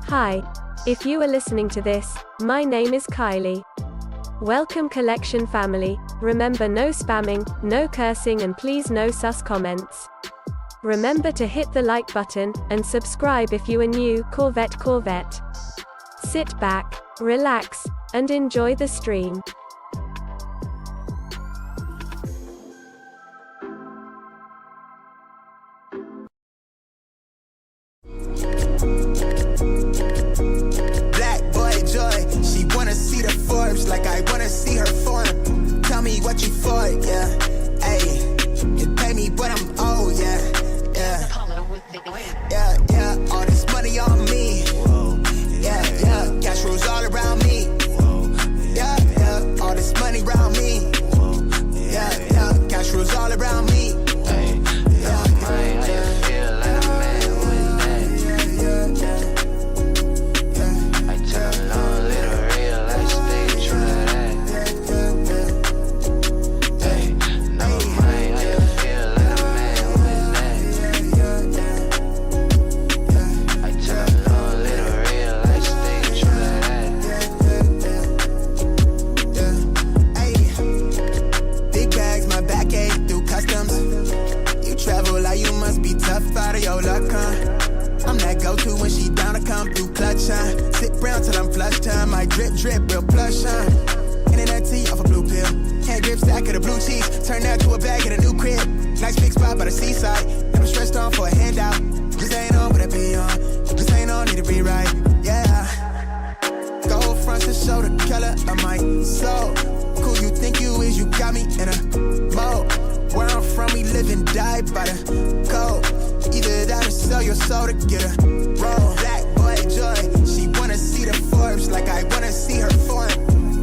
Hi. If you are listening to this, my name is Kylie. Welcome collection family. Remember, no spamming, no cursing, and please no sus comments. Remember to hit the like button, and subscribe if you are new. Corvette. Sit back, relax, and enjoy the stream. Like I wanna see her form. Tell me what you for, yeah. Ayy, you pay me, but I'm old, yeah. All this money on me. Yeah. Cash rolls all around me. Yeah. All this money around me. Yeah. Cash rolls all around me. Out of your luck, huh? I'm that go-to when she down to come through clutch, huh? Sit brown till I'm flush time. My drip, real plush, huh? Internet tea off a blue pill. Hand grip stack of the blue cheese. Turn that to a bag in a new crib. Nice big spot by the seaside. Never stressed on for a handout. Just ain't on, but I be on. Just ain't on, need to be right, yeah. Gold fronts to show the color of my soul. Cool you think you is, you got me in a mode. Where I'm from, we live and die by the code. Either that or sell your soul to get a roll. Black boy joy, she wanna see the Forbes like I wanna see her form.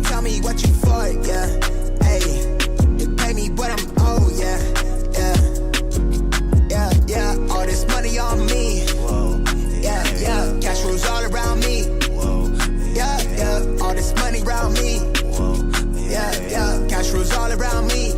Tell me what you for, yeah. Ayy, you pay me, but I'm old, yeah. All this money on me. Yeah. Cash rolls all around me. Yeah. All this money around me. Yeah. Cash rolls all around me.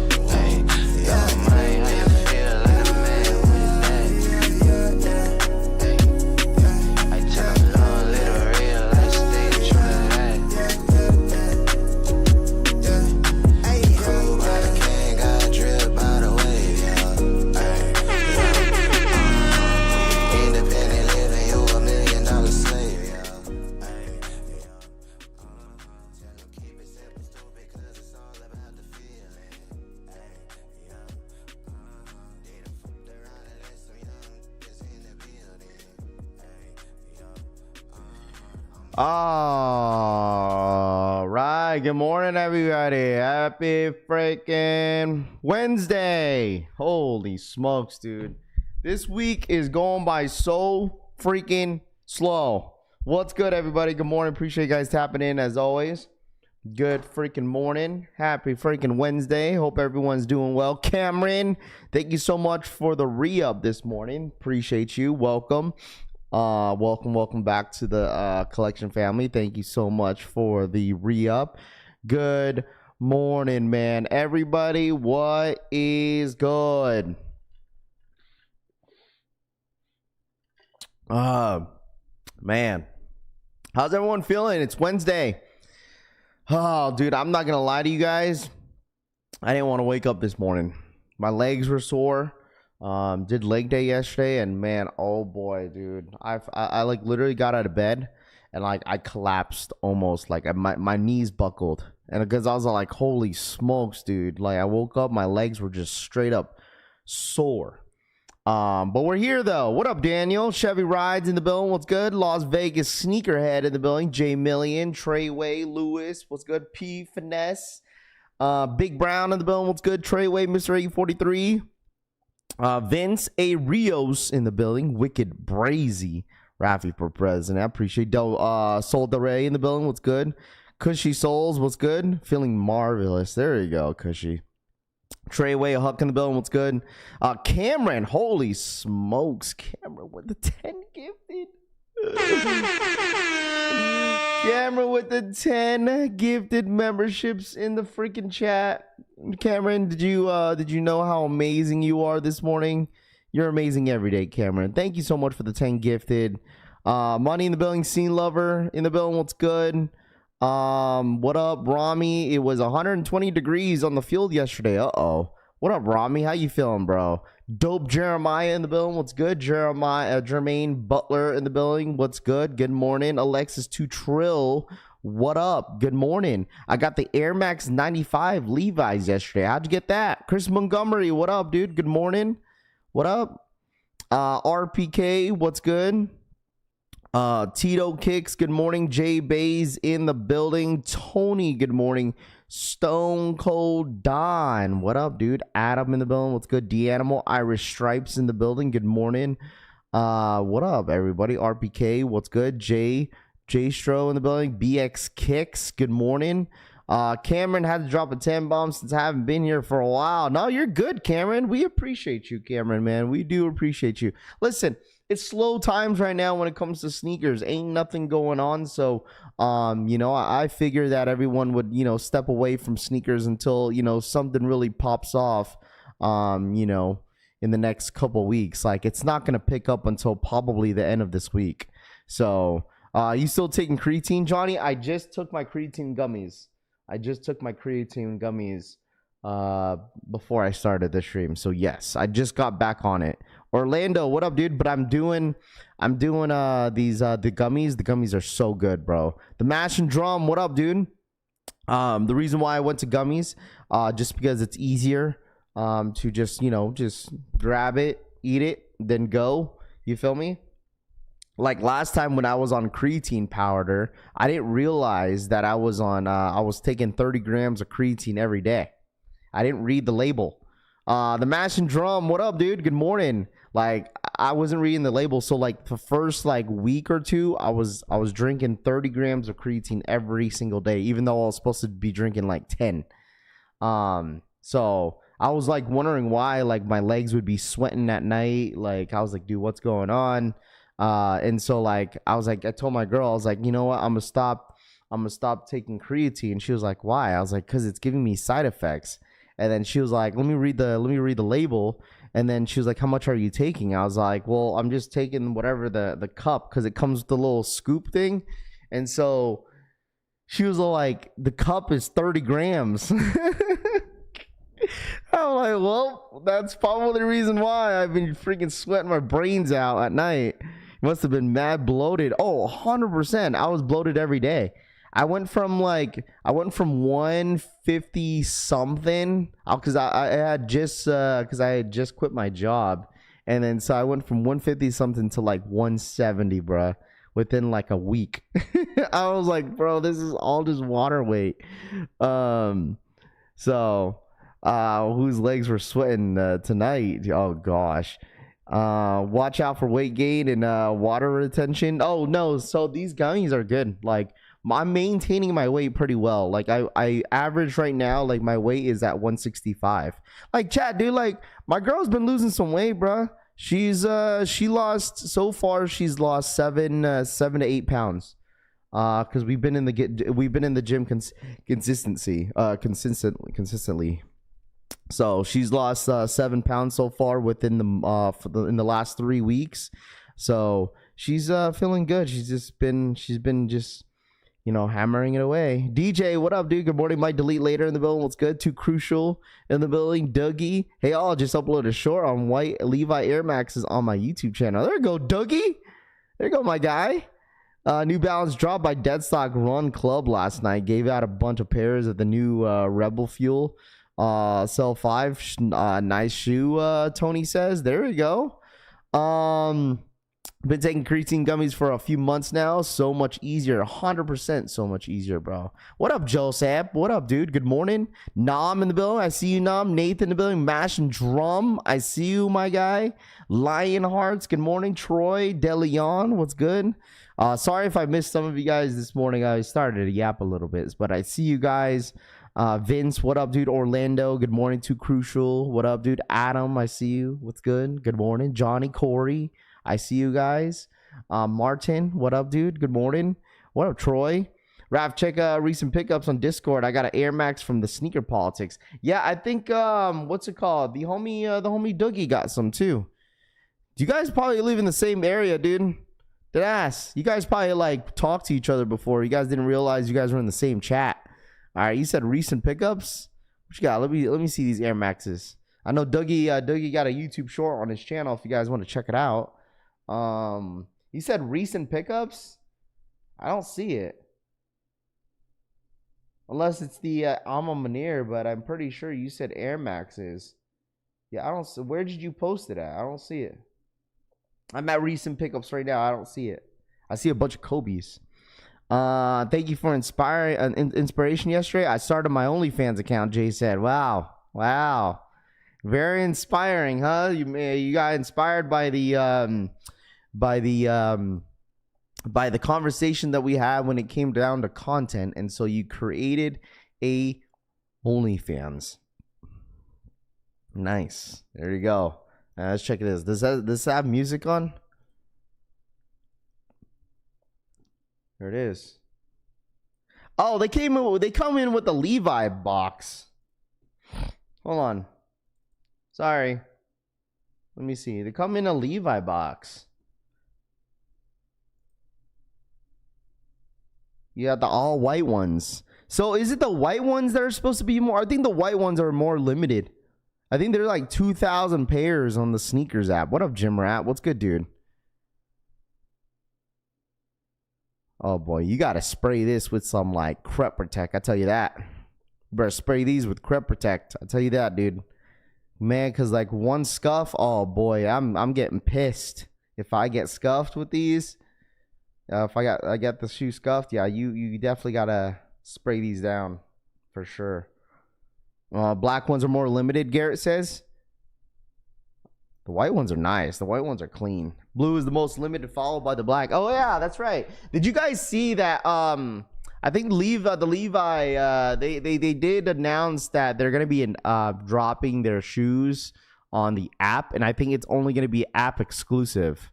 All right, good morning everybody. Happy freaking Wednesday. Holy smokes, dude, this week is going by so freaking slow. What's good, everybody? Good morning. Appreciate you guys tapping in as always. Good freaking morning. Happy freaking Wednesday. Hope everyone's doing well. Cameron, thank you so much for the re-up this morning. Appreciate you. Welcome back to the collection family. Thank you so much for the re-up. Good morning, man. Everybody, what is good? Man, how's everyone feeling? It's Wednesday. Oh, dude, I'm not gonna lie to you guys. I didn't want to wake up this morning. My legs were sore. Did leg day yesterday, and man, oh boy, dude, I like literally got out of bed and like I collapsed almost, like my knees buckled, and because I was like, holy smokes, dude, like I woke up, my legs were just straight up sore. But we're here though. What up, Daniel? Chevy Rides in the building. What's good? Las Vegas Sneakerhead in the building. J Million, Treyway, Lewis. What's good? P Finesse, Big Brown in the building. What's good? Treyway, Mr. 843. Vince A. Rios in the building. Wicked Brazy. Rafi for president. I appreciate Soul Del Rey in the building. What's good? Cushy Souls. What's good? Feeling marvelous. There you go, Cushy. Treyway, Huck in the building. What's good? Cameron. Holy smokes. Cameron with the 10 gifted. Cameron with the 10 gifted memberships in the freaking chat. Cameron, did you know how amazing you are this morning? You're amazing every day, Cameron. Thank you so much for the 10 gifted. Money in the building, scene lover in the building. What's good? What up, Rami? It was 120 degrees on the field yesterday. What up, Rami? How you feeling, bro? Dope Jeremiah in the building. What's good? Jermaine Butler in the building. What's good? Good morning. Alexis 2 Trill. What up? Good morning. I got the Air Max 95 Levi's yesterday. How'd you get that? Chris Montgomery. What up, dude? Good morning. What up? RPK. What's good? Tito Kicks, good morning. Jay Bays in the building. Tony, good morning. Stone Cold Don, what up, dude? Adam in the building, what's good? D-Animal, Irish Stripes in the building, good morning. What up, everybody? RPK, what's good? J Stro in the building. BX Kicks, good morning. Cameron had to drop a 10 bomb since I haven't been here for a while. No, you're good, Cameron. We appreciate you, Cameron, man. We do appreciate you. Listen, it's slow times right now when it comes to sneakers. Ain't nothing going on. So, I figure that everyone would, step away from sneakers until, something really pops off, in the next couple weeks. Like, it's not going to pick up until probably the end of this week. So, you still taking creatine, Johnny? I just took my creatine gummies. Before I started the stream. So yes, I just got back on it. Orlando, what up, dude? But I'm doing the gummies. The gummies are so good, bro. The Mash and Drum, what up, dude? The reason why I went to gummies, just because it's easier to just grab it, eat it, then go. You feel me? Like last time when I was on creatine powder, I didn't realize that I was taking 30 grams of creatine every day. I didn't read the label. The Mash and Drum, what up, dude? Good morning. Like, I wasn't reading the label, so like the first week or two, I was drinking 30 grams of creatine every single day, even though I was supposed to be drinking like 10. So I was like wondering why like my legs would be sweating at night. Like I was like, dude, what's going on? And so like I told my girl, I was like, you know what, I'm gonna stop taking creatine. She was like, why? I was like, because it's giving me side effects. And then she was like, let me read the label. And then she was like, how much are you taking? I was like, well, I'm just taking whatever the cup, because it comes with the little scoop thing. And so she was like, the cup is 30 grams. I'm like, well, that's probably the reason why I've been freaking sweating my brains out at night. Must have been mad bloated. Oh, 100%. I was bloated every day. I went from 150 something because I had just quit my job, and then so I went from 150 something to like 170, bruh, within like a week. I was like, bro, this is all just water weight. So whose legs were sweating tonight? Oh gosh. Watch out for weight gain and water retention. Oh no, so these gummies are good. Like, I'm maintaining my weight pretty well. Like I average right now, like my weight is at 165. Like, chat, dude, like my girl's been losing some weight, bro. She's lost 7 to 8 pounds. Because we've been in the gym consistently. So she's lost 7 pounds so far within in the last 3 weeks. So she's feeling good. She's been hammering it away. DJ, what up, dude? Good morning. Might delete later in the building. What's good? Too Crucial in the building. Dougie. Hey, I'll just upload a short on white Levi Air Maxes on my YouTube channel. There you go, Dougie. There you go, my guy. New Balance dropped by Deadstock Run Club last night. Gave out a bunch of pairs of the new Rebel Fuel Cell 5. Nice shoe, Tony says. There we go. Been taking creatine gummies for a few months now. So much easier. 100% so much easier, bro. What up, Joseph? What up, dude? Good morning. Nam in the building. I see you, Nam. Nathan in the building. Mash and Drum. I see you, my guy. Lion Hearts. Good morning. Troy DeLeon. What's good? Sorry if I missed some of you guys this morning. I started to yap a little bit, but I see you guys. Vince, what up, dude? Orlando, good morning. Too Crucial, what up, dude? Adam, I see you. What's good? Good morning. Johnny, Corey, I see you guys. Martin, what up, dude? Good morning. What up, Troy? Raph, check recent pickups on Discord. I got an Air Max from the Sneaker Politics. Yeah, I think what's it called? The homie Dougie got some too. Do you guys probably live in the same area, dude? Deadass. You guys probably like talked to each other before. You guys didn't realize you guys were in the same chat. All right, you said recent pickups. What you got? Let me see these Air Maxes. I know Dougie got a YouTube short on his channel if you guys want to check it out. You said recent pickups? I don't see it. Unless it's the Maniére, but I'm pretty sure you said Air Maxes. Yeah, I don't see. Where did you post it at? I don't see it. I'm at recent pickups right now. I don't see it. I see a bunch of Kobe's. Thank you for inspiration yesterday. I started my OnlyFans account, Jay said. Wow. Very inspiring, huh? You got inspired by the conversation that we had when it came down to content, and so you created a OnlyFans. Nice. There you go. Let's check this. Does this have music on? There it is. Oh, they come in with the Levi box. Hold on. Sorry. Let me see. They come in a Levi box. You got the all white ones. So is it the white ones that are supposed to be more? I think the white ones are more limited. I think they're like 2,000 pairs on the sneakers app. What up, Jim Rat? What's good, dude? Oh boy, you gotta spray this with some like Crep Protect. I tell you that. You better spray these with Crep Protect. I tell you that, dude. Man, cause like one scuff, oh boy, I'm getting pissed if I get scuffed with these. If I got the shoe scuffed, yeah, you definitely gotta spray these down for sure. Black ones are more limited, Garrett says. The white ones are nice. The white ones are clean. Blue is the most limited, followed by the black. Oh yeah, that's right. Did you guys see that? I think the Levi they did announce that they're gonna be dropping their shoes on the app, and I think it's only gonna be app exclusive.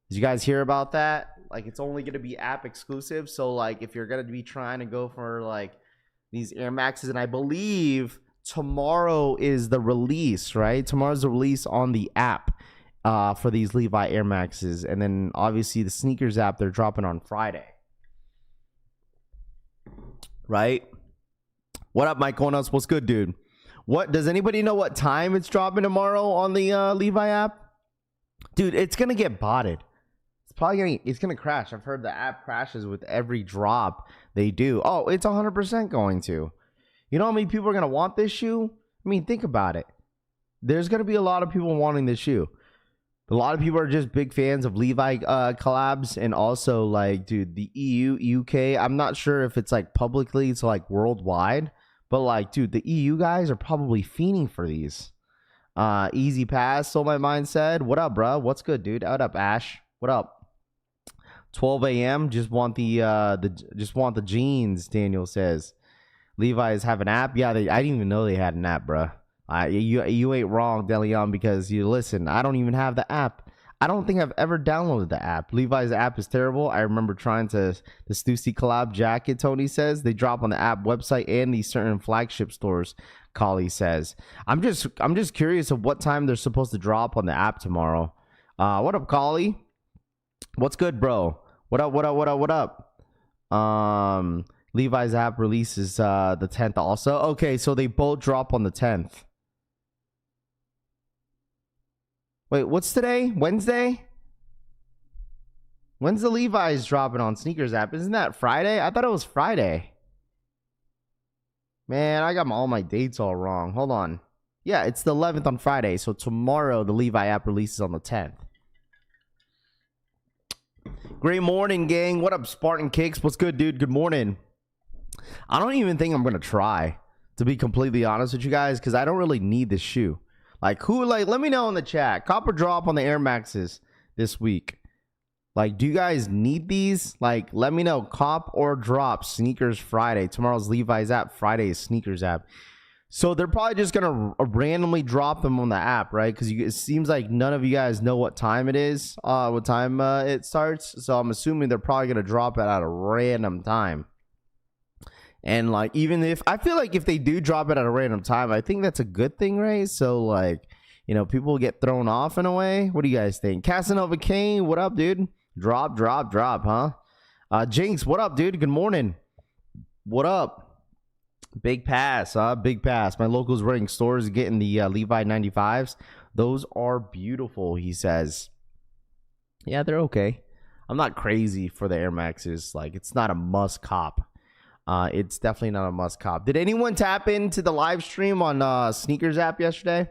Did you guys hear about that? Like, it's only gonna be app exclusive. So like, if you're gonna be trying to go for like these Air Maxes, and I believe tomorrow is the release, right? Tomorrow's the release on the app for these Levi Air Maxes, and then obviously the sneakers app they're dropping on Friday, right? What up, Mike Konos? What's good, dude? What does anybody know what time it's dropping tomorrow on the Levi app? Dude, it's gonna get botted. It's gonna crash. I've heard the app crashes with every drop they do. Oh, it's 100% going to. You know how many people are gonna want this shoe? I mean, think about it. There's gonna be a lot of people wanting this shoe. A lot of people are just big fans of Levi collabs, and also like, dude, the EU, UK. I'm not sure if it's like publicly, it's like worldwide, but like, dude, the EU guys are probably fiending for these. Easy pass. So my mind said, "What up, bro? What's good, dude? What up, Ash? What up?" 12 a.m. Just want the jeans. Daniel says, Levi's have an app. Yeah, I didn't even know they had an app, bro. You ain't wrong, Deleon, because you listen. I don't even have the app. I don't think I've ever downloaded the app. Levi's app is terrible. I remember trying the Stussy collab jacket. Tony says they drop on the app website and these certain flagship stores. Kali says, I'm just curious of what time they're supposed to drop on the app tomorrow. What up, Kali? What's good, bro? What up? Levi's app releases the 10th also. Okay, so they both drop on the 10th. Wait, what's today? Wednesday? When's the Levi's dropping on sneakers app? Isn't that Friday? I thought it was Friday. Man, I got all my dates all wrong. Hold on. Yeah, it's the 11th on Friday. So tomorrow the Levi app releases on the 10th. Great morning, gang. What up, Spartan Kicks? What's good, dude? Good morning. I don't even think I'm gonna try, to be completely honest with you guys, because I don't really need this shoe. Like, let me know in the chat. Copper drop on the Air Maxes this week. Like, do you guys need these? Like, let me know. Cop or drop sneakers Friday. Tomorrow's Levi's app. Friday is sneakers app. So they're probably just gonna randomly drop them on the app, right? Because it seems like none of you guys know what time it is, what time it starts. So I'm assuming they're probably gonna drop it at a random time. And like, even if I feel like if they do drop it at a random time, I think that's a good thing, right? So like, you know, people get thrown off in a way. What do you guys think? Casanova Kane, what up, dude? Drop, huh? Jinx, what up, dude? Good morning. What up? Big pass, big pass. My locals running stores getting the Levi 95s. Those are beautiful, he says. Yeah, they're okay. I'm not crazy for the Air Maxes. Like, it's not a must cop. It's definitely not a must cop. Did anyone tap into the live stream on Sneakers app yesterday?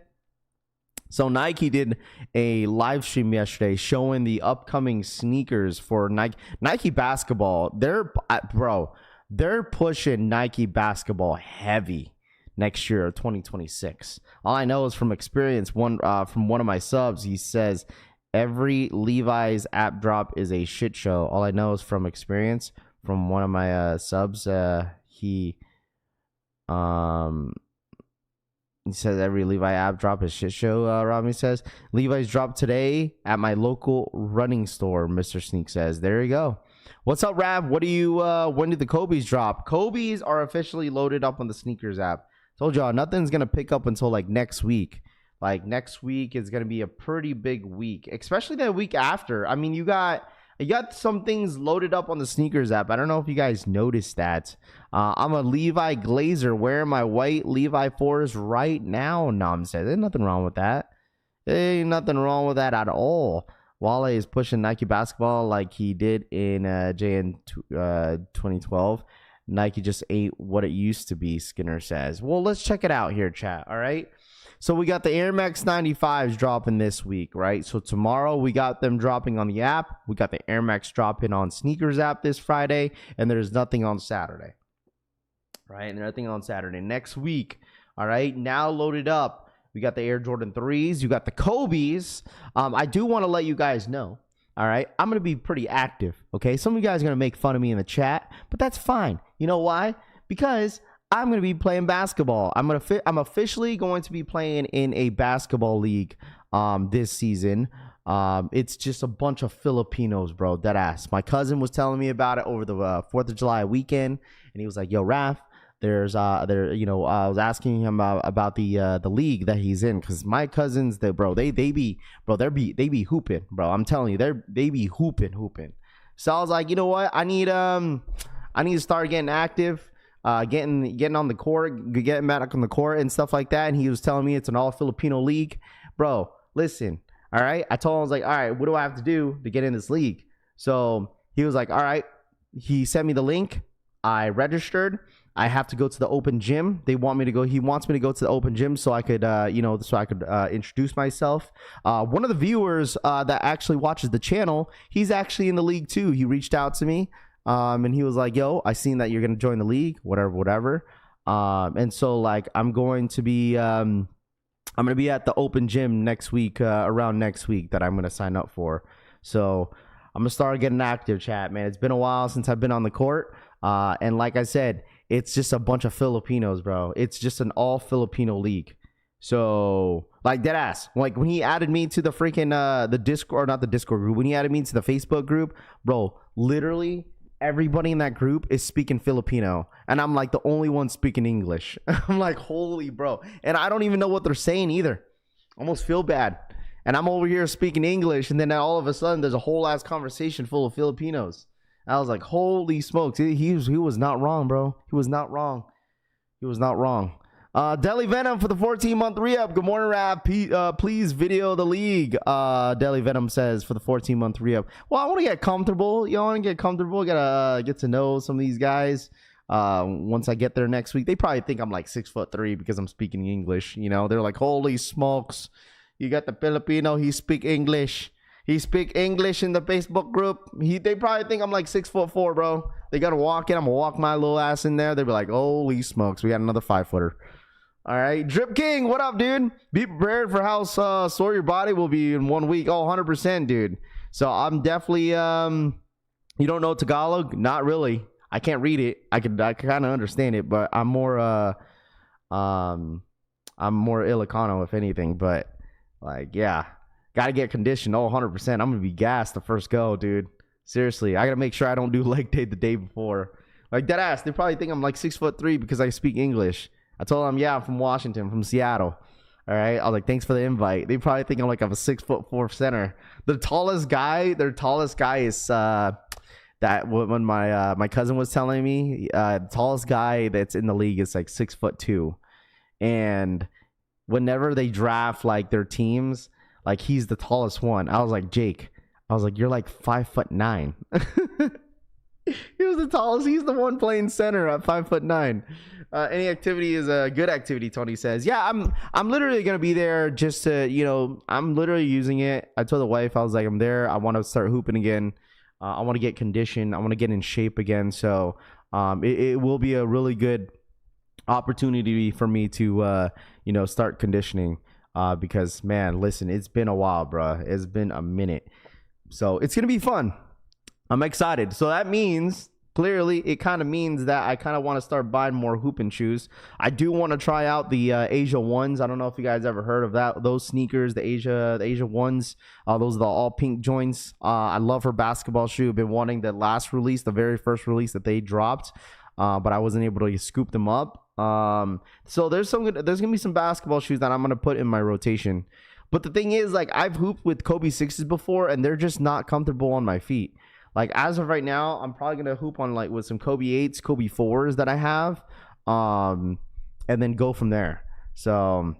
So Nike did a live stream yesterday showing the upcoming sneakers for Nike basketball. They're pushing Nike basketball heavy next year, 2026. All I know is from experience. From one of my subs, he says every Levi's app drop is a shit show. All I know is from experience. From one of my subs, he says every Levi app drop is shit show. Rami says Levi's dropped today at my local running store. Mr. Sneak says, there you go. What's up, Rav? What do you? When did the Kobe's drop? Kobe's are officially loaded up on the Sneakers app. Told y'all nothing's gonna pick up until like next week. Like next week is gonna be a pretty big week, especially the week after. I mean, you got some things loaded up on the Sneakers app. I don't know if you guys noticed that. I'm a Levi Glazer wearing my white Levi 4s right now. Nam says there's nothing wrong with that. There ain't nothing wrong with that at all. Wale is pushing Nike basketball like he did in JN 2012. Nike just ain't what it used to be, Skinner says. Well, let's check it out here, chat. All right. So we got the Air Max 95s dropping this week, right? So tomorrow we got them dropping on the app. We got the Air Max dropping on Sneakers app this Friday, and there's nothing on Saturday, right? And nothing on Saturday. Next week, all right, now loaded up. We got the Air Jordan 3s. You got the Kobe's. I do want to let you guys know, all right, I'm going to be pretty active, okay? Some of you guys are going to make fun of me in the chat, but that's fine. You know why? Because I'm going to be playing basketball. I'm officially going to be playing in a basketball league this season. It's just a bunch of Filipinos, bro. Dead ass. My cousin was telling me about it over the 4th of July weekend, and he was like, "Yo, Raph, I was asking him about the league that he's in, because my cousins, they be hooping, bro. I'm telling you, they be hooping. So I was like, you know what? I need to start getting active. Getting on the court, getting back on the court and stuff like that. And he was telling me it's an all Filipino league. Bro, listen, all right? I told him, I was like, all right, what do I have to do to get in this league? So he was like, all right. He sent me the link. I registered. I have to go to the open gym. He wants me to go to the open gym so I could, introduce myself. One of the viewers that actually watches the channel, he's actually in the league too. He reached out to me. And he was like, yo, I seen that you're going to join the league, whatever. And so like, I'm going to be at the open gym next week, around next week that I'm going to sign up for. So I'm going to start getting active, chat, man. It's been a while since I've been on the court. And like I said, it's just a bunch of Filipinos, bro. It's just an all Filipino league. So like dead ass, like when he added me to the freaking, the Discord, not the Discord group, when he added me to the Facebook group, bro, literally everybody in that group is speaking Filipino, and I'm like the only one speaking English. I'm like, holy bro. And I don't even know what they're saying either. Almost feel bad. And I'm over here speaking English, and then all of a sudden there's a whole ass conversation full of Filipinos. I was like, holy smokes. He was not wrong, bro. He was not wrong. Deli Venom for the 14-month re-up. Good morning, Rap. Please video the league. Deli Venom says for the 14-month re-up. Well, I want to get comfortable. Gotta get to know some of these guys. Once I get there next week, they probably think I'm like 6'3" because I'm speaking English. You know, they're like, holy smokes. You got the Filipino. He speak English. He speak English in the Facebook group. They probably think I'm like 6'4", bro. They gotta walk in. I'm gonna walk my little ass in there. They'll be like, holy smokes. We got another 5-footer. All right, Drip King, what up, dude? Be prepared for how sore your body will be in 1 week. Oh, 100%, dude. So I'm definitely, you don't know Tagalog? Not really. I can't read it. I kind of understand it, but I'm more Ilocano, if anything. But like, yeah, got to get conditioned. Oh, 100%. I'm going to be gassed the first go, dude. Seriously, I got to make sure I don't do leg day the day before. Like, dead ass, they probably think I'm like 6'3" because I speak English. I told them, yeah, I'm from Washington, from Seattle. All right. I was like, thanks for the invite. They probably think I'm like I'm a 6'4" center. Their tallest guy is that when my cousin was telling me, the tallest guy that's in the league is like 6'2", and whenever they draft like their teams, like he's the tallest one. I was like, Jake, I was like, you're like 5'9". He was the tallest. He's the one playing center at 5'9". Any activity is a good activity, Tony says. Yeah, I'm literally gonna be there just to, you know, I'm literally using it. I told the wife, I was like, I'm there. I want to start hooping again. I want to get conditioned. I want to get in shape again. So it will be a really good opportunity for me to you know, start conditioning because, man, listen, it's been a while, bro. It's been a minute. So it's gonna be fun. I'm excited. So that means, clearly, it kind of means that I kind of want to start buying more hooping shoes. I do want to try out the Asia ones. I don't know if you guys ever heard of that. Those sneakers, the Asia ones. Those are the all pink joints. I love her basketball shoe. I've been wanting the last release, the very first release that they dropped, but I wasn't able to scoop them up. So there's gonna be some basketball shoes that I'm gonna put in my rotation. But the thing is, like, I've hooped with Kobe 6s before, and they're just not comfortable on my feet. Like, as of right now, I'm probably going to hoop on, like, with some Kobe 8s, Kobe 4s that I have, and then go from there. So,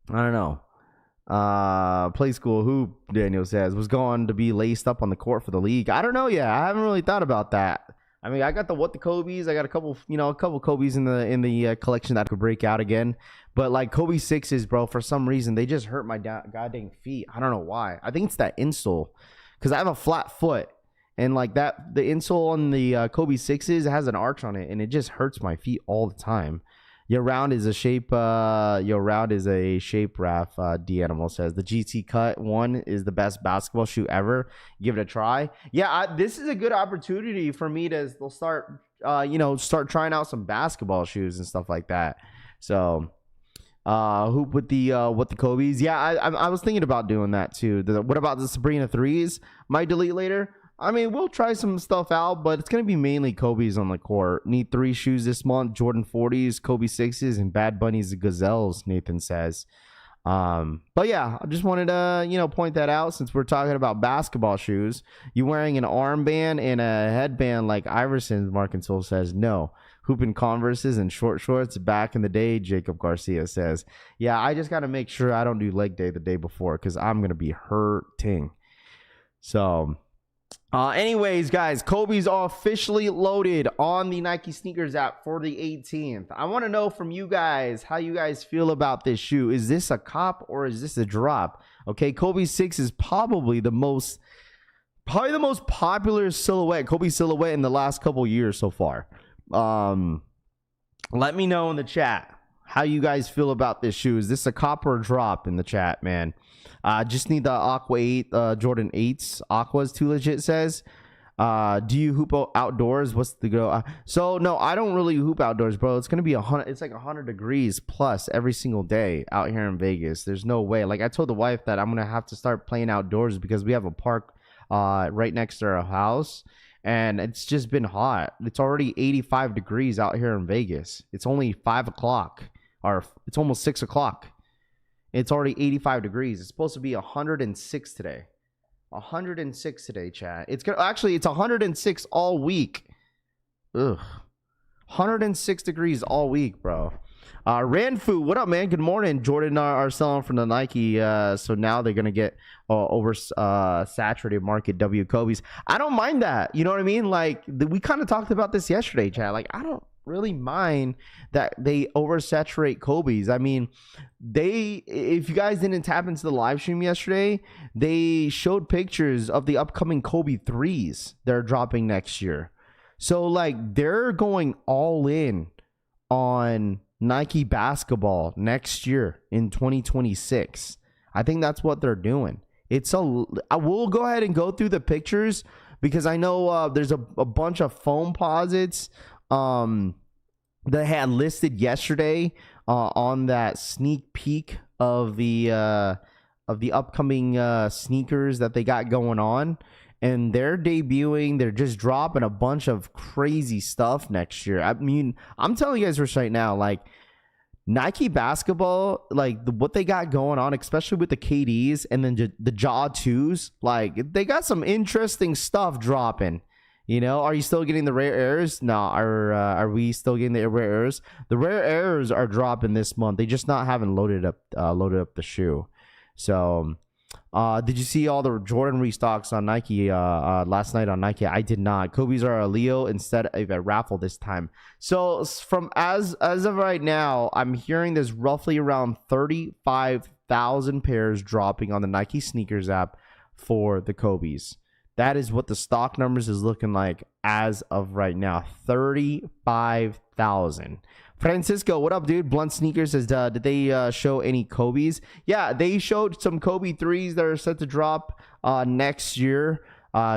I don't know. Play school hoop, Daniel says, was going to be laced up on the court for the league. I don't know yet. I haven't really thought about that. I mean, I got the Kobe's. I got a couple Kobe's in the collection that could break out again. But, like, Kobe 6s, bro, for some reason, they just hurt my goddamn feet. I don't know why. I think it's that insole, because I have a flat foot. And like that, the insole on the Kobe 6s has an arch on it, and it just hurts my feet all the time. Your round is a shape. Raf. D Animal says the GT Cut 1 is the best basketball shoe ever. Give it a try. Yeah, this is a good opportunity for me to start trying out some basketball shoes and stuff like that. So, hoop with the Kobe's. Yeah, I was thinking about doing that too. What about the Sabrina 3s? Might delete later. I mean, we'll try some stuff out, but it's going to be mainly Kobe's on the court. Need 3 shoes this month: Jordan 40s, Kobe 6s, and Bad Bunny's Gazelles, Nathan says. But yeah, I just wanted to, point that out since we're talking about basketball shoes. You wearing an armband and a headband like Iverson, Markinsole says. No. Hooping Converses and short shorts back in the day, Jacob Garcia says. Yeah, I just got to make sure I don't do leg day the day before because I'm going to be hurting. So... anyways, guys, Kobe's are officially loaded on the Nike sneakers app for the 18th. I want to know from you guys how you guys feel about this shoe. Is this a cop or is this a drop? Okay, Kobe 6 is probably the most popular silhouette, Kobe silhouette in the last couple years so far. Let me know in the chat how you guys feel about this shoe. Is this a cop or a drop in the chat, man? Just need the Aqua 8, Jordan 8s. Aqua's too legit says. Do you hoop outdoors? What's the go? So no, I don't really hoop outdoors, bro. It's gonna be 100. It's like 100 degrees plus every single day out here in Vegas. There's no way. Like I told the wife that I'm gonna have to start playing outdoors because we have a park right next to our house, and it's just been hot. It's already 85 degrees out here in Vegas. It's only 5 o'clock, or it's almost 6 o'clock. It's already 85 degrees. It's supposed to be 106 today. 106 today, chat. It's actually 106 all week. Ugh. 106 degrees all week, bro. Ranfu, what up, man? Good morning. Jordan are selling from the Nike, so now they're gonna get over saturated market W Kobe's. I don't mind that. You know what I mean? Like we kind of talked about this yesterday, chat. Like I don't really mind that they oversaturate Kobe's. I mean, if you guys didn't tap into the live stream yesterday, they showed pictures of the upcoming Kobe 3s they're dropping next year. So like they're going all in on Nike basketball next year in 2026. I think that's what they're doing. I will go ahead and go through the pictures because I know there's a bunch of foam posits that had listed yesterday on that sneak peek of the upcoming sneakers that they got going on, and they're just dropping a bunch of crazy stuff next year. I mean, I'm telling you guys right now, like Nike basketball, like what they got going on, especially with the KDs and then the Jaw 2s, like they got some interesting stuff dropping. You know, are you still getting the rare airs? No, are we still getting the rare airs? The rare airs are dropping this month. They just haven't loaded up the shoe. So, did you see all the Jordan restocks on Nike last night on Nike? I did not. Kobe's are a Leo instead of a raffle this time. So from as of right now, I'm hearing there's roughly around 35,000 pairs dropping on the Nike sneakers app for the Kobe's. That is what the stock numbers is looking like as of right now. 35,000. Francisco, what up, dude? Blunt Sneakers says, did they show any Kobe's? Yeah, they showed some Kobe 3s that are set to drop next year.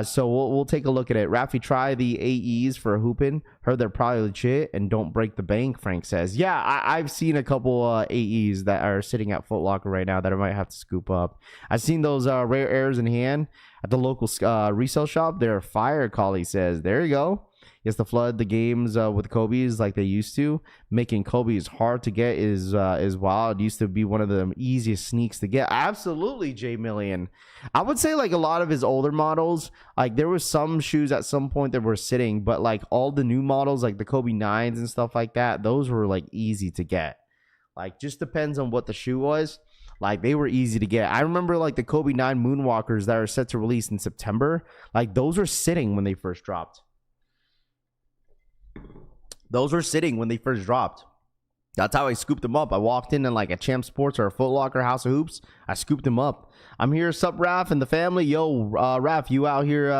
So we'll take a look at it. Rafi, try the AEs for hooping. Heard they're probably legit and don't break the bank, Frank says. Yeah, I've seen a couple AEs that are sitting at Foot Locker right now that I might have to scoop up. I've seen those rare airs in hand at the local resale shop. They're fire, Collie says. There you go. Yes, to flood the games with Kobe's like they used to. Making Kobe's hard to get is wild. It used to be one of the easiest sneaks to get. Absolutely, J Million. I would say like a lot of his older models, like there was some shoes at some point that were sitting, but like all the new models, like the Kobe 9s and stuff like that, those were like easy to get. Like just depends on what the shoe was. Like they were easy to get. I remember like the Kobe 9 Moonwalkers that are set to release in September. Like those were sitting when they first dropped. Those were sitting when they first dropped. That's how I scooped them up. I walked in like a Champ Sports or a Foot Locker, House of Hoops. I scooped them up. I'm here, sup, Raph and the family. Yo, Raph, you out here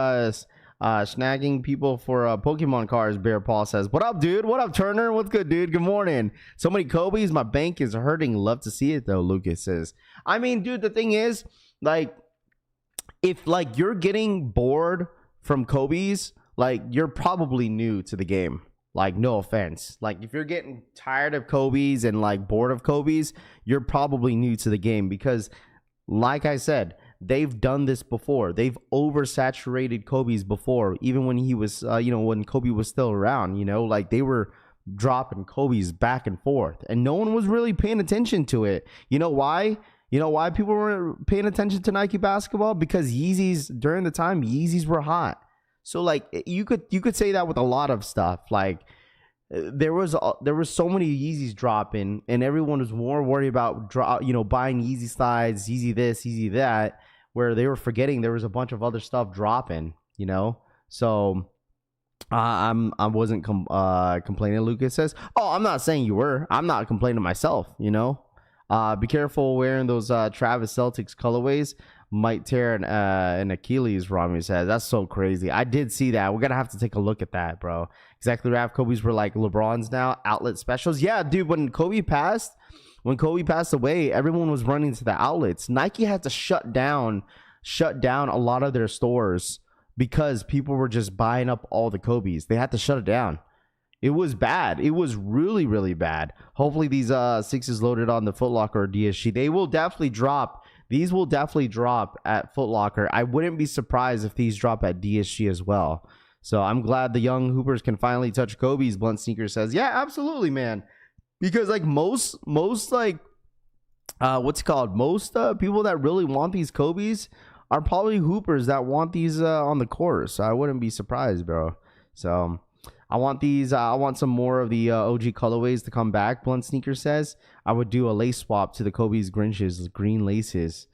snagging people for Pokemon cards, Bear Paul says. What up, dude? What up, Turner? What's good, dude? Good morning. So many Kobe's. My bank is hurting. Love to see it, though, Lucas says. I mean, dude, the thing is, like, if, like, you're getting bored from Kobe's, like, you're probably new to the game. Like, no offense. Like, if you're getting tired of Kobe's and, like, bored of Kobe's, you're probably new to the game because, like I said, they've done this before. They've oversaturated Kobe's before, even when he was, when Kobe was still around, like, they were dropping Kobe's back and forth, and no one was really paying attention to it. You know why? You know why people weren't paying attention to Nike basketball? Because Yeezys, during the time, Yeezys were hot. So like you could say that with a lot of stuff. Like there was so many Yeezys dropping, and everyone was more worried about buying Yeezy slides, Yeezy this, Yeezy that, where they were forgetting there was a bunch of other stuff dropping. So I wasn't complaining. Lucas says, "Oh, I'm not saying you were. I'm not complaining myself. Be careful wearing those Travis Celtics colorways." Might tear an Achilles, Rami says. That's so crazy. I did see that. We're gonna have to take a look at that, bro. Exactly. Raph, Kobe's were like LeBron's now, outlet specials. Yeah, dude, when Kobe passed away, everyone was running to the outlets. Nike had to shut down a lot of their stores because people were just buying up all the Kobe's. They had to shut it down. It was bad. It was really, really bad. Hopefully these sixes loaded on the Foot Locker or DSG. They will definitely drop. These will definitely drop at Foot Locker. I wouldn't be surprised if these drop at DSG as well. So I'm glad the young hoopers can finally touch Kobe's. Blunt Sneaker says, yeah, absolutely, man. Because like most like most people that really want these Kobe's are probably hoopers that want these on the course. So I wouldn't be surprised, bro. So I want these. I want some more of the OG colorways to come back. Blunt Sneaker says I would do a lace swap to the Kobe's Grinches, green laces.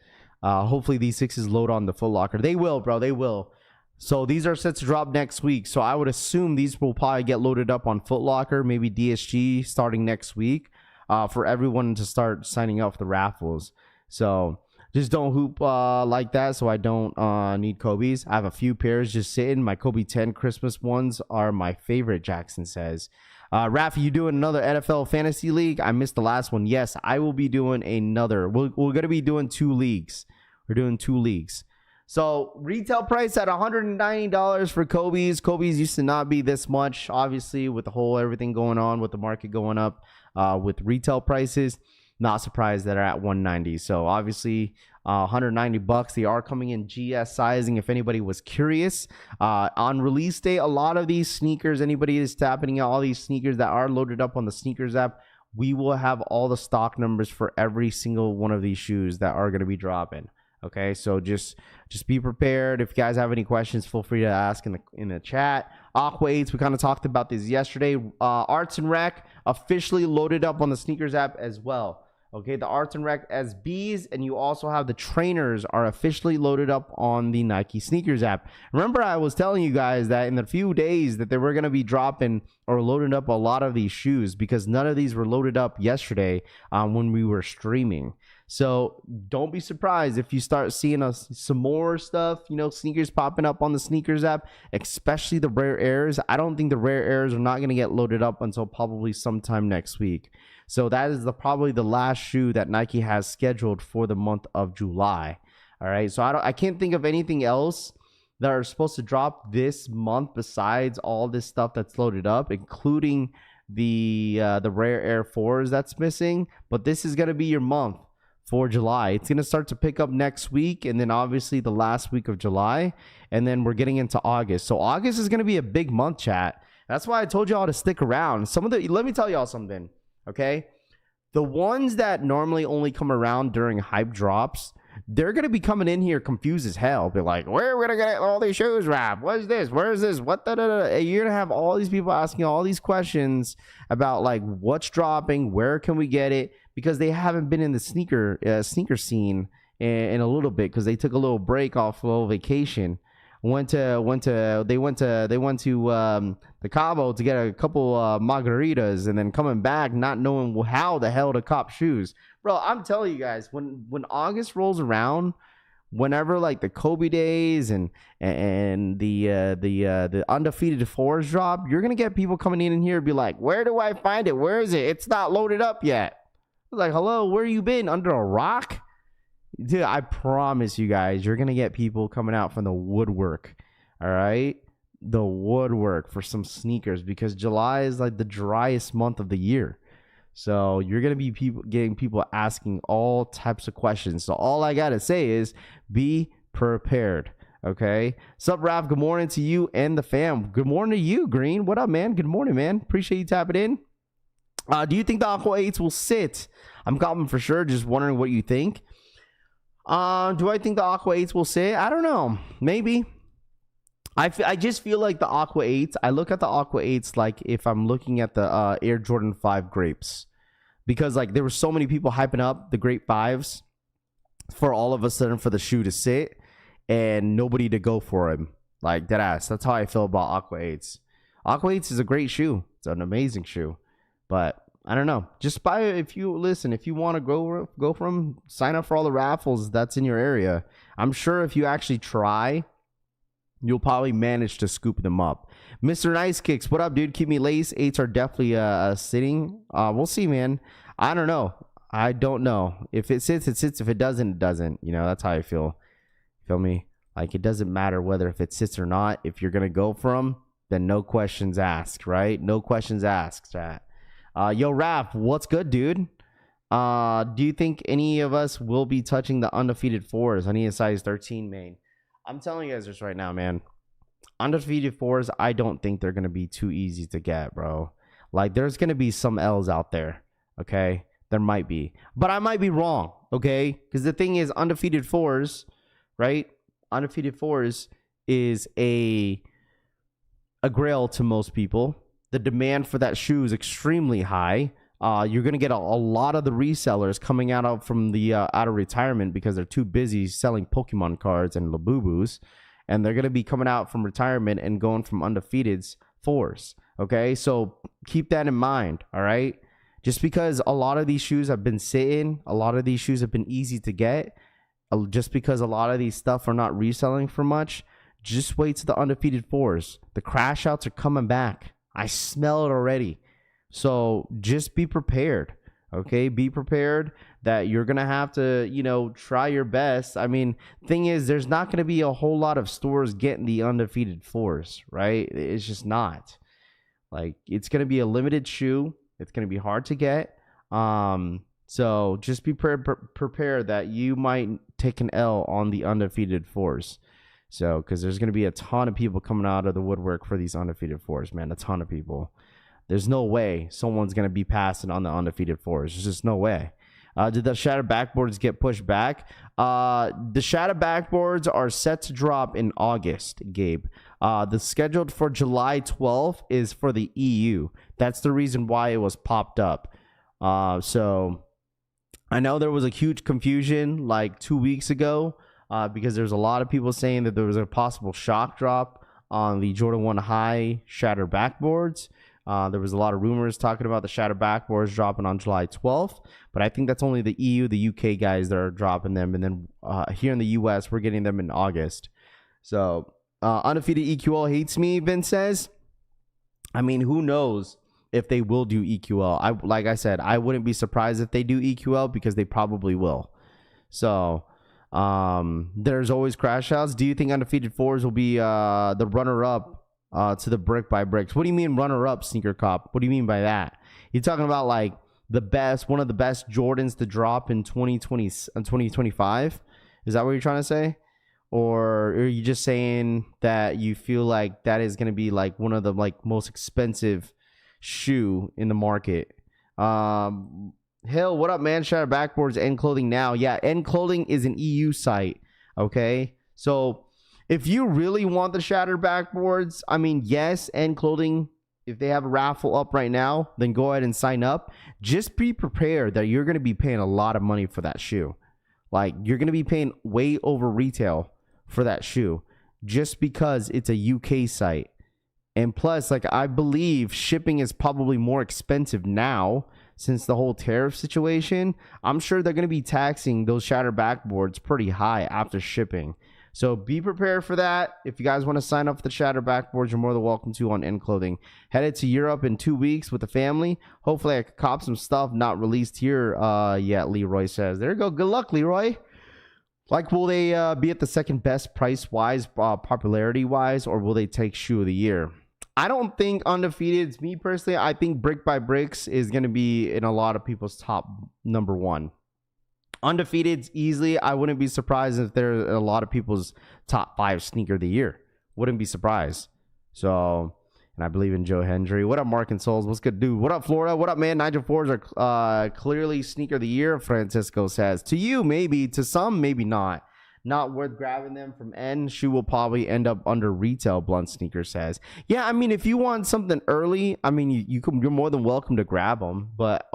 Hopefully these sixes load on the Foot Locker. They will, bro. They will. So these are set to drop next week. So I would assume these will probably get loaded up on Foot Locker, maybe DSG starting next week, for everyone to start signing up for the raffles. So just don't hoop like that, so I don't need Kobe's. I have a few pairs just sitting. My Kobe 10 Christmas ones are my favorite, Jackson says. Rafi, you doing another NFL Fantasy League? I missed the last one. Yes, I will be doing another. We're going to be doing 2 leagues. We're doing 2 leagues. So retail price at $190 for Kobe's. Kobe's used to not be this much, obviously, with the whole everything going on, with the market going up, with retail prices. Not surprised that are at $190. So obviously $190. They are coming in GS sizing if anybody was curious. On release day, a lot of these sneakers, anybody is tapping out all these sneakers that are loaded up on the sneakers app we will have all the stock numbers for every single one of these shoes that are going to be dropping. Okay, so just be prepared. If you guys have any questions, feel free to ask in the chat. Aqua 8s, we kind of talked about this yesterday. Arts and Rec officially loaded up on the sneakers app as well. Okay, the Arts and Rec SBs, and you also have the trainers are officially loaded up on the Nike sneakers app. Remember, I was telling you guys that in the few days that they were going to be dropping or loading up a lot of these shoes, because none of these were loaded up yesterday when we were streaming. So don't be surprised if you start seeing some more stuff, sneakers popping up on the sneakers app, especially the Rare Airs. I don't think the Rare Airs are not going to get loaded up until probably sometime next week. So that is probably the last shoe that Nike has scheduled for the month of July. All right. So I can't think of anything else that are supposed to drop this month besides all this stuff that's loaded up, including the Rare Air 4s that's missing. But this is going to be your month for July. It's going to start to pick up next week, and then obviously the last week of July, and then we're getting into August. So August is going to be a big month, chat. That's why I told y'all to stick around. Let me tell y'all something, okay? The ones that normally only come around during hype drops, they're going to be coming in here confused as hell. Be like, where are we going to get all these shoes, Rap? What is this? Where is this? What the? You're going to have all these people asking all these questions about like what's dropping, where can we get it? Because they haven't been in the sneaker scene in a little bit, because they took a little break off, a little vacation. They went to the Cabo to get a couple margaritas, and then coming back not knowing how the hell to cop shoes. Bro, I'm telling you guys, when August rolls around, whenever like the Kobe days and the undefeated fours drop, you're gonna get people coming in here and be like, where do I find it? Where is it? It's not loaded up yet. Like, hello, where you been? Under a rock? Dude, I promise you guys, you're going to get people coming out from the woodwork. All right? The woodwork for some sneakers, because July is like the driest month of the year. So you're going to be getting people asking all types of questions. So all I got to say is be prepared. Okay? Sup, Raph? Good morning to you and the fam. Good morning to you, Green. What up, man? Good morning, man. Appreciate you tapping in. Do you think the Aqua 8s will sit? I'm calling for sure. Just wondering what you think. Do I think the Aqua 8s will sit? I don't know. Maybe. I just feel like the Aqua 8s, I look at the Aqua 8s like if I'm looking at the Air Jordan 5 grapes. Because like there were so many people hyping up the Grape 5s for all of a sudden for the shoe to sit and nobody to go for him. Like deadass. That's how I feel about Aqua 8s. Aqua 8s is a great shoe. It's an amazing shoe. But I don't know. Just buy it if you want to go for them, sign up for all the raffles that's in your area. I'm sure if you actually try, you'll probably manage to scoop them up. Mr. Nice Kicks, what up, dude? Keep me lace. 8s are definitely sitting. We'll see, man. I don't know. I don't know. If it sits, it sits. If it doesn't, it doesn't. That's how I feel. Feel me? Like it doesn't matter whether if it sits or not. If you're gonna go for them, then no questions asked, right? No questions asked, chat. Yo, Raph, what's good, dude? Do you think any of us will be touching the undefeated 4s? I need a size 13 main. I'm telling you guys this right now, man. Undefeated 4s, I don't think they're going to be too easy to get, bro. Like, there's going to be some L's out there, okay? There might be. But I might be wrong, okay? Because the thing is, undefeated 4s, right? Undefeated 4s is a grail to most people. The demand for that shoe is extremely high. You're going to get a lot of the resellers coming out from the out of retirement because they're too busy selling Pokemon cards and Labubus. And they're going to be coming out from retirement and going from undefeateds 4s. Okay, so keep that in mind. All right, just because a lot of these shoes have been sitting, a lot of these shoes have been easy to get, just because a lot of these stuff are not reselling for much, just wait to the undefeated 4s. The crash outs are coming back. I smell it already. So just be prepared. Okay, be prepared that you're going to have to, try your best. I mean, thing is, there's not going to be a whole lot of stores getting the undefeated 4s, right? It's just not. Like, it's going to be a limited shoe. It's going to be hard to get. So just be prepared that you might take an L on the undefeated 4s. So, because there's going to be a ton of people coming out of the woodwork for these undefeated 4s, man. A ton of people. There's no way someone's going to be passing on the undefeated fours. There's just no way. Did the shadow backboards get pushed back? The shadow backboards are set to drop in August, Gabe. The scheduled for July 12th is for the EU. That's the reason why it was popped up. So I know there was a huge confusion like 2 weeks ago because there's a lot of people saying that there was a possible shock drop on the Jordan 1 High shatter backboards. There was a lot of rumors talking about the shatter backboards dropping on July 12th, but I think that's only the EU, the UK guys that are dropping them, and then here in the US, we're getting them in August. So undefeated EQL hates me, Vince says. I mean, who knows if they will do EQL? Like I said, I wouldn't be surprised if they do EQL because they probably will. So there's always crash outs. Do you think undefeated fours will be the runner-up to the brick by bricks? What do you mean runner-up, Sneaker Cop? What do you mean by that? You're talking about like one of the best Jordans to drop in 2025? Is that what you're trying to say? Or are you just saying that you feel like that is going to be like one of the like most expensive shoe in the market? Hill, what up, man? Shatter backboards, End Clothing now. Yeah, End Clothing is an EU site. Okay, so if you really want the shatter backboards, I mean, yes, End Clothing, if they have a raffle up right now, then go ahead and sign up. Just be prepared that you're going to be paying a lot of money for that shoe. Like, you're going to be paying way over retail for that shoe just because it's a UK site. And plus, like, I believe shipping is probably more expensive now since the whole tariff situation. I'm sure they're going to be taxing those shatter backboards pretty high after shipping. So be prepared for that. If you guys want to sign up for the shatter backboards, you're more than welcome to on End Clothing. Headed to Europe in 2 weeks with the family. Hopefully I could cop some stuff not released here yet, Leroy says. There you go. Good luck, Leroy. Like, will they be at the second best price-wise, popularity-wise, or will they take shoe of the year? I don't think undefeated, me personally, I think Brick by Bricks is going to be in a lot of people's top number one. Undefeated easily. I wouldn't be surprised if they're a lot of people's top 5 sneaker of the year. Wouldn't be surprised. So, and I believe in Joe Hendry. What up, Mark and Souls? What's good, dude? What up, Florida? What up, man? Nigel fours are clearly sneaker of the year, Francisco says. To you, maybe. To some, maybe not. Not worth grabbing them from N. Shoe will probably end up under retail, Blunt Sneaker says. Yeah, I mean, if you want something early, I mean, you're more than welcome to grab them. But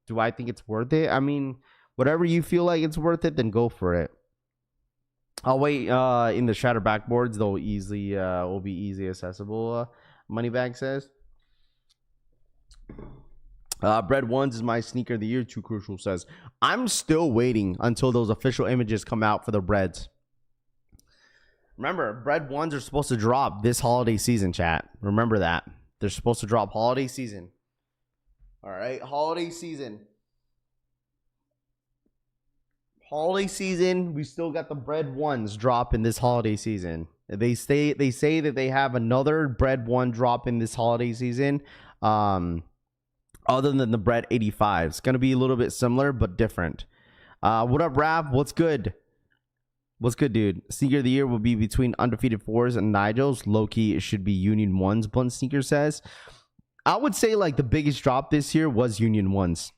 do I think it's worth it? I mean, whatever you feel like it's worth it, then go for it. I'll wait in the shatter backboards. They'll easily will be easy accessible. Moneybag says. Bread Ones is my sneaker of the year. Too Crucial says. I'm still waiting until those official images come out for the breads. Remember, Bread Ones are supposed to drop this holiday season, chat. Remember that. They're supposed to drop holiday season. All right, holiday season. Holiday season, we still got the Bread Ones drop in this holiday season. They say that they have another Bread One drop in this holiday season. Other than the Bread 85. It's going to be a little bit similar, but different. What up, Raph? What's good? What's good, dude? Sneaker of the year will be between undefeated fours and Nigels. Low-key, it should be Union Ones, Blunt Sneaker says. I would say, like, the biggest drop this year was Union Ones.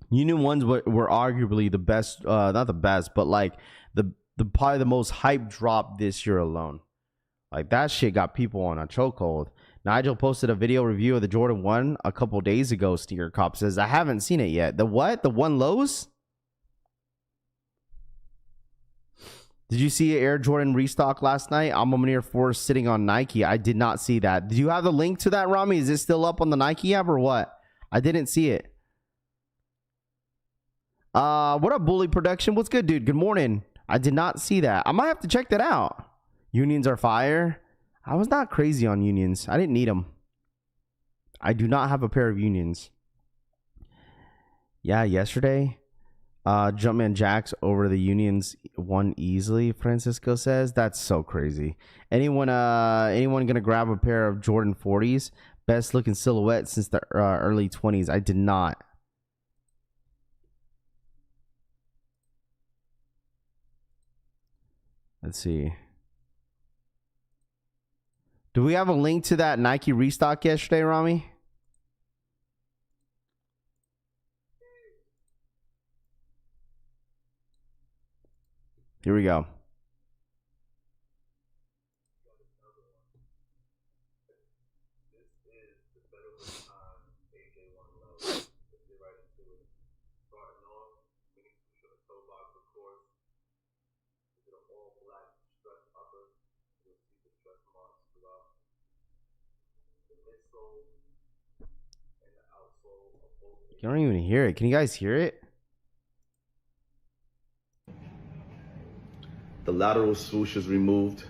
Union Ones were arguably the best, not the best, but, like, the probably the most hype drop this year alone. Like, that shit got people on a chokehold. Nigel posted a video review of the Jordan 1 a couple days ago, Sneaker Cop says. I haven't seen it yet. The what? The one lows? Did you see Air Jordan restock last night? I'm a Maniére 4 sitting on Nike. I did not see that. Did you have the link to that, Rami? Is it still up on the Nike app or what? I didn't see it. What up, Bully Production? What's good, dude? Good morning. I did not see that. I might have to check that out. Unions are fire. I was not crazy on Unions. I didn't need them. I do not have a pair of Unions. Yeah, yesterday, Jumpman Jacks over the Unions won easily, Francisco says. That's so crazy. Anyone gonna grab a pair of Jordan 40s? Best looking silhouette since the early 20s. I did not. Let's see. Do we have a link to that Nike restock yesterday, Rami? Here we go. You don't even hear it. Can you guys hear it? The lateral swoosh is removed,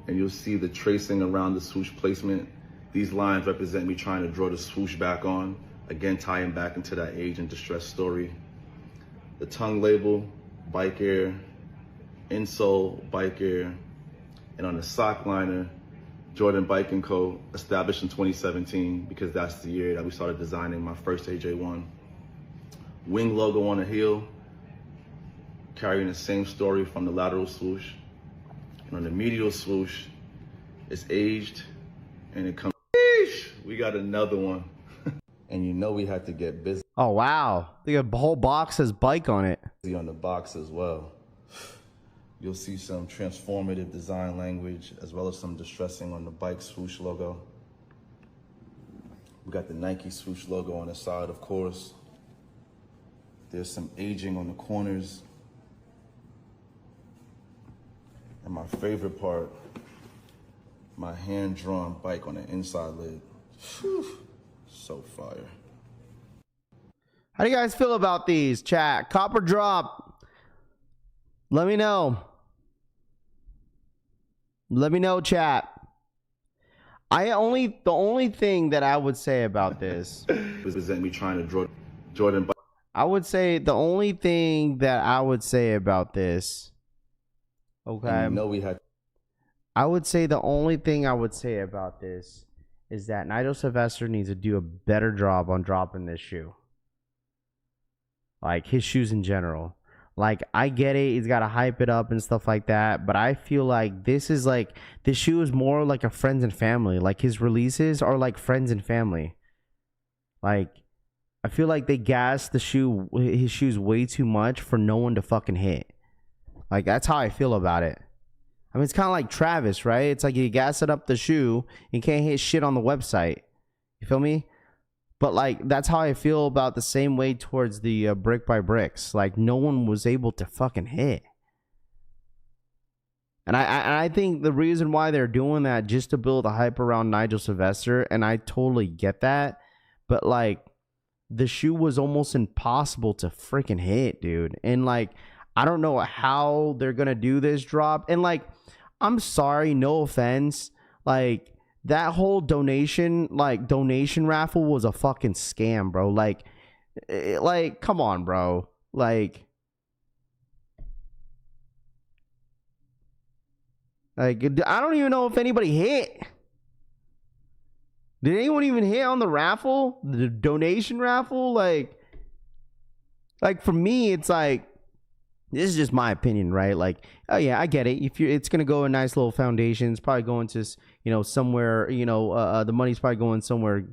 and you'll see the tracing around the swoosh placement. These lines represent me trying to draw the swoosh back on, again tying back into that age and distress story. The tongue label, Bike Air, insole, Bike Air, and on the sock liner, Jordan Bike & Co., established in 2017 because that's the year that we started designing my first AJ1. Wing logo on the heel, carrying the same story from the lateral swoosh. And on the medial swoosh, it's aged and it comes, we got another one. And you know we had to get busy. Oh, wow. They got a whole box says bike on it. On the box as well. You'll see some transformative design language as well as some distressing on the bike swoosh logo. We got the Nike swoosh logo on the side, of course. There's some aging on the corners. And my favorite part, my hand-drawn bike on the inside lid. Whew, so fire. How do you guys feel about these, chat? Copper drop. Let me know. Let me know, chat. The only thing that I would say about this Represent me trying to draw Jordan. I would say the only thing that I would say about this. Okay. You know we had. I would say the only thing I would say about this is that Nigel Sylvester needs to do a better job on dropping this shoe. Like his shoes in general. Like, I get it, he's got to hype it up and stuff like that, but I feel like this shoe is more like a friends and family. Like, his releases are like friends and family. Like, I feel like they gas his shoes way too much for no one to fucking hit. Like, that's how I feel about it. I mean, it's kind of like Travis, right? It's like you gas it up the shoe, you can't hit shit on the website. You feel me? But, like, that's how I feel about the same way towards the Brick by Bricks. Like, no one was able to fucking hit. And I think the reason why they're doing that just to build a hype around Nigel Sylvester, and I totally get that. But, like, the shoe was almost impossible to freaking hit, dude. And, like, I don't know how they're going to do this drop. And, like, I'm sorry, no offense. Like, that whole donation raffle was a fucking scam, bro. Like, come on, bro. Like, I don't even know if anybody hit. Did anyone even hit on the raffle? The donation raffle? Like for me, it's like, this is just my opinion, right? Like, oh yeah, I get it. It's gonna go a nice little foundation. It's probably going to, somewhere. The money's probably going somewhere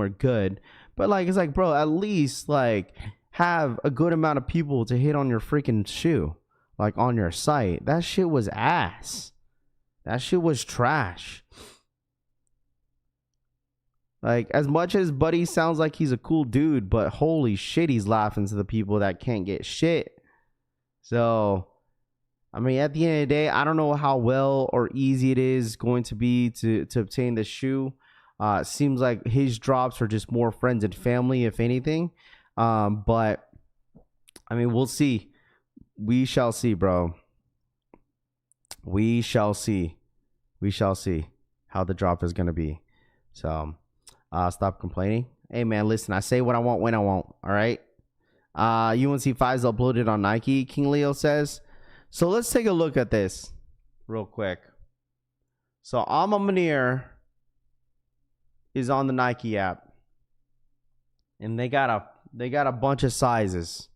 good. But like, it's like, bro, at least like have a good amount of people to hit on your freaking shoe, like on your site. That shit was ass. That shit was trash. Like, as much as Buddy sounds like he's a cool dude, but holy shit, he's laughing to the people that can't get shit. So, I mean, at the end of the day, I don't know how well or easy it is going to be to obtain the shoe. Seems like his drops are just more friends and family, if anything. But, I mean, we'll see. We shall see, bro. We shall see. We shall see how the drop is going to be. So, stop complaining. Hey, man, listen, I say what I want when I want, all right? UNC 5's uploaded on Nike, King Leo says. So let's take a look at this real quick. So Maniére is on the Nike app, and they got a bunch of sizes.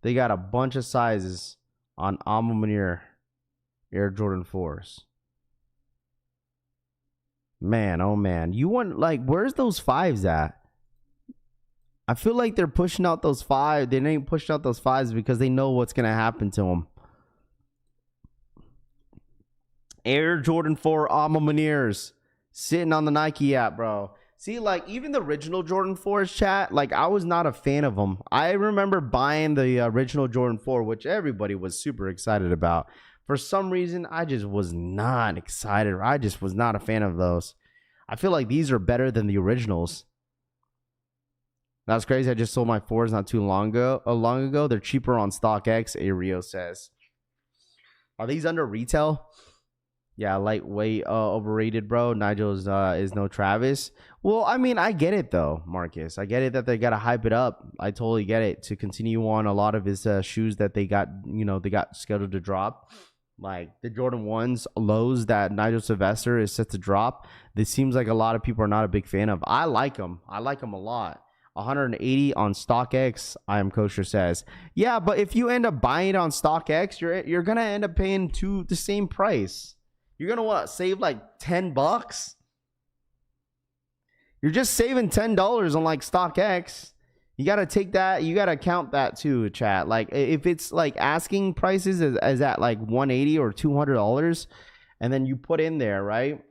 They got a bunch of sizes on Maniére Air Jordan 4s. Man, oh man, you want, like, where's those 5s at? I feel like they're pushing out those 5. They ain't pushing out those 5s because they know what's gonna happen to them. Air Jordan 4 Alma Manières sitting on the Nike app, bro. See, like, even the original Jordan 4's, chat, like, I was not a fan of them. I remember buying the original Jordan 4, which everybody was super excited about. For some reason, I just was not excited. I just was not a fan of those. I feel like these are better than the originals. That's crazy. I just sold my 4s not too long ago. They're cheaper on StockX, Ario says. Are these under retail? Yeah, lightweight, overrated, bro. Nigel is no Travis. Well, I mean, I get it, though, Marcus. I get it that they got to hype it up. I totally get it. To continue on a lot of his shoes that they got, they got scheduled to drop. Like the Jordan 1s lows that Nigel Sylvester is set to drop. This seems like a lot of people are not a big fan of. I like them. I like them a lot. 180 on StockX, I am kosher says. Yeah, but if you end up buying it on StockX, you're going to end up paying the same price. You're going to save like $10? You're just saving $10 on like StockX. You got to take that. You got to count that too, chat. Like if it's like asking prices is at like $180 or $200, and then you put in there, right?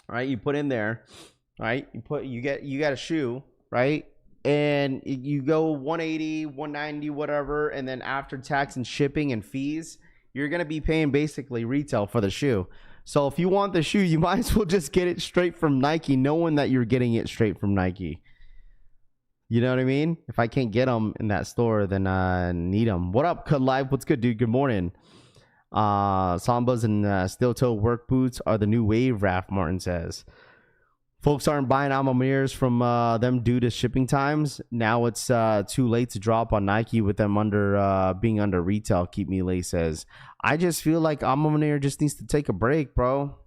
Right? You put in there, right? You get a shoe, right? And you go 180, 190, whatever, and then after tax and shipping and fees, you're going to be paying basically retail for the shoe. So if you want the shoe, you might as well just get it straight from Nike, knowing that you're getting it straight from Nike. You know what I mean? If I can't get them in that store, then I need them. What up, Cut Live? What's good, dude? Good morning. Sambas and steel toe work boots are the new wave, Raph Martin says. Folks aren't buying Alma Manières from them due to shipping times. Now it's too late to drop on Nike with them being under retail. Keep Me Late says. I just feel like Alma Maniére just needs to take a break, bro.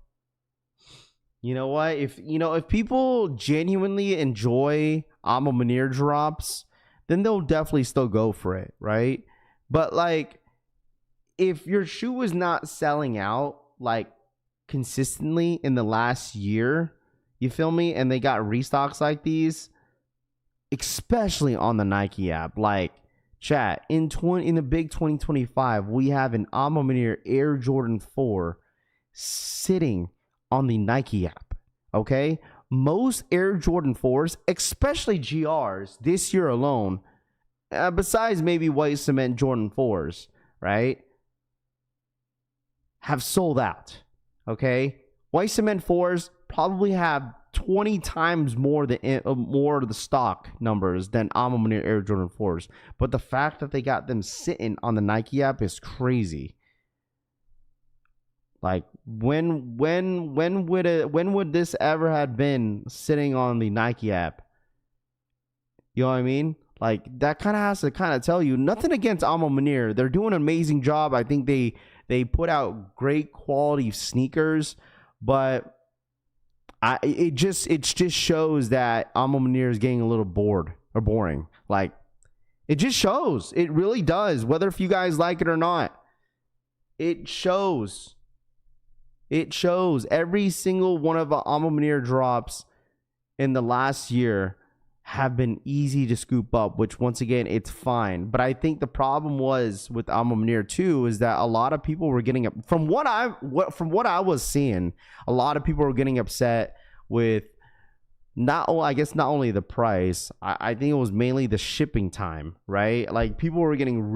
You know what? If people genuinely enjoy Alma Maniére drops, then they'll definitely still go for it, right? But like, if your shoe is not selling out like consistently in the last year, you feel me? And they got restocks like these, especially on the Nike app. Like, chat, in the big 2025, we have an Alma Maniére Air Jordan 4 sitting on the Nike app. Okay? Most Air Jordan 4s, especially GRs, this year alone, besides maybe white cement Jordan 4s, right, have sold out. Okay? White cement 4s probably have 20 times more of the stock numbers than Alma Maniére Air Jordan 4s. But the fact that they got them sitting on the Nike app is crazy. Like, when would this ever have been sitting on the Nike app? You know what I mean? Like, that kind of has to kind of tell you. Nothing against Alma Maniére. They're doing an amazing job. I think they put out great quality sneakers, but it just shows that Alma Maniére is getting a little bored or boring. Like, it just shows. It really does. Whether if you guys like it or not, it shows. It shows. Every single one of the Alma Maniére drops in the last year have been easy to scoop up, which once again, it's fine. But I think the problem was with Alma Maniére too is that a lot of people were getting up from what I was seeing, a lot of people were getting upset with not only the price, I think it was mainly the shipping time, right? Like, people were getting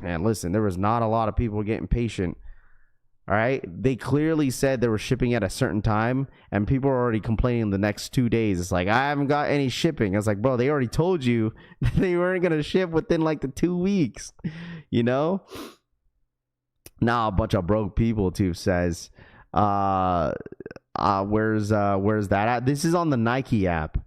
listen, there was not a lot of people getting patient. All right, they clearly said they were shipping at a certain time, and people are already complaining the next 2 days. It's like, I haven't got any shipping. I was like, bro, they already told you they weren't gonna ship within like the 2 weeks, you know? Now a bunch of broke people too says, where's that at? This is on the Nike app.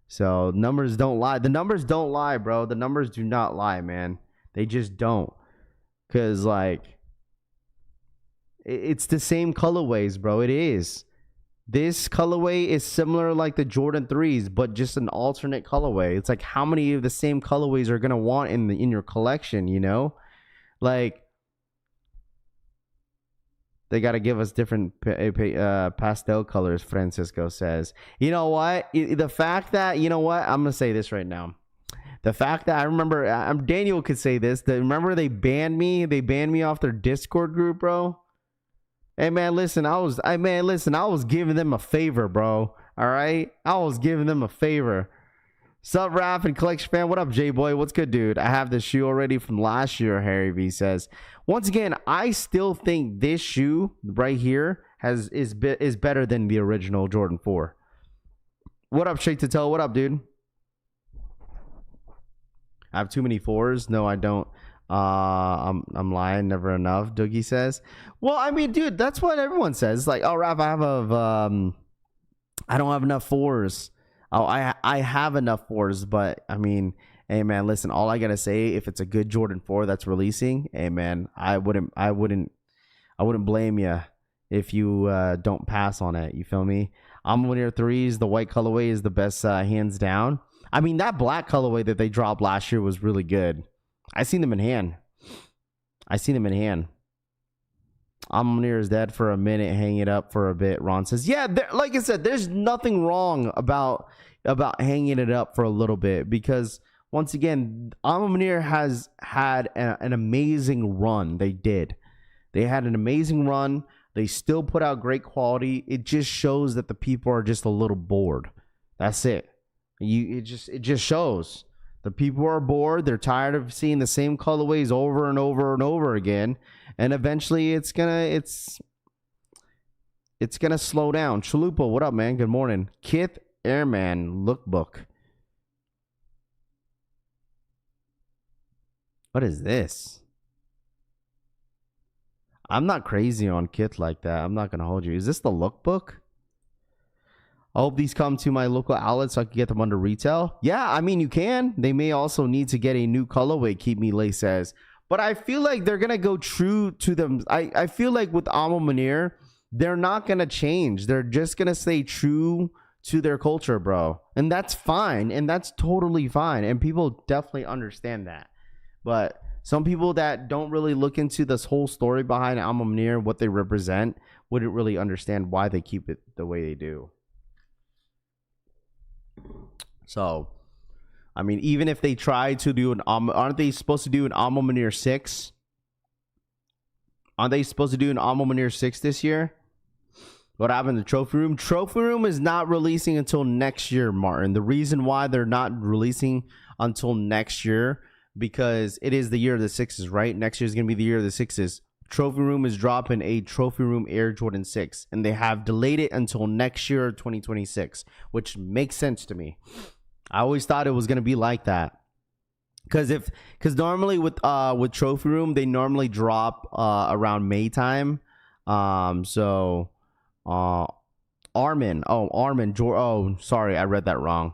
So numbers don't lie. The numbers don't lie, bro. The numbers do not lie, man. They just don't. Cause like, it's the same colorways, bro. It is. This colorway is similar like the Jordan 3s, but just an alternate colorway. It's like, how many of the same colorways are gonna want in your collection, you know? Like, they got to give us different pastel colors, Francisco says. You know what? The fact that, you know what? I'm going to say this right now. The fact that I remember, Daniel could say this. Remember they banned me. They banned me off their Discord group, bro. Hey man, listen. I was giving them a favor, bro. All right, I was giving them a favor. Sup, Raph and Collection fan? What up, J-Boy? What's good, dude? I have this shoe already from last year, Harry V says. Once again, I still think this shoe right here is better than the original Jordan 4. What up, Shake to Tell? What up, dude? I have too many 4s. No, I don't. I'm lying. Never enough, Doogie says. Well, I mean, dude, that's what everyone says. Like, oh, Raph, I don't have enough 4s. Oh, I have enough 4s, but I mean, hey man, listen, all I gotta say, if it's a good Jordan 4 that's releasing, hey man, I wouldn't blame you if you don't pass on it. You feel me? Maniére 3s, the white colorway is the best, hands down. I mean, that black colorway that they dropped last year was really good. I seen them in hand. Maniére is dead for a minute. Hang it up for a bit. Ron says, yeah, like I said, there's nothing wrong about hanging it up for a little bit, because once again, Maniére has had an amazing run. They had an amazing run. They still put out great quality. It just shows that the people are just a little bored. That's it. It just shows. The people are bored. They're tired of seeing the same colorways over and over and over again. And eventually it's gonna slow down. Chalupa, what up, man? Good morning. Kith Airman Lookbook. What is this? I'm not crazy on Kith like that. I'm not gonna hold you. Is this the lookbook? I hope these come to my local outlet so I can get them under retail. Yeah, I mean, you can. They may also need to get a new colorway, Keep Me Lay says. But I feel like they're going to go true to them. I feel like with Maniére, they're not going to change. They're just going to stay true to their culture, bro. And that's fine. And that's totally fine. And people definitely understand that. But some people that don't really look into this whole story behind Maniére, what they represent, wouldn't really understand why they keep it the way they do. So, I mean, even if they try to do aren't they supposed to do an Maniére 6? Aren't they supposed to do an Maniére 6 this year? What happened to Trophy Room? Trophy Room is not releasing until next year, Martin. The reason why they're not releasing until next year, because it is the year of the 6s, right? Next year is going to be the year of the 6s. Trophy Room is dropping a Trophy Room Air Jordan 6, and they have delayed it until next year, 2026, which makes sense to me. I always thought it was going to be like that, because normally with Trophy Room, they normally drop around May time. Armin, sorry, I read that wrong.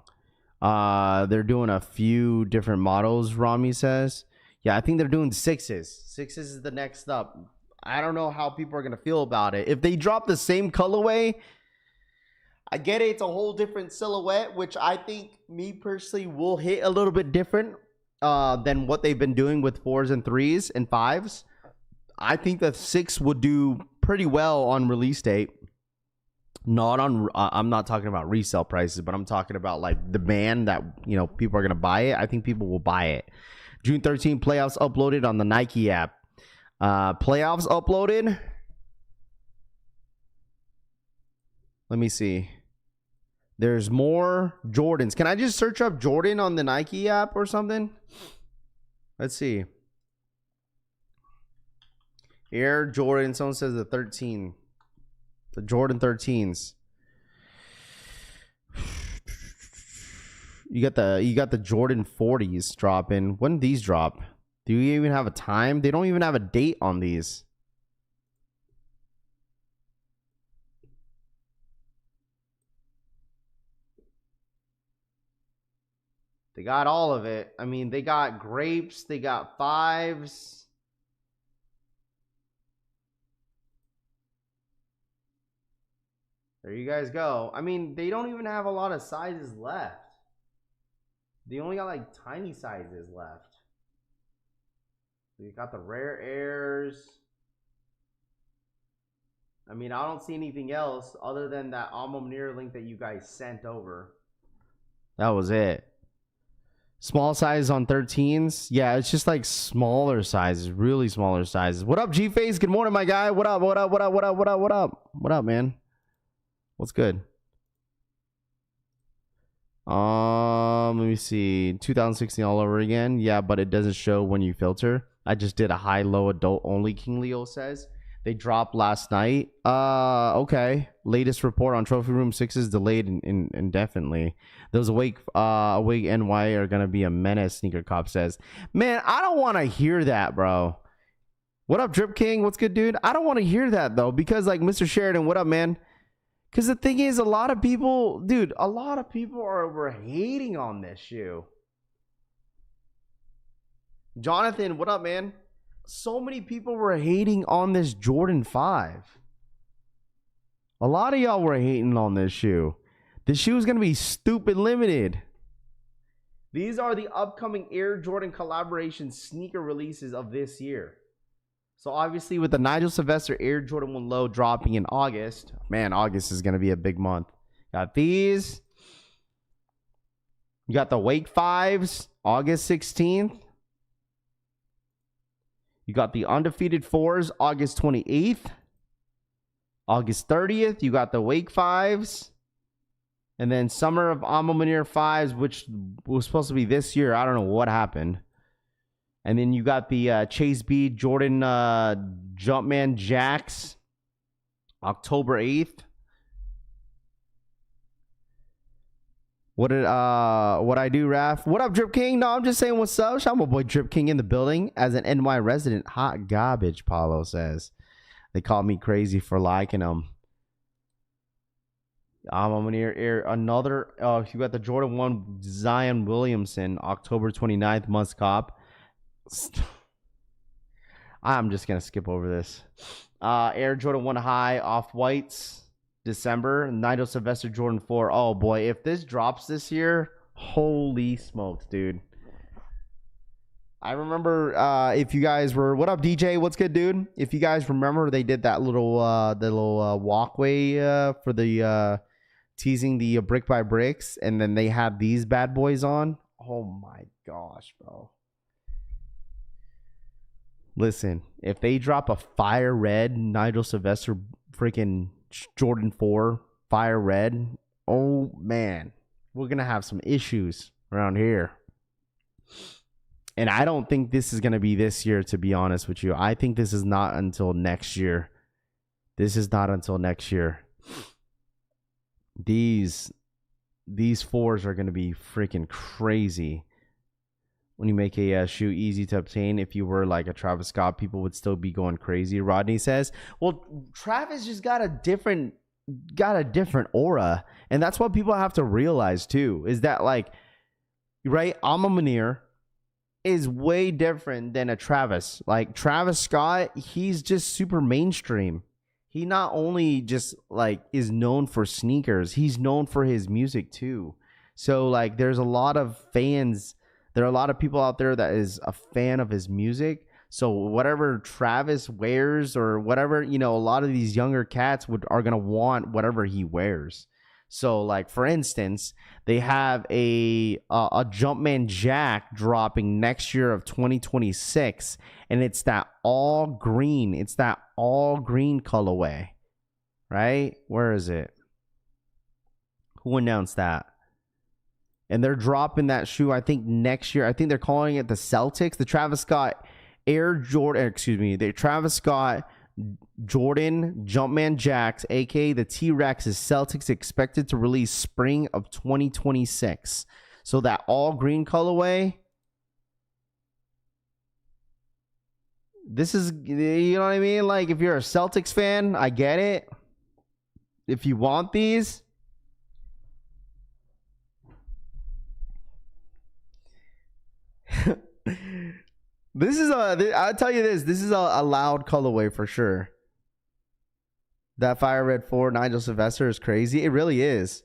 They're doing a few different models, Rami says. Yeah, I think they're doing 6s. 6s is the next up. I don't know how people are going to feel about it. If they drop the same colorway, I get it. It's a whole different silhouette, which I think, me personally, will hit a little bit different than what they've been doing with 4s and 3s and 5s. I think that 6 would do pretty well on release date. Not on, I'm not talking about resale prices, but I'm talking about like demand that, you know, people are going to buy it. I think people will buy it. June 13 playoffs uploaded on the Nike app. Playoffs uploaded. Let me see. There's more Jordans. Can I just search up Jordan on the Nike app or something? Let's see. Air Jordan. Someone says the 13. The Jordan 13s. You got the Jordan 40s dropping. When did these drop? Do you even have a time? They don't even have a date on these. They got all of it. I mean, they got grapes. They got 5s. There you guys go. I mean, they don't even have a lot of sizes left. They only got like tiny sizes left. You got the rare airs. I mean, I don't see anything else other than that Maniére link that you guys sent over. That was it. Small size on 13s. Yeah, it's just like smaller sizes, really smaller sizes. What up, G-Face? Good morning, my guy. What up, what up, what up, what up, what up, what up? What up, man? What's good? Let me see. 2016 all over again. Yeah, but it doesn't show when you filter. I just did a high-low adult only, King Leo says. They dropped last night. Okay. Latest report on Trophy Room 6 is delayed indefinitely. Those Awake NY are going to be a menace, Sneaker Cop says. Man, I don't want to hear that, bro. What up, Drip King? What's good, dude? I don't want to hear that, though, because, like, Mr. Sheridan, what up, man? Because the thing is, a lot of people, dude, were hating on this shoe. Jonathan, what up, man? So many people were hating on this Jordan 5. A lot of y'all were hating on this shoe. This shoe is going to be stupid limited. These are the upcoming Air Jordan collaboration sneaker releases of this year. So obviously with the Nigel Sylvester Air Jordan 1 Low dropping in August. Man, August is going to be a big month. Got these. You got the Wake 5s, August 16th. You got the Undefeated 4s, August 28th. August 30th, you got the Wake 5s. And then Summer of Maniére 5s, which was supposed to be this year. I don't know what happened. And then you got the Chase B Jordan Jumpman Jacks, October 8th. What I do, Raph? What up, Drip King? No, I'm just saying what's up. Shout out my boy Drip King in the building as an NY resident. Hot garbage, Paulo says. They call me crazy for liking them. I'm Maniére another. You got the Jordan 1 Zion Williamson, October 29th, must cop. I'm just gonna skip over this. Air Jordan 1 High Off-Whites, December. Nigel Sylvester Jordan 4. Oh boy, if this drops this year, holy smokes, dude. I remember if you guys were, what up, DJ? What's good, dude? If you guys remember, they did that little walkway for the teasing the brick by bricks, and then they had these bad boys on. Oh my gosh, bro. Listen, if they drop a fire red Nigel Sylvester freaking Jordan 4 fire red, oh man, we're gonna have some issues around here. And I don't think this is gonna be this year, to be honest with you. I think this is not until next year. This is not until next year. These 4s are gonna be freaking crazy. When you make a shoe easy to obtain, if you were like a Travis Scott, people would still be going crazy. Rodney says, well, Travis just got a different aura. And that's what people have to realize too, is that, like, right, Maniére is way different than a Travis. Like Travis Scott, he's just super mainstream. He not only just like is known for sneakers, he's known for his music too. So like there's a lot of fans. There are a lot of people out there that is a fan of his music. So whatever Travis wears or whatever, you know, a lot of these younger cats are going to want whatever he wears. So like, for instance, they have a Jumpman Jack dropping next year of 2026. And it's that all green. It's that all green colorway, right? Where is it? Who announced that? And they're dropping that shoe, I think, next year. I think they're calling it the Celtics. The Travis Scott the Travis Scott Jordan Jumpman Jacks, aka the T-Rex, is Celtics, expected to release spring of 2026. So that all green colorway. This is, you know what I mean? Like, if you're a Celtics fan, I get it. If you want these. I'll tell you this is a loud colorway for sure. That Fire Red 4 Nigel Sylvester is crazy. It really is.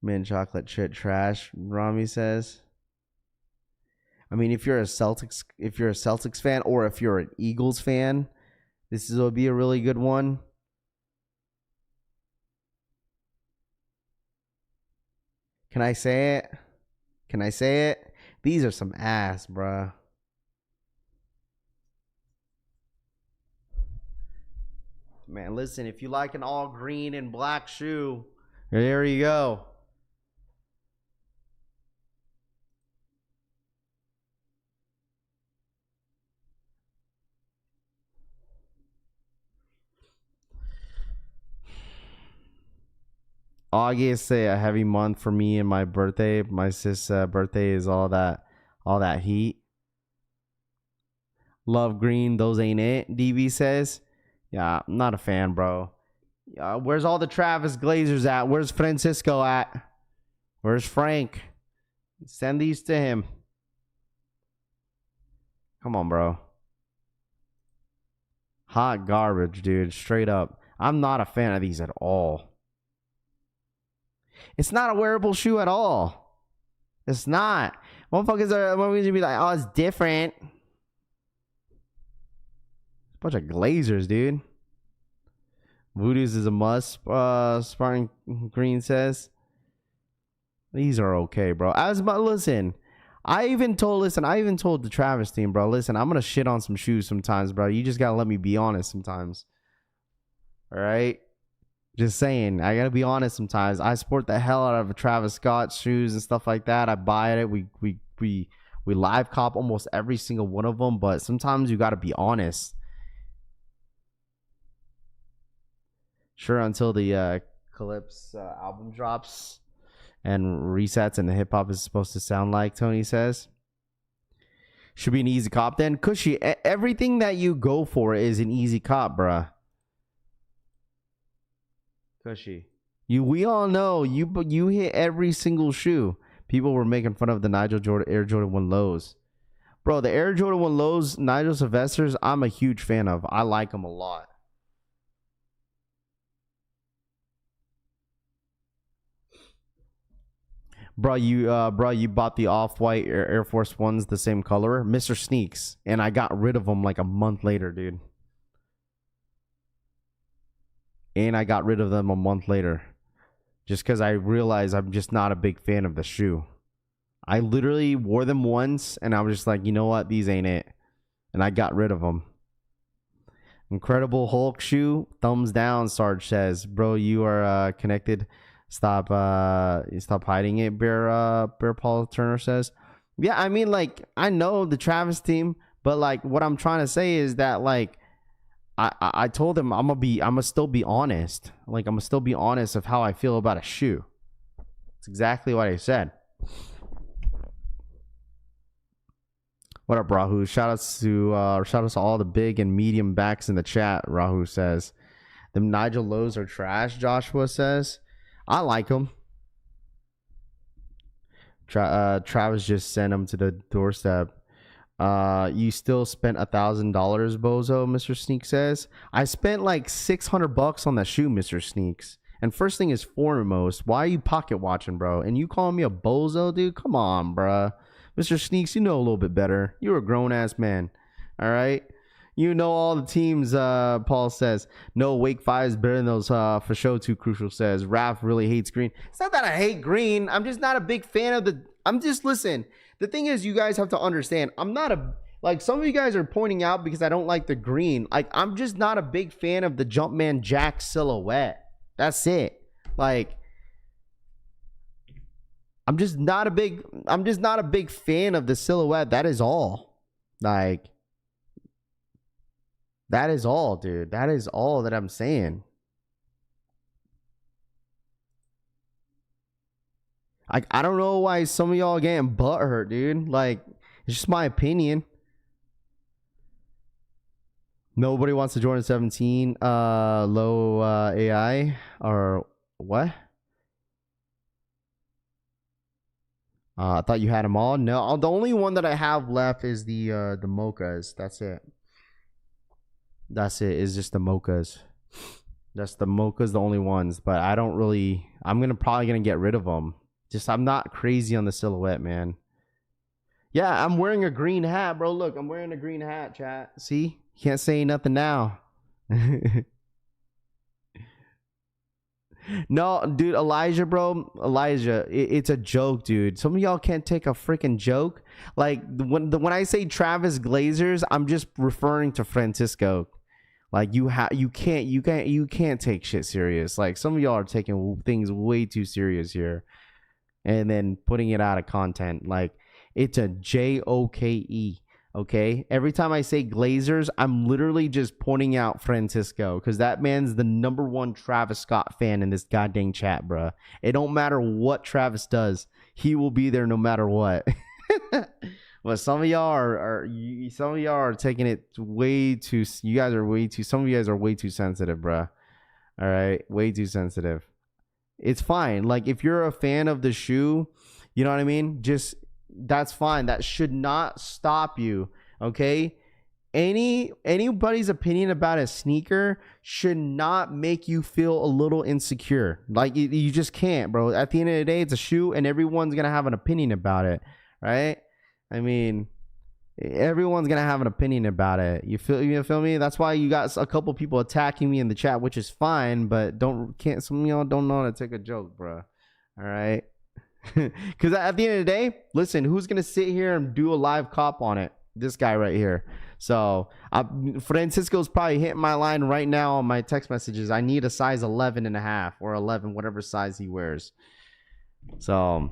Mint chocolate shit trash, Rami says. I mean, if you're a Celtics fan, or if you're an Eagles fan, this will be a really good one. Can I say it? Can I say it? These are some ass, bruh. Man, listen, if you like an all green and black shoe, there you go. August, a heavy month for me and my birthday. My sis' birthday is all that heat. Love green, those ain't it. DB says, yeah, I'm not a fan, bro. Where's all the Travis Glazers at? Where's Francisco at? Where's Frank? Send these to him. Come on, bro. Hot garbage, dude. Straight up. I'm not a fan of these at all. It's not a wearable shoe at all. It's not. Motherfuckers are going to be like, oh, it's different. Bunch of glazers, dude. Voodoo's is a must. Spartan Green says these are okay, bro. Listen, I even told the Travis team, bro. Listen, I'm gonna shit on some shoes sometimes, bro. You just gotta let me be honest sometimes. All right, just saying. I gotta be honest sometimes. I sport the hell out of Travis Scott shoes and stuff like that. I buy it. We live cop almost every single one of them, but sometimes you gotta be honest. Sure, until the Calypso album drops and resets and the hip hop is supposed to sound like, Tony says. Should be an easy cop then. Cushy, everything that you go for is an easy cop, bruh. Cushy. We all know you hit every single shoe. People were making fun of the Nigel Jordan Air Jordan 1 lows. Bro, the Air Jordan 1 lows, Nigel Sylvesters, I'm a huge fan of. I like them a lot. Bro, you bought the off-white Air Force Ones the same color, Mr. Sneaks, and I got rid of them like a month later, dude. And I got rid of them a month later, just because I realized I'm just not a big fan of the shoe. I literally wore them once, and I was just like, you know what, these ain't it, and I got rid of them. Incredible Hulk shoe, thumbs down. Sarge says, bro, you are connected. Stop hiding it, Bear Paul Turner says. Yeah, I mean, like, I know the Travis team, but like what I'm trying to say is that like I told him I'm gonna still be honest. Like, I'm gonna still be honest of how I feel about a shoe. It's exactly what I said. What up, Rahu? Shout outs to all the big and medium backs in the chat. Rahu says them Nigel lows are trash. Joshua says. I like them. Travis just sent them to the doorstep. You still spent $1,000, bozo, Mr. Sneak says. I spent like $600 on that shoe, Mr. Sneaks. And first thing is foremost, why are you pocket watching, bro? And you calling me a bozo, dude? Come on, bro. Mr. Sneaks, you know a little bit better. You're a grown-ass man. All right? You know all the teams, Paul says. No, Wake 5 is better than those for show 2, Crucial says. Raph really hates green. It's not that I hate green. I'm just not a big fan of the... listen. The thing is, you guys have to understand, I'm not a... Like, some of you guys are pointing out because I don't like the green. Like, I'm just not a big fan of the Jumpman Jack silhouette. That's it. Like... I'm just not a big fan of the silhouette. That is all. Like... That is all, dude. That is all that I'm saying. I don't know why some of y'all getting butthurt, dude. Like, it's just my opinion. Nobody wants to Jordan 17 low AI or what? I thought you had them all. No, the only one that I have left is the mochas. That's it. That's it. It's just the mochas. That's the mochas, the only ones. But I don't really... I'm probably gonna get rid of them. Just, I'm not crazy on the silhouette, man. Yeah, I'm wearing a green hat, bro. Look, I'm wearing a green hat, chat. See? Can't say nothing now. No, dude, Elijah, bro. Elijah, it's a joke, dude. Some of y'all can't take a freaking joke. Like when I say Travis Glazers, I'm just referring to Francisco. Like you can't take shit serious. Like some of y'all are taking things way too serious here, and then putting it out of content. Like it's a JOKE. Okay, every time I say Glazers, I'm literally just pointing out Francisco because that man's the #1 Travis Scott fan in this goddamn chat, bro. It don't matter what Travis does, he will be there no matter what. Well, some of y'all are taking it way too. You guys are way too. Some of you guys are way too sensitive, bro. All right, way too sensitive. It's fine. Like if you're a fan of the shoe, you know what I mean. That's fine. That should not stop you. Okay. Anybody's opinion about a sneaker should not make you feel a little insecure. Like you just can't, bro. At the end of the day, it's a shoe and everyone's gonna have an opinion about it, right? I mean, everyone's gonna have an opinion about it. You feel me? That's why you got a couple people attacking me in the chat, which is fine, but some of y'all don't know how to take a joke, bro. All right. Because at the end of the day, listen, who's going to sit here and do a live cop on it? This guy right here. So Francisco's probably hitting my line right now on my text messages. I need a size 11.5 or 11, whatever size he wears. So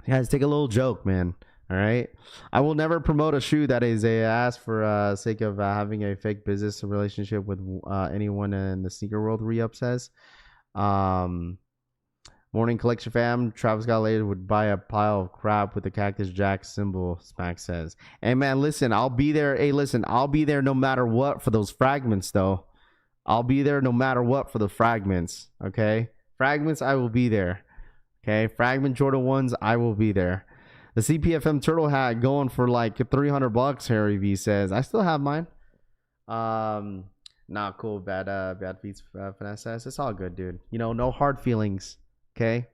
guys, take a little joke, man. All right. I will never promote a shoe that is a ass for sake of having a fake business relationship with anyone in the sneaker world, Re-Up says. Morning collection fam, Travis Scott later would buy a pile of crap with the Cactus Jack symbol, Smack says. Hey man, listen, I'll be there. Hey, listen, I'll be there no matter what for those fragments though. I'll be there no matter what for the fragments. Okay. Fragments, I will be there. Okay. Fragment Jordan 1s, I will be there. The CPFM turtle hat going for like $300, Harry V says. I still have mine. Not cool. Bad feats, finesse says. It's all good, dude. You know, no hard feelings. Okay,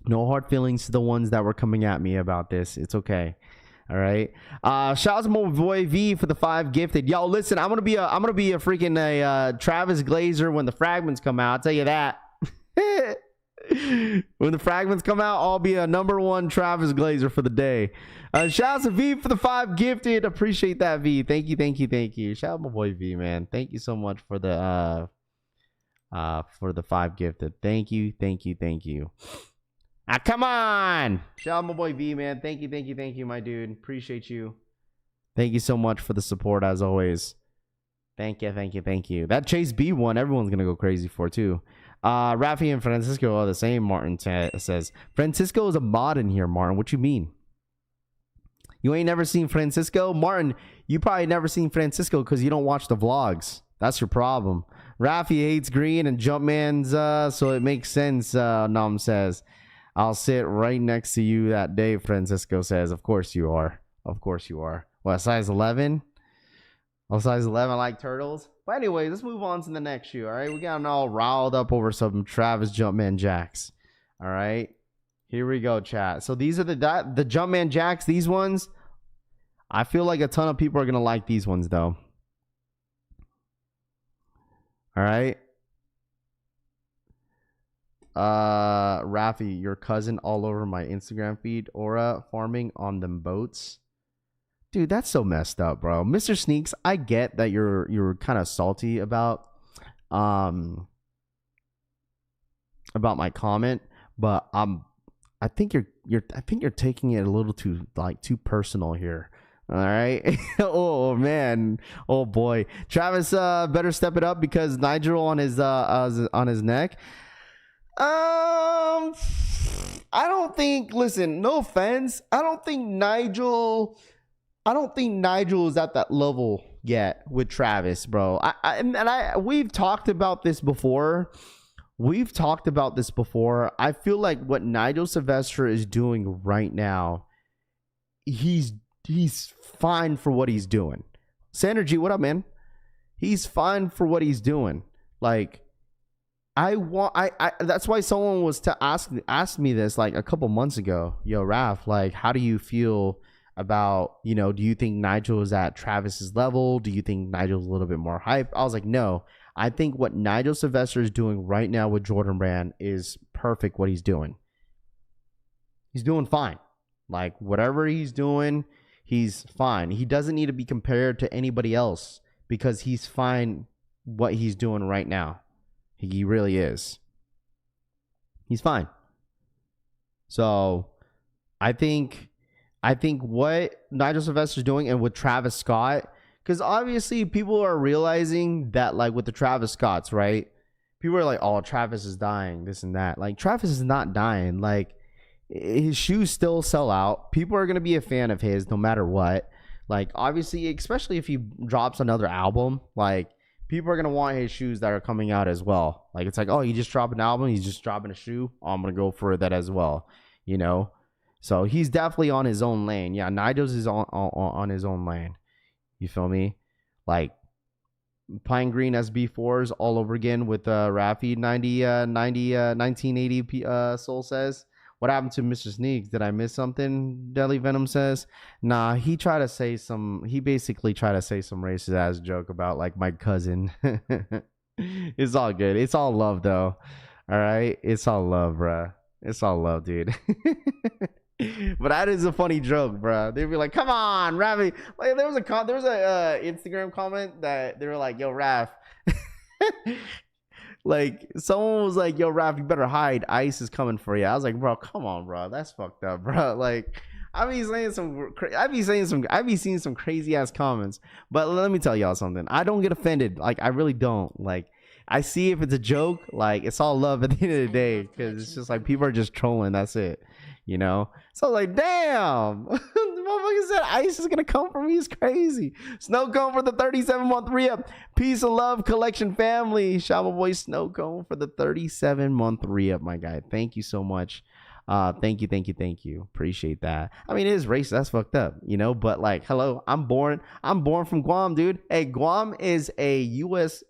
no hard feelings to the ones that were coming at me about this. It's okay. All right. Shout out to my boy V for the 5 gifted. Yo, listen, I'm gonna be a freaking Travis Glazer when the fragments come out. I'll tell you that. When the fragments come out, I'll be a #1 Travis Glazer for the day. Shout out to V for the 5 gifted. Appreciate that, V. Thank you. Shout out my boy V, man. Thank you so much for the 5 gifted. Thank you. Come on. Shout out my boy V, man. Thank you, my dude. Appreciate you. Thank you so much for the support as always. Thank you. That Chase B one, everyone's gonna go crazy for too. Rafi and Francisco are the same, Martin says. Francisco is a mod in here, Martin. What you mean? You ain't never seen Francisco? Martin, you probably never seen Francisco because you don't watch the vlogs. That's your problem. Rafi hates green and Jumpman's, so it makes sense, Nam says. I'll sit right next to you that day, Francisco says. Of course you are. What, size 11? Oh, size 11 like turtles? But anyway, let's move on to the next shoe, all right? We got all riled up over some Travis Jumpman Jacks, all right? Here we go, chat. So these are the Jumpman Jacks. These ones, I feel like a ton of people are going to like these ones, though. All right. Rafi, your cousin all over my Instagram feed. Aura farming on them boats. Dude, that's so messed up, bro. Mr. Sneaks, I get that you're kind of salty about my comment, but I think you're taking it a little too personal here. All right. Oh man. Oh boy. Travis better step it up because Nigel on his neck. I don't think, listen, no offense. I don't think Nigel is at that level yet with Travis, bro. We've talked about this before. I feel like what Nigel Sylvester is doing right now, he's fine for what he's doing. Synergy, what up, man? He's fine for what he's doing. Like, that's why someone was to ask me this like a couple months ago. Yo, Raph, like, how do you feel about, do you think Nigel is at Travis's level? Do you think Nigel's a little bit more hype? I was like, no, I think what Nigel Sylvester is doing right now with Jordan Brand is perfect. What he's doing, he's doing fine. Like whatever he's doing, he's fine. He doesn't need to be compared to anybody else because he's fine what he's doing right now. He really is. He's fine. So I think what Nigel Sylvester is doing, and with Travis Scott, because obviously people are realizing that, like with the Travis Scotts, right? People are like, oh, Travis is dying, this and that. Like Travis is not dying. Like his shoes still sell out. People are going to be a fan of his no matter what. Like obviously, especially if he drops another album, like people are going to want his shoes that are coming out as well. Like it's like, oh, he just dropped an album, he's just dropping a shoe. Oh, I'm going to go for that as well, you know? So he's definitely on his own lane. Yeah, Nigel's is on his own lane. You feel me? Like Pine Green SB4s all over again with Rafi 1980 Soul says. What happened to Mr. Sneaks? Did I miss something? Deli Venom says. Nah, he basically tried to say some racist ass joke about like my cousin. It's all good. It's all love though. All right? It's all love, bruh. It's all love, dude. But that is a funny joke, bro. They'd be like, "Come on, Ravi." Like there was a Instagram comment that they were like, "Yo, Raph." Like someone was like, "Yo, Raph, you better hide. ICE is coming for you." I was like, "Bro, come on, bro. That's fucked up, bro." Like I be seeing some crazy ass comments. But let me tell y'all something. I don't get offended. Like I really don't. Like I see if it's a joke, like it's all love at the end of the day, because it's just like people are just trolling. That's it. You know, so like, damn, the motherfucker said ICE is gonna come for me. It's crazy. Snow Cone for the 37-month re-up. Peace and love, collection family. Shout out my boy Snow Cone for the 37-month re-up, my guy. Thank you so much. Thank you. Appreciate that. I mean, it is racist. That's fucked up, you know. But like, hello, I'm born from Guam, dude. Hey, Guam is a U.S.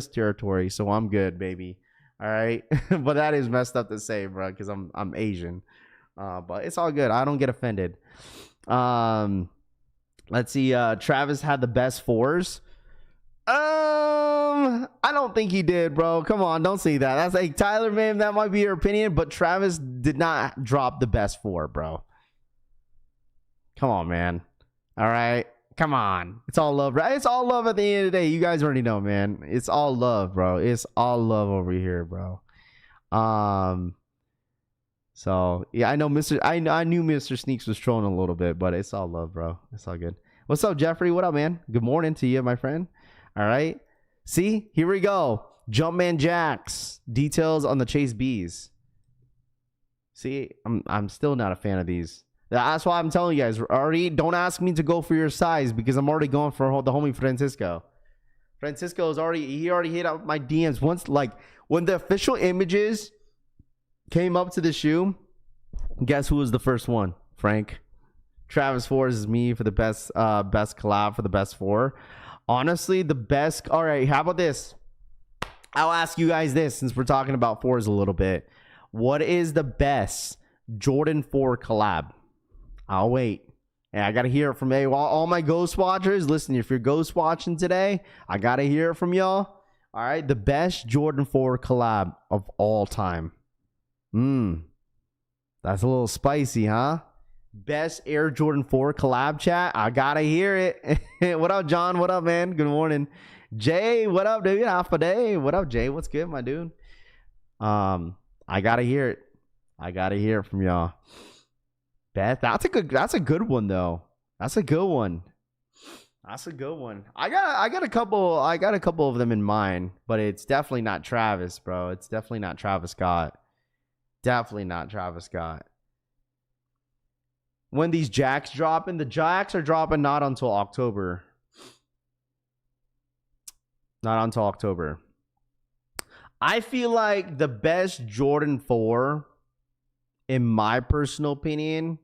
territory, so I'm good, baby. All right, but that is messed up to say, bro, because I'm Asian. But it's all good. I don't get offended. Let's see. Travis had the best fours. I don't think he did, bro. Come on, don't say that. That's like Tyler, man. That might be your opinion, but Travis did not drop the best four, bro. Come on, man. All right, come on. It's all love, right? It's all love at the end of the day. You guys already know, man. It's all love, bro. It's all love over here, bro. So yeah, I knew Mr. Sneaks was trolling a little bit, but it's all love, bro. It's all good. What's up, Jeffrey? What up, man? Good morning to you, my friend. All right. See, here we go. Jumpman Jacks. Details on the Chase B's. See, I'm still not a fan of these. That's why I'm telling you guys, already don't ask me to go for your size because I'm already going for the homie Francisco. Francisco is already hit up my DMs once. Like when the official images came up to the shoe, guess who was the first one? Frank. Travis Fours is me for the best collab for the best four. Honestly, the best. All right, how about this? I'll ask you guys this since we're talking about fours a little bit. What is the best Jordan 4 collab? I'll wait. And I got to hear it from all my ghost watchers. Listen, if you're ghost watching today, I got to hear it from y'all. All right, the best Jordan 4 collab of all time. That's a little spicy, huh? Best Air Jordan 4 collab chat. I gotta hear it. What up, John? What up, man? Good morning. Jay, what up, dude? Half a day. What up, Jay? What's good, my dude? I gotta hear it. I gotta hear it from y'all. Beth, that's a good one though. That's a good one. That's a good one. I got a couple of them in mind, but it's definitely not Travis, bro. It's definitely not Travis Scott. Definitely not Travis Scott. When these jacks dropping, the jacks are dropping not until October. Not until October. I feel like the best Jordan 4, in my personal opinion,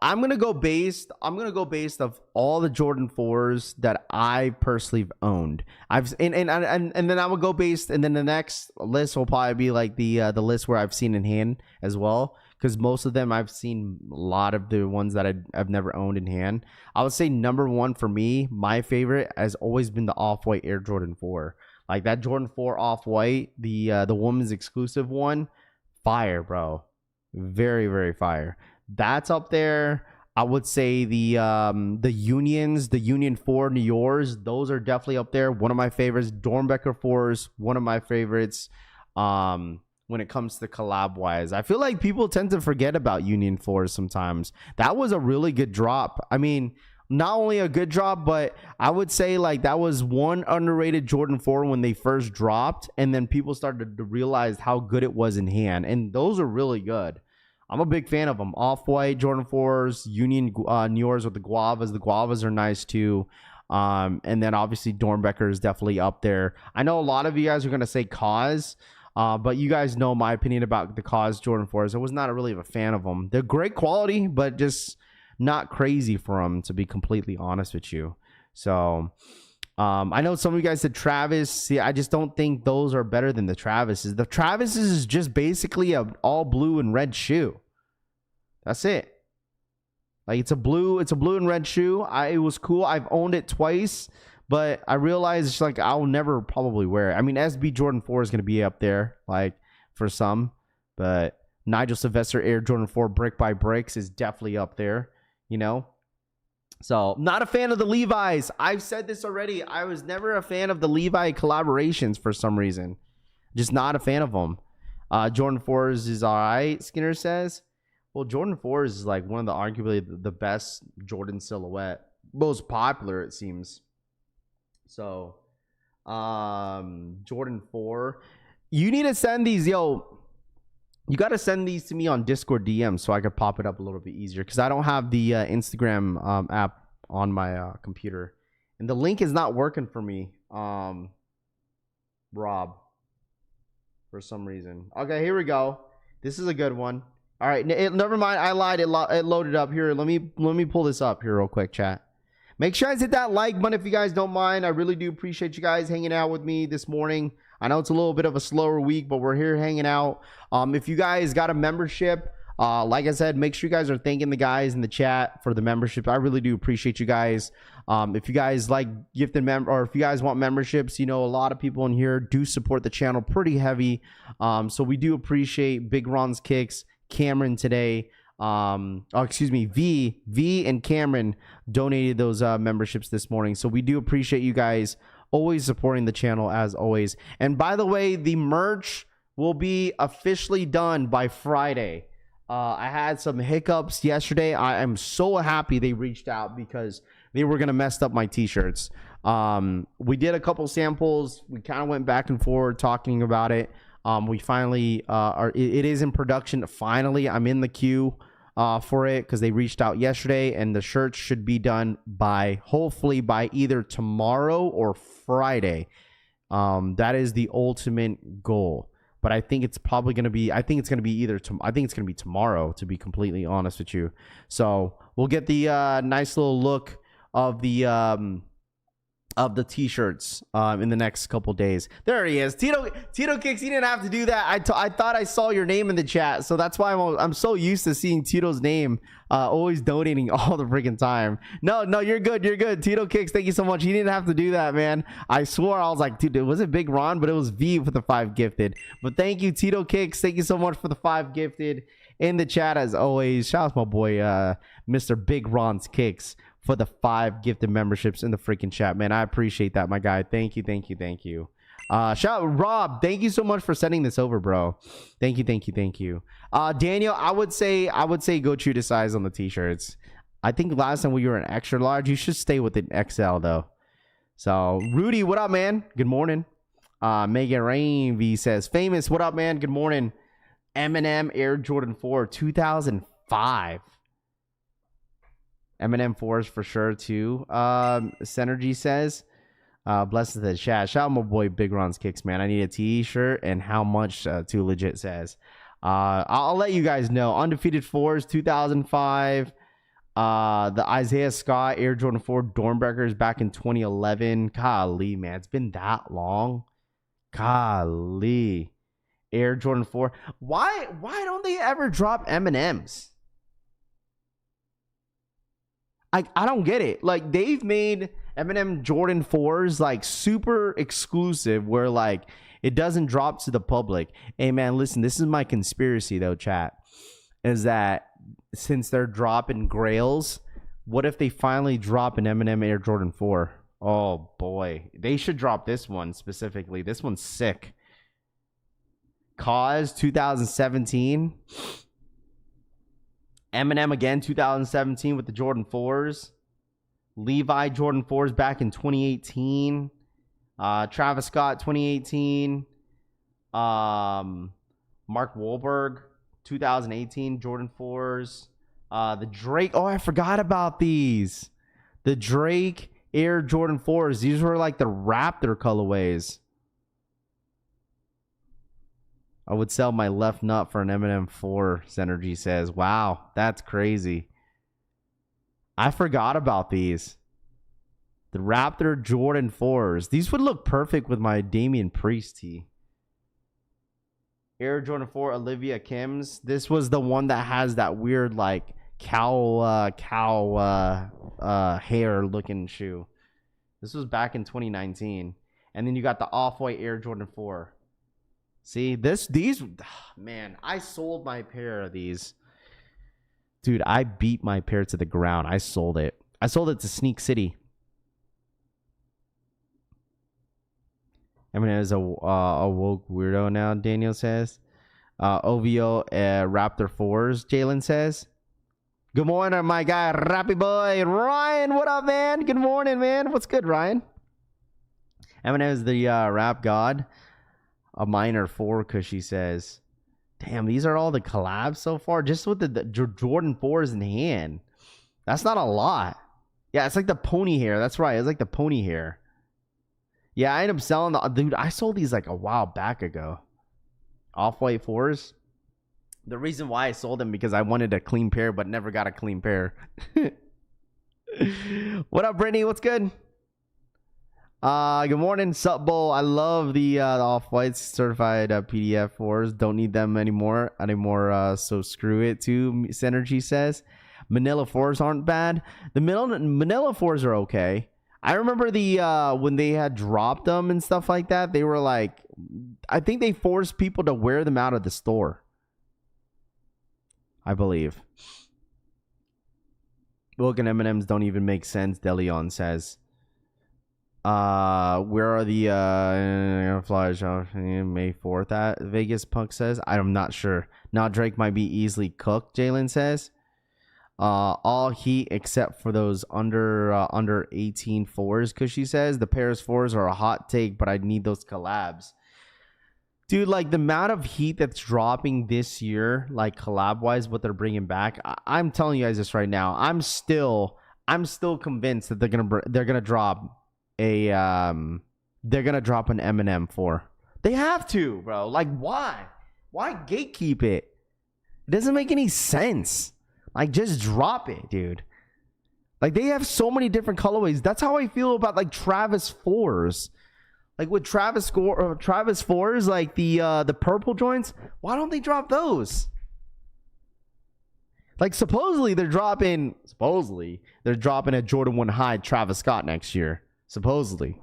I'm gonna go based of all the Jordan 4s that I personally have owned. And then I would go based, and then the next list will probably be like the list where I've seen in hand as well, because most of them I've seen a lot of the ones that I've never owned in hand. I would say number one for me, my favorite has always been the Off-White Air Jordan 4. Like that Jordan 4 off-white, the women's exclusive one, fire, bro. Very, very fire. That's up there. I would say the Unions, the Union 4 Niors, those are definitely up there. One of my favorites. Dornbecker 4s, one of my favorites. When it comes to collab wise, I feel like people tend to forget about Union 4s sometimes. That was a really good drop. I mean, not only a good drop, but I would say like that was one underrated Jordan 4 when they first dropped, and then people started to realize how good it was in hand, and those are really good. I'm a big fan of them. Off-white Jordan 4s, Union Niors with the guavas. The guavas are nice too. And then obviously Dornbecker is definitely up there. I know a lot of you guys are going to say Cause, but you guys know my opinion about the Cause Jordan 4s. I was not really a fan of them. They're great quality, but just not crazy for them, to be completely honest with you. So I know some of you guys said Travis. See, I just don't think those are better than the Travises. The Travises is just basically a all blue and red shoe. That's it. Like it's a blue and red shoe. It was cool. I've owned it twice, but I realized it's like I'll never probably wear it. I mean, SB Jordan 4 is going to be up there, like for some, but Nigel Sylvester Air Jordan 4 brick by bricks is definitely up there, you know? So, not a fan of the Levi's. I've said this already. I was never a fan of the Levi collaborations for some reason. Just not a fan of them. Jordan 4s is all right, Skinner says. Well, Jordan 4s is like one of the arguably the best Jordan silhouette. Most popular, it seems. So, Jordan 4. You need to send these, yo. You got to send these to me on Discord DM so I could pop it up a little bit easier, because I don't have the Instagram app on my computer, and the link is not working for me, Rob, for some reason. Okay, here we go. This is a good one. All right, never mind. I lied. It loaded up here. Let me pull this up here real quick, chat. Make sure you guys hit that like button if you guys don't mind. I really do appreciate you guys hanging out with me this morning. I know it's a little bit of a slower week, but we're here hanging out. If you guys got a membership, like I said, make sure you guys are thanking the guys in the chat for the membership. I really do appreciate you guys. If you guys like gifted or if you guys want memberships, you know, a lot of people in here do support the channel pretty heavy. So we do appreciate Big Ron's Kicks, Cameron today. V and Cameron donated those memberships this morning. So we do appreciate you guys always supporting the channel as always. And by the way, the merch will be officially done by Friday. I had some hiccups yesterday. I am so happy they reached out because they were going to mess up my t-shirts. We did a couple samples. We kind of went back and forth talking about it. We finally it is in production. Finally, I'm in the queue for it because they reached out yesterday, and the shirts should be done hopefully by either tomorrow or Friday. That is the ultimate goal. But I think it's probably going to be, I think it's going to be tomorrow, to be completely honest with you. So we'll get the nice little look of the t-shirts in the next couple days. There he is. Tito Kicks, he didn't have to do that. I thought I saw your name in the chat, so that's why I'm so used to seeing Tito's name always donating all the freaking time. No, you're good. Tito Kicks, thank you so much. He didn't have to do that, man. I swore, I was like, dude, was it Big Ron? But it was V for the 5 gifted. But thank you, Tito Kicks. Thank you so much for the 5 gifted in the chat as always. Shout out to my boy, Mr. Big Ron's Kicks, for the 5 gifted memberships in the freaking chat, man. I appreciate that, my guy. Thank you. Shout out Rob. Thank you so much for sending this over, bro. Thank you. Daniel, I would say go true to size on the t-shirts. I think last time we were an extra large. You should stay with an XL though. So Rudy, what up, man? Good morning. Megan Rain V says, famous, what up, man? Good morning. Eminem Air Jordan 4 2005. Eminem 4s for sure too. Synergy says, blessed to the chat. Shout out my boy Big Ron's Kicks, man. I need a t-shirt, and how much Too Legit says. I'll let you guys know. Undefeated 4s 2005. The Isaiah Scott Air Jordan 4 Dornbeckers back in 2011. Golly, man, it's been that long. Golly. Air Jordan 4. Why don't they ever drop M&Ms? I don't get it. Like, they've made Eminem Jordan 4s, like super exclusive, where like it doesn't drop to the public. Hey man, listen, this is my conspiracy though, chat. Is that since they're dropping grails, what if they finally drop an Eminem Air Jordan 4? Oh boy, they should drop this one specifically. This one's sick. Cause 2017. Eminem again 2017 with the Jordan 4s. Levi Jordan 4s back in 2018. Travis Scott 2018. Mark Wahlberg 2018 Jordan 4s. The Drake. Oh, I forgot about these. The Drake Air Jordan 4s. These were like the Raptor colorways. I would sell my left nut for an Eminem 4, Synergy says. Wow, that's crazy. I forgot about these. The Raptor Jordan 4s. These would look perfect with my Damian Priest tee. Air Jordan 4 Olivia Kim's. This was the one that has that weird like cow hair looking shoe. This was back in 2019. And then you got the Off-White Air Jordan 4. See, these, man, I sold my pair of these. Dude, I beat my pair to the ground. I sold it. I sold it to Sneak City. Eminem is a woke weirdo now, Daniel says. OVO Raptor 4s, Jalen says. Good morning, my guy, Rappy Boy. Ryan, what up, man? Good morning, man. What's good, Ryan? Eminem is the rap god. A minor 4, because she says, damn, these are all the collabs so far, just with the Jordan 4s in hand. That's not a lot. Yeah, it's like the pony hair. That's right. It's like the pony hair. Yeah, I ended up selling the dude. I sold these like a while back ago. Off-White 4s. The reason why I sold them because I wanted a clean pair, but never got a clean pair. What up, Brittany? What's good? Good morning, Sup Bowl. I love the Off-Whites certified PDF 4s. Don't need them anymore. So screw it too, Synergy says. Manila 4s aren't bad. The Manila 4s are okay. I remember the when they had dropped them and stuff like that, they were like, I think they forced people to wear them out of the store, I believe. Look, and M&Ms don't even make sense, Deleon says. Where are the flyers May 4th at? Vegas Punk says. I'm not sure. Now Drake might be easily cooked, Jalen says. All heat except for those under 18 4s, because she says the Paris 4s are a hot take, but I need those collabs. Dude, like the amount of heat that's dropping this year, like collab wise, what they're bringing back. I'm telling you guys this right now. I'm still convinced that they're gonna drop an Eminem 4. They have to, bro. Like why gatekeep it? It doesn't make any sense. Like just drop it, dude. Like they have so many different colorways. That's how I feel about like Travis 4s. Like with Travis 4s, like the purple joints, why don't they drop those? Like supposedly they're dropping a Jordan 1 high Travis Scott next year. Supposedly.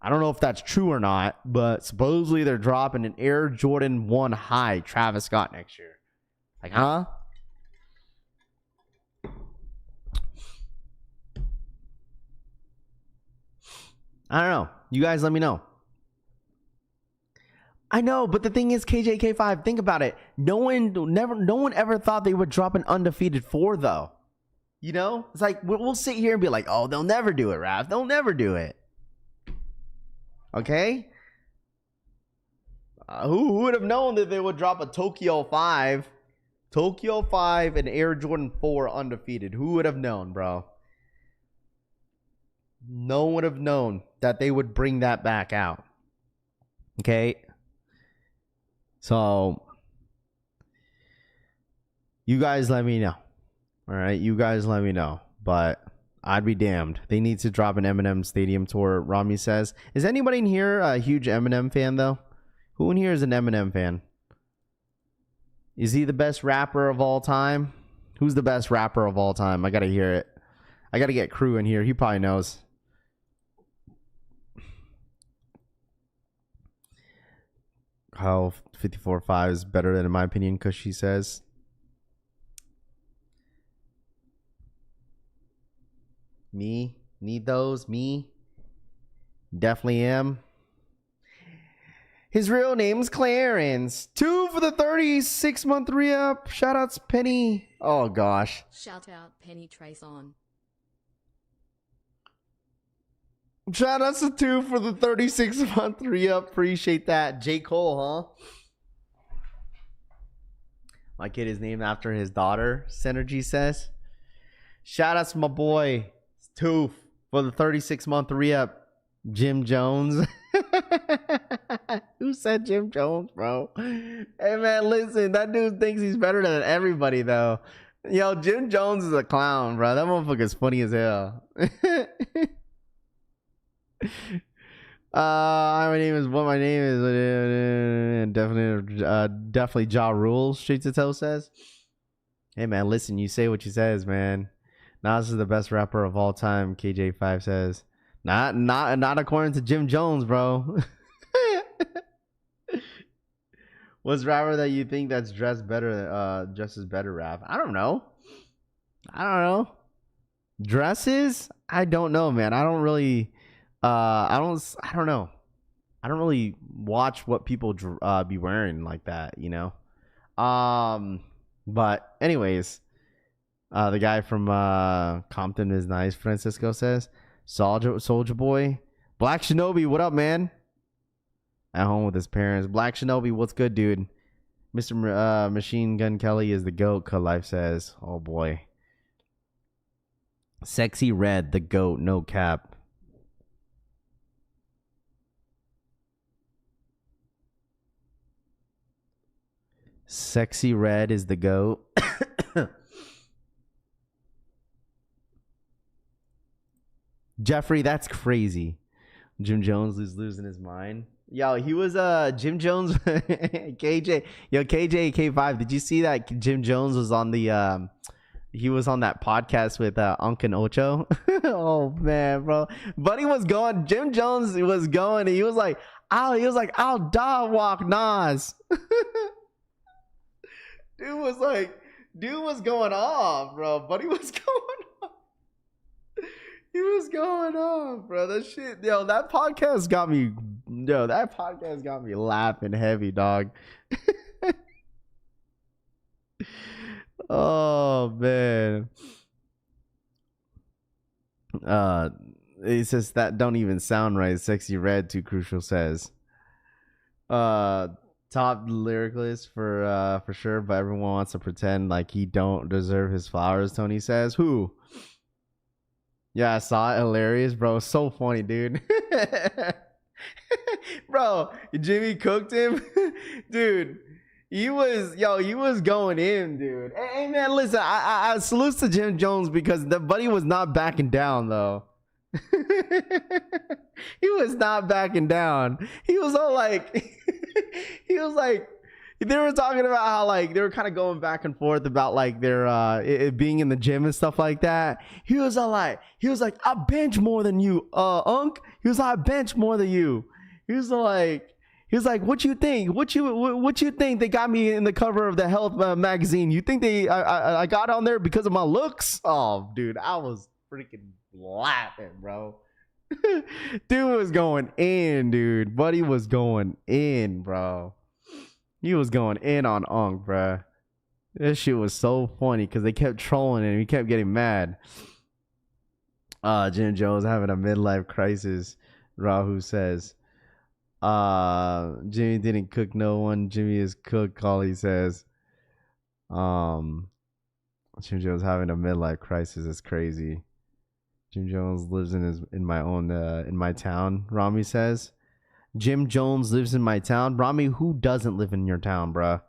I don't know if that's true or not, but supposedly they're dropping an Air Jordan 1 high Travis Scott next year. Like, huh? I don't know. You guys let me know. I know, but the thing is, KJK5, think about it. No one ever thought they would drop an undefeated 4, though. You know? It's like, we'll sit here and be like, oh, they'll never do it, Raph. They'll never do it. Okay? Who would have known that they would drop a Tokyo 5? Tokyo 5 and Air Jordan 4 undefeated. Who would have known, bro? No one would have known that they would bring that back out. Okay? So, you guys let me know. All right? You guys let me know. But I'd be damned. They need to drop an Eminem Stadium Tour, Rami says. Is anybody in here a huge Eminem fan, though? Who in here is an Eminem fan? Is he the best rapper of all time? Who's the best rapper of all time? I got to hear it. I got to get Crew in here. He probably knows. how 54.5 is better than, in my opinion, because she says. Me? Need those? Me? Definitely am. His real name's Clarence. 2 for the 36-month re-up. Shoutouts, Penny. Oh, gosh. Shout out Penny Trason. Shoutouts to 2 for the 36-month re-up. Appreciate that. J. Cole, huh? My kid is named after his daughter, Synergy says. Shoutouts to my boy, 2 for the 36-month re-up. Jim Jones. Who said Jim Jones, bro? Hey, man, listen. That dude thinks he's better than everybody, though. Yo, Jim Jones is a clown, bro. That motherfucker's funny as hell. My name is definitely Ja Rule. Street to Toe says. Hey, man, listen. You say what you says, man. Nas is the best rapper of all time. KJ5 says. Not according to Jim Jones, bro. What's rapper that you think that's dressed as better rap? I don't know. Dresses? I don't know, man. I don't really I don't know. I don't really watch what people be wearing like that, you know. But anyways, the guy from Compton is nice, Francisco says. Soldier Boy. Black Shinobi, what up, man? At home with his parents. Black Shinobi, what's good, dude? Mr. Machine Gun Kelly is the GOAT, Cut Life says. Oh, boy. Sexy Red, the GOAT, no cap. Sexy Red is the GOAT. Jeffrey, that's crazy. Jim Jones is losing his mind. Yo, he was Jim Jones KJ. Yo, KJ K5. Did you see that Jim Jones was on the he was on that podcast with Unc and Ocho? Oh man, bro. Buddy was going, Jim Jones was going, he was like, I'll dog walk Nas. Dude was going off, bro. Buddy was going off. He was going off, bro. That shit, that podcast got me laughing heavy, dog. Oh man. It says that don't even sound right. Sexy Red, Too Crucial says. Top lyricist for sure, but everyone wants to pretend like he don't deserve his flowers, Tony says. Who? Yeah, I saw it. Hilarious, bro. So funny, dude. Bro, Jimmy cooked him. Dude, he was going in, dude. Hey, man, listen, I salute to Jim Jones because the buddy was not backing down, though. He was not backing down. He was all like, they were talking about how like they were kind of going back and forth about like their it being in the gym and stuff like that. He was like, I bench more than you, Unc. He was like, I bench more than you. He was like, what you think? What you think? They got me in the cover of the Health magazine. You think I got on there because of my looks? Oh, dude, I was freaking laughing, bro. Dude was going in, dude. Buddy was going in, bro. He was going in on Unk, bro. This shit was so funny because they kept trolling him. He kept getting mad. Jim Jones having a midlife crisis. Rahu says. Jimmy didn't cook no one. Jimmy is cooked, Collie says. Jim Jones having a midlife crisis is crazy. Jim Jones lives in my town, Rami says. Jim Jones lives in my town. Rami, who doesn't live in your town, bruh?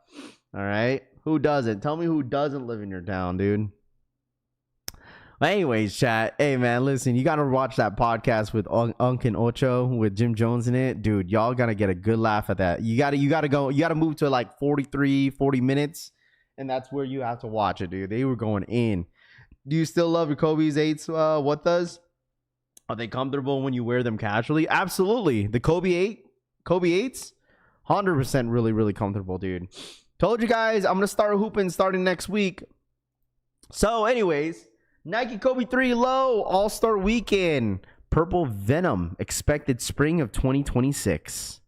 All right? Who doesn't? Tell me who doesn't live in your town, dude. Well, anyways, chat. Hey, man, listen. You got to watch that podcast with Unc and Ocho with Jim Jones in it. Dude, y'all got to get a good laugh at that. You got to move to like 40 minutes, and that's where you have to watch it, dude. They were going in. Do you still love your Kobe's 8s? What does? Are they comfortable when you wear them casually? Absolutely. The Kobe 8s, 100% really, really comfortable, dude. Told you guys I'm going to start hooping starting next week. So anyways, Nike Kobe 3 Low All-Star Weekend. Purple Venom. Expected spring of 2026.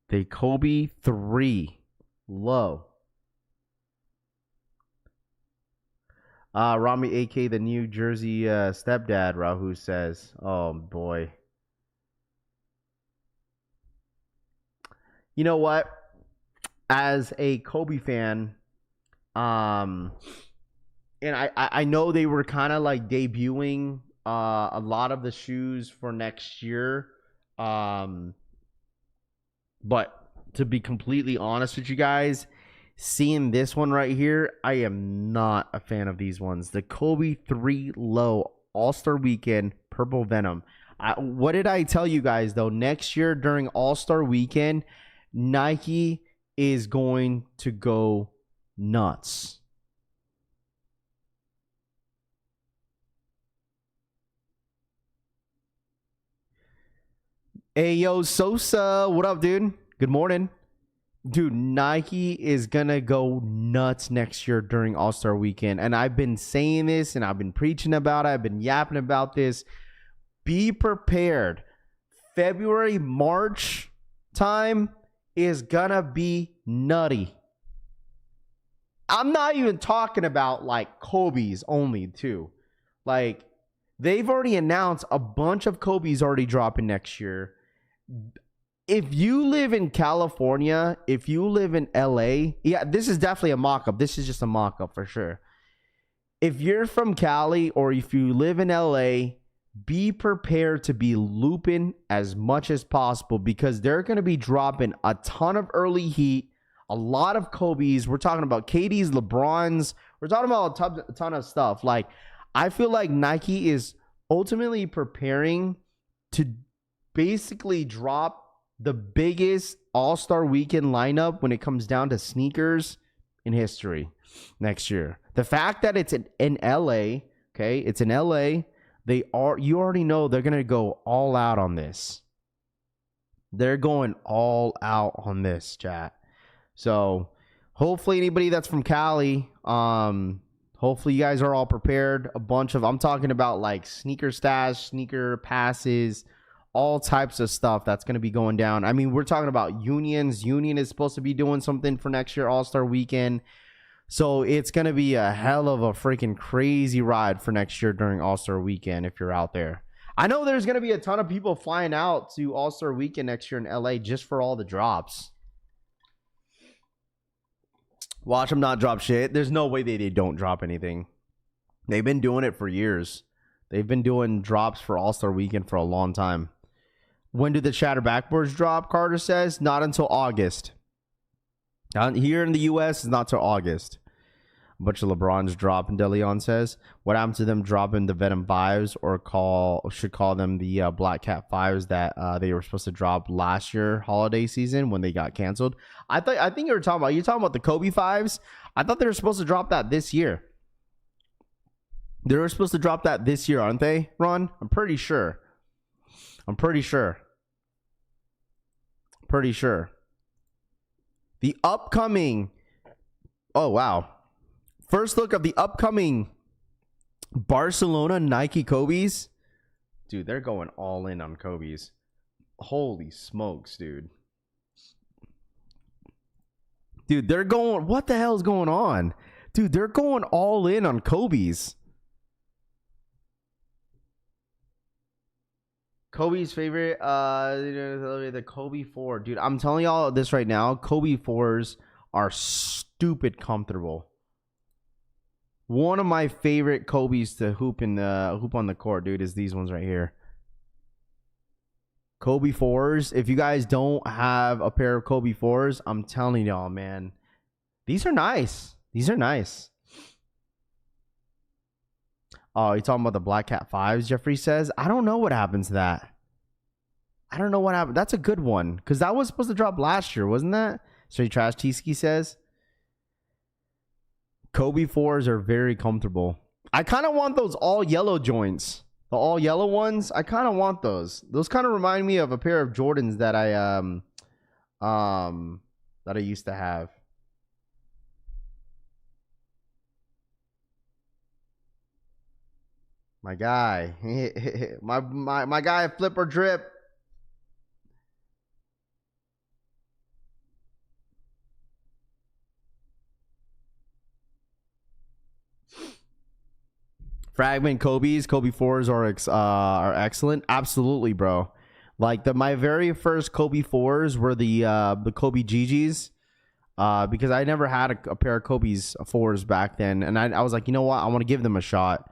The Kobe 3 Low. Rami AK, the New Jersey stepdad, Rahu says. Oh boy. You know what? As a Kobe fan, and I know they were kind of like debuting a lot of the shoes for next year. But to be completely honest with you guys, seeing this one right here, I am not a fan of these ones. The Kobe 3 Low All-Star Weekend Purple Venom. What did I tell you guys, though? Next year during All-Star Weekend, Nike is going to go nuts. Hey, yo, Sosa. What up, dude? Good morning. Dude, Nike is going to go nuts next year during All-Star Weekend. And I've been saying this and I've been preaching about it. I've been yapping about this. Be prepared. February, March time is going to be nutty. I'm not even talking about like Kobe's only too. Like they've already announced a bunch of Kobe's already dropping next year. If you live in California, if you live in LA, yeah, this is definitely a mock-up. This is just a mock-up for sure. If you're from Cali or if you live in LA, be prepared to be looping as much as possible because they're going to be dropping a ton of early heat, a lot of Kobe's. We're talking about KD's, LeBron's. We're talking about a ton of stuff. Like, I feel like Nike is ultimately preparing to basically drop the biggest All-Star Weekend lineup when it comes down to sneakers in history next year. The fact that it's in LA, okay, it's in LA, you already know they're going to go all out on this. They're going all out on this, chat. So hopefully anybody that's from Cali, hopefully you guys are all prepared. I'm talking about like sneaker stash, sneaker passes, all types of stuff that's going to be going down. I mean, we're talking about unions. Union is supposed to be doing something for next year All-Star Weekend. So it's going to be a hell of a freaking crazy ride for next year during All-Star Weekend if you're out there. I know there's going to be a ton of people flying out to All-Star Weekend next year in LA just for all the drops. Watch them not drop shit. There's no way they don't drop anything. They've been doing it for years. They've been doing drops for All-Star Weekend for a long time. When do the Shatter Backboards drop? Carter says not until August. Here in the U.S., it's not till August. A bunch of LeBrons drop, and DeLeon says, what happened to them dropping the Venom 5s or should call them the Black Cat 5s that they were supposed to drop last year holiday season when they got canceled? I think you're talking about the Kobe 5s. I thought they were supposed to drop that this year. They were supposed to drop that this year, aren't they, Ron? I'm pretty sure. The upcoming... Oh, wow. First look of the upcoming Barcelona Nike Kobe's. Dude, they're going all in on Kobe's. Holy smokes, dude. Dude, they're going... What the hell is going on? Dude, they're going all in on Kobe's. Kobe's favorite, the Kobe 4. Dude, I'm telling y'all this right now. Kobe 4s are stupid comfortable. One of my favorite Kobe's to hoop on the court, dude, is these ones right here. Kobe 4s. If you guys don't have a pair of Kobe 4s, I'm telling y'all, man. These are nice. Oh, you're talking about the Black Cat 5s, Jeffrey says? I don't know what happens to that. That's a good one. Because that was supposed to drop last year, wasn't that? Straight Trash T-Ski says. Kobe 4s are very comfortable. I kind of want those all yellow joints. The all yellow ones, I kind of want those. Those kind of remind me of a pair of Jordans that I used to have. My guy, my guy, Flip or Drip. Fragment Kobe's, Kobe 4s are excellent. Absolutely, bro. Like my very first Kobe 4s were the Kobe GGs. Because I never had a pair of Kobe's 4s back then, and I was like, you know what, I want to give them a shot.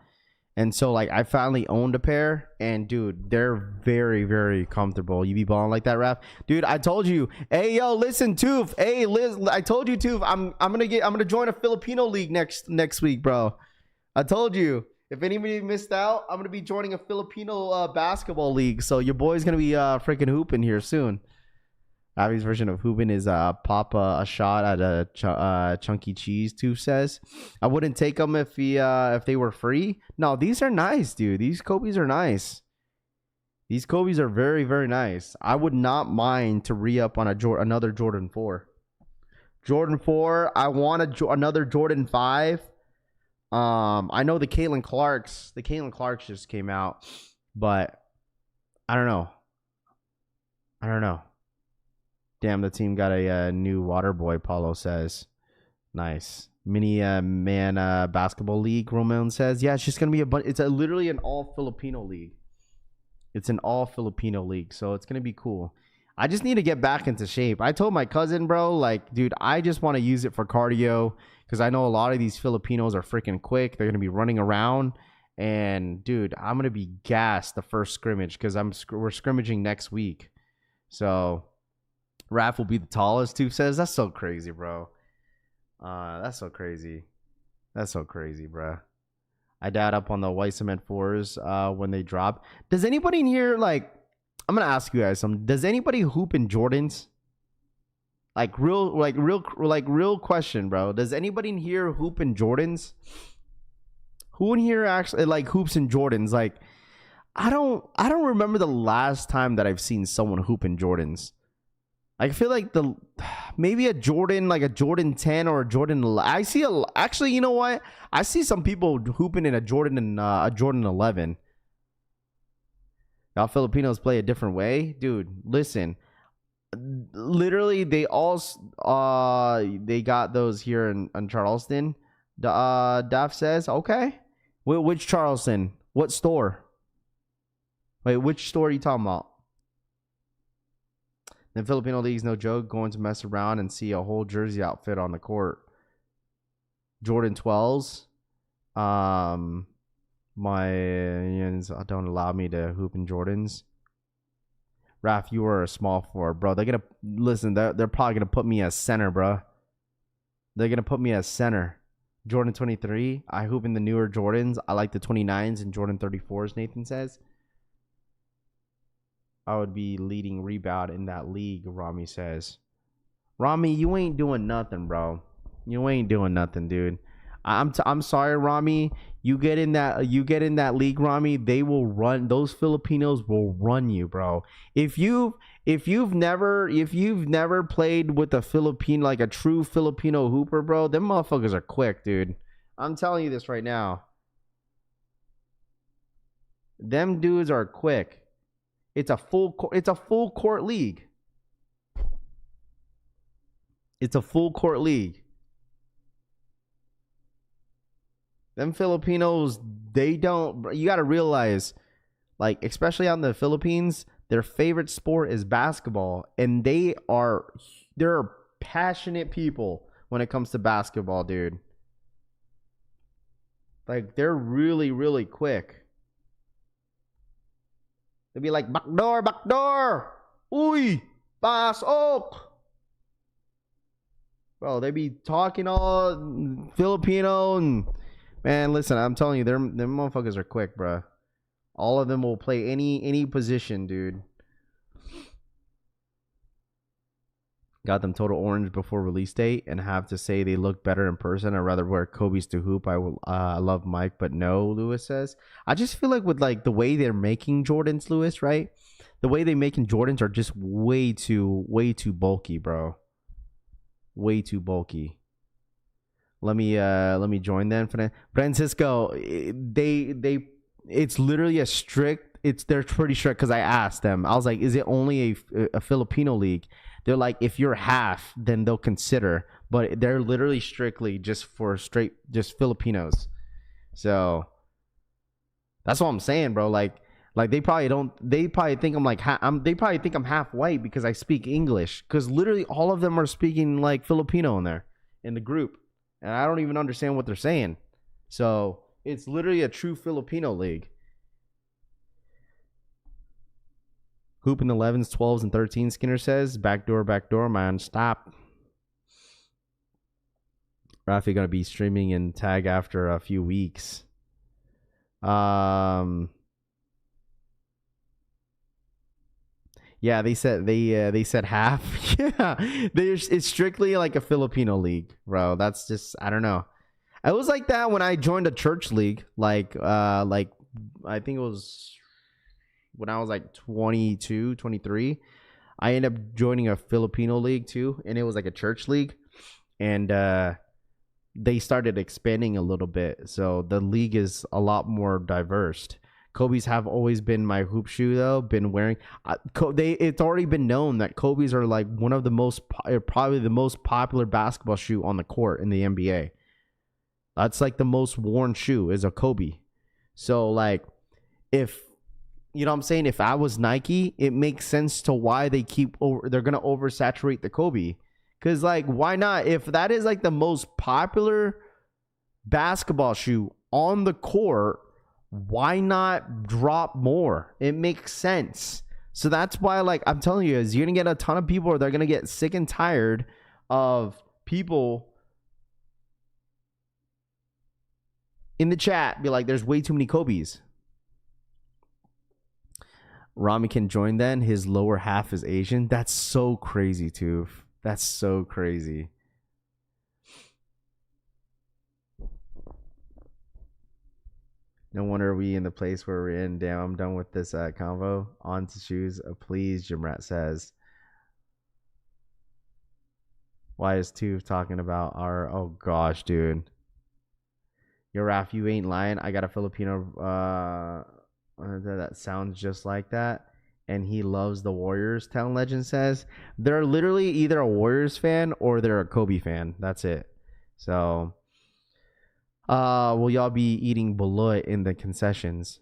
And so like I finally owned a pair, and dude, they're very, very comfortable. You be balling like that, Raph? Dude, I told you. Hey, yo, listen, Toof. Hey, Liz, I told you, Toof. I'm gonna join a Filipino league next week, bro. I told you. If anybody missed out, I'm gonna be joining a Filipino basketball league. So your boy's gonna be freaking hooping here soon. Abby's version of hooping is pop a shot at a chunky cheese. Tooth says, I wouldn't take them if they were free. No, these are nice, dude. These Kobe's are nice. These Kobe's are very, very nice. I would not mind to re-up on another Jordan 4. Jordan 4. I want another Jordan 5. I know the Caitlin Clarks just came out, but I don't know. Damn, the team got a new water boy, Paulo says. Nice. Mini man basketball league, Roman says. Yeah, it's just going to be it's literally an all Filipino league. It's an all Filipino league, so it's going to be cool. I just need to get back into shape. I told my cousin, bro, like, dude, I just want to use it for cardio because I know a lot of these Filipinos are freaking quick. They're going to be running around. And, dude, I'm going to be gassed the first scrimmage because we're scrimmaging next week. So, Raph will be the tallest, Tooth says. That's so crazy, bro. That's so crazy. That's so crazy, bro. I dialed up on the white cement 4s when they drop. Does anybody in here, like, I'm going to ask you guys something. Does anybody hoop in Jordans? Real question, bro. Does anybody in here hoop in Jordans? Who in here actually like hoops in Jordans? Like, I don't remember the last time that I've seen someone hoop in Jordans. I feel like maybe a Jordan 10 or a Jordan 11. Actually, you know what? I see some people hooping in a Jordan 11. Y'all Filipinos play a different way, dude. Listen, literally, they got those here in Charleston. Daf says, okay. Which Charleston? What store? Wait, which store are you talking about? The Filipino League's no joke. Going to mess around and see a whole jersey outfit on the court. Jordan 12s. My unions don't allow me to hoop in Jordans. Raph, you were a small forward, bro. They're gonna listen. They're probably gonna put me as center, bro. They're gonna put me as center. Jordan 23. I hoop in the newer Jordans. I like the 29s and Jordan 34s. Nathan says. I would be leading rebound in that league, Rami says. Rami, you ain't doing nothing, bro. You ain't doing nothing, dude. I'm sorry, Rami. You get in that league, Rami. They will run. Those Filipinos will run you, bro. If you've never played with a Philippine, like a true Filipino hooper, bro, them motherfuckers are quick, dude. I'm telling you this right now. Them dudes are quick. It's a full court league. It's a full court league. Them Filipinos, they don't. You got to realize, like, especially out in the Philippines, their favorite sport is basketball, and they're passionate people when it comes to basketball, dude. Like, they're really, really quick. They'll be like, backdoor, uy, pasok. Bro, they be talking all Filipino and, man, listen, I'm telling you, them motherfuckers are quick, bro. All of them will play any position, dude. Got them total orange before release date and have to say they look better in person. I'd rather wear Kobe's to hoop. I love Mike, but no, Lewis says. I just feel like with like the way they're making Jordans, Lewis, right? The way they making Jordans are just way too bulky, bro. Way too bulky. Let me join them for that. Francisco, it's literally a strict. They're pretty strict because I asked them. I was like, is it only a Filipino league? They're like, if you're half, then they'll consider. But they're literally strictly just for just Filipinos. So that's what I'm saying, bro. Like they probably don't. They probably think I'm like. They probably think I'm half white because I speak English. Because literally all of them are speaking like Filipino in the group. And I don't even understand what they're saying. So it's literally a true Filipino league. Hoop in the 11s, 12s, and 13s, Skinner says. Backdoor, man. Stop. Rafi going to be streaming in tag after a few weeks. Yeah, they said half. Yeah, it's strictly like a Filipino league, bro. That's just, I don't know. I was like that when I joined a church league, like I think it was when I was like 22, 23. I ended up joining a Filipino league too, and it was like a church league, and they started expanding a little bit, so the league is a lot more diverse. Kobe's have always been my hoop shoe, though. Been wearing, it's already been known that Kobe's are like one of the probably the most popular basketball shoe on the court in the NBA. That's like the most worn shoe is a Kobe. So like, if you know what I'm saying, if I was Nike, it makes sense to why they're gonna oversaturate the Kobe, because like, why not? If that is like the most popular basketball shoe on the court, why not drop more? It makes sense. So that's why, like, I'm telling you, is you're gonna get a ton of people, or they're gonna get sick and tired of people in the chat be like, there's way too many Kobe's. Rami can join then. His lower half is Asian. That's so crazy, too. That's so crazy. No wonder we in the place where we're in. Damn, I'm done with this convo. On to shoes, please, Jimrat says. Why is Tooth talking about our... Oh, gosh, dude. Yo, Raph, you ain't lying. I got a Filipino that sounds just like that. And he loves the Warriors, Town Legend says. They're literally either a Warriors fan or they're a Kobe fan. That's it. So... will y'all be eating balut in the concessions?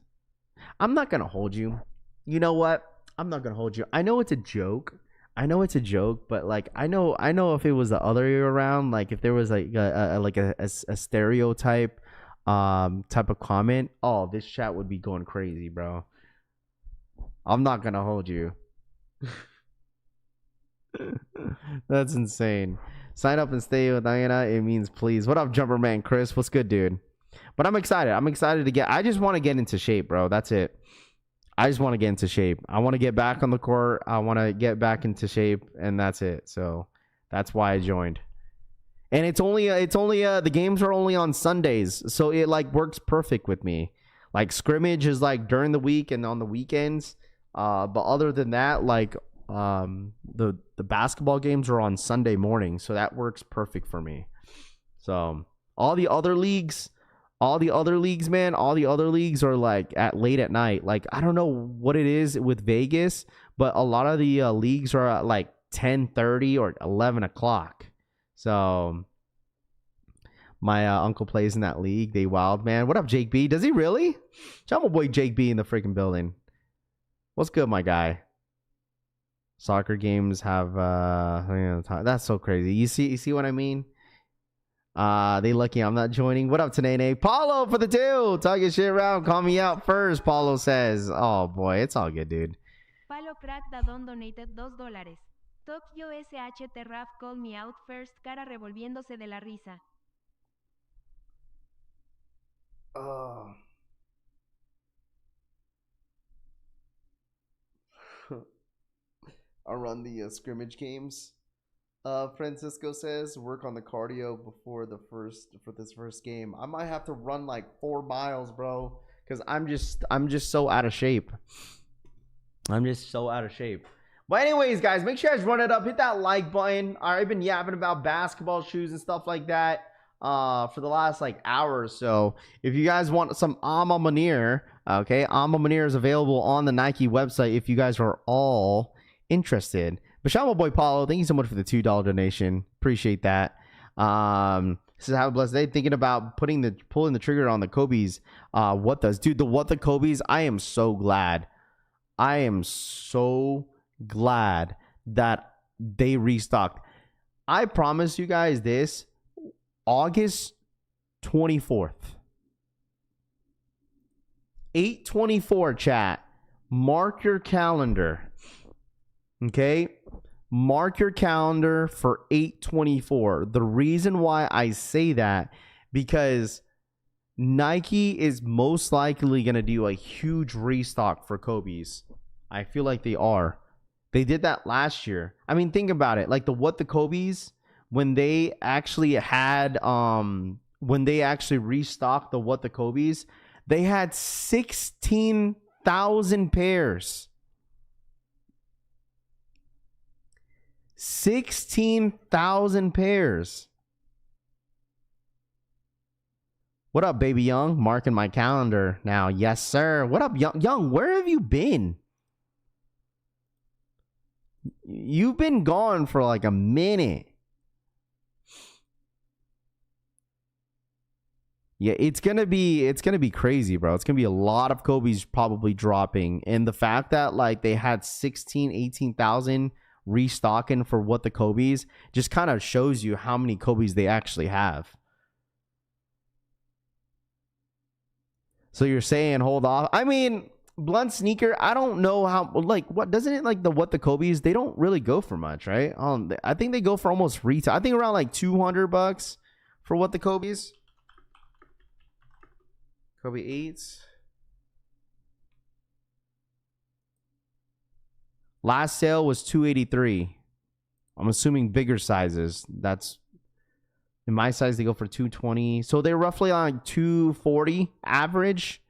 I'm not gonna hold you. You know what? I'm not gonna hold you. I know it's a joke. But like, I know if it was the other way around, like if there was like a stereotype type of comment, oh, this chat would be going crazy, bro. I'm not gonna hold you. That's insane. Sign up and stay with Diana. It means please. What up, Jumperman Chris? What's good, dude? But I'm excited. I just want to get into shape, bro. That's it. I just want to get into shape. I want to get back on the court. I want to get back into shape, and that's it. So that's why I joined. And it's only the games are only on Sundays, so it like works perfect with me. Like scrimmage is like during the week and on the weekends. But other than that, like the basketball games are on Sunday morning, so that works perfect for me. So all the other leagues, man, are like at late at night. Like, I don't know what it is with Vegas, but a lot of the leagues are at like 10:30 or 11 o'clock. So my uncle plays in that league. They wild, man. What up, Jake B? Does he really? Shout out my boy Jake B in the freaking building. What's good, my guy? Soccer games have that's so crazy. You see what I mean? They lucky I'm not joining. What up, Tanene? Paulo for the 2. Talking shit around. Call me out first, Paulo says. Oh boy, it's all good, dude. Palo Crack Dadon donated $2. Tokyo SHT Raf call me out first, cara revolviéndose de la risa. I'll run the scrimmage games. Francisco says work on the cardio before this first game. I might have to run like 4 miles, bro, because I'm just so out of shape. I'm just so out of shape. But anyways, guys, make sure you guys run it up. Hit that like button. I've been yapping about basketball shoes and stuff like that for the last like hour or so. If you guys want some Maniére, okay, Maniére is available on the Nike website if you guys are all interested. But shout out my boy Paulo, thank you so much for the $2 donation. Appreciate that. This is have a blessed day. Thinking about pulling the trigger on the Kobe's. What does, dude? What the Kobe's? I am so glad. I am so glad that they restocked. I promise you guys this. August 24th. 8/24 chat. Mark your calendar. Okay? Mark your calendar for 8/24. The reason why I say that, because Nike is most likely going to do a huge restock for Kobe's. I feel like they are. They did that last year. I mean, think about it. Like the Kobe's, when they actually had when they actually restocked the Kobe's, they had 16,000 pairs. 16,000 pairs. What up, baby Young? Marking my calendar now. Yes, sir. What up, Young? Where have you been? You've been gone for like a minute. Yeah, it's gonna be crazy, bro. It's gonna be a lot of Kobe's probably dropping. And the fact that like they had 18,000 restocking for the Kobe's just kind of shows you how many Kobe's they actually have. So you're saying hold off. I mean, blunt sneaker, I don't know how, like, what doesn't it, like the Kobe's, they don't really go for much, right? I think they go for almost retail. I think around like $200 for the Kobe's. Kobe 8s. Last sale was $283. I'm assuming bigger sizes. That's in my size, they go for $220. So they're roughly on $240 average,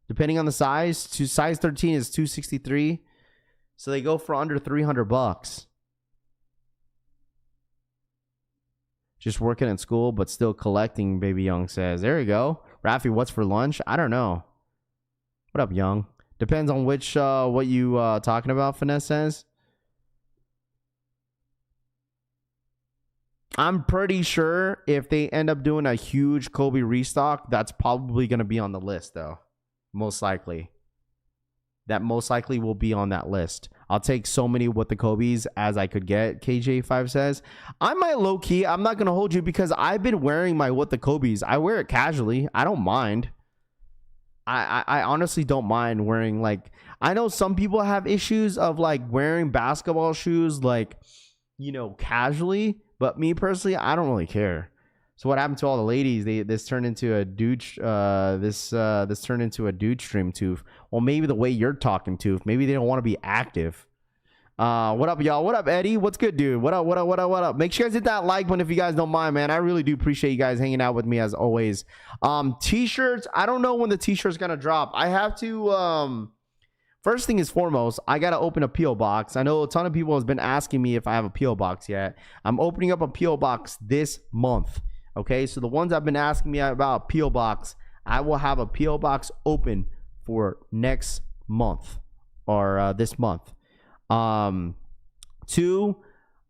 depending on the size. To size 13 is $263. So they go for under $300. Just working at school, but still collecting, Baby Young says. There you go. Rafi, what's for lunch? I don't know. What up, Young? Depends on which, what you talking about, Finesse says. I'm pretty sure if they end up doing a huge Kobe restock, that's probably going to be on the list, though. Most likely. That most likely will be on that list. I'll take so many the Kobe's as I could get, KJ5 says. I might low-key, I'm not going to hold you because I've been wearing my the Kobe's. I wear it casually. I don't mind. I honestly don't mind wearing, like, I know some people have issues of like wearing basketball shoes, like, you know, casually. But me personally, I don't really care. So what happened to all the ladies? This turned into a dude. This turned into a dude stream tooth. Well, maybe the way you're talking tooth. Maybe they don't want to be active. What up, y'all? What up, Eddie? What's good, dude? What up? What up? What up? What up? Make sure you guys hit that like button if you guys don't mind, man. I really do appreciate you guys hanging out with me as always. T-shirts. I don't know when the t-shirt's gonna drop. I have to. First thing is foremost, I got to open a P.O. box. I know a ton of people has been asking me if I have a P.O. box yet. I'm opening up a P.O. box this month. Okay, so the ones I've been asking me about P.O. box, I will have a P.O. box open for next month or this month. 2,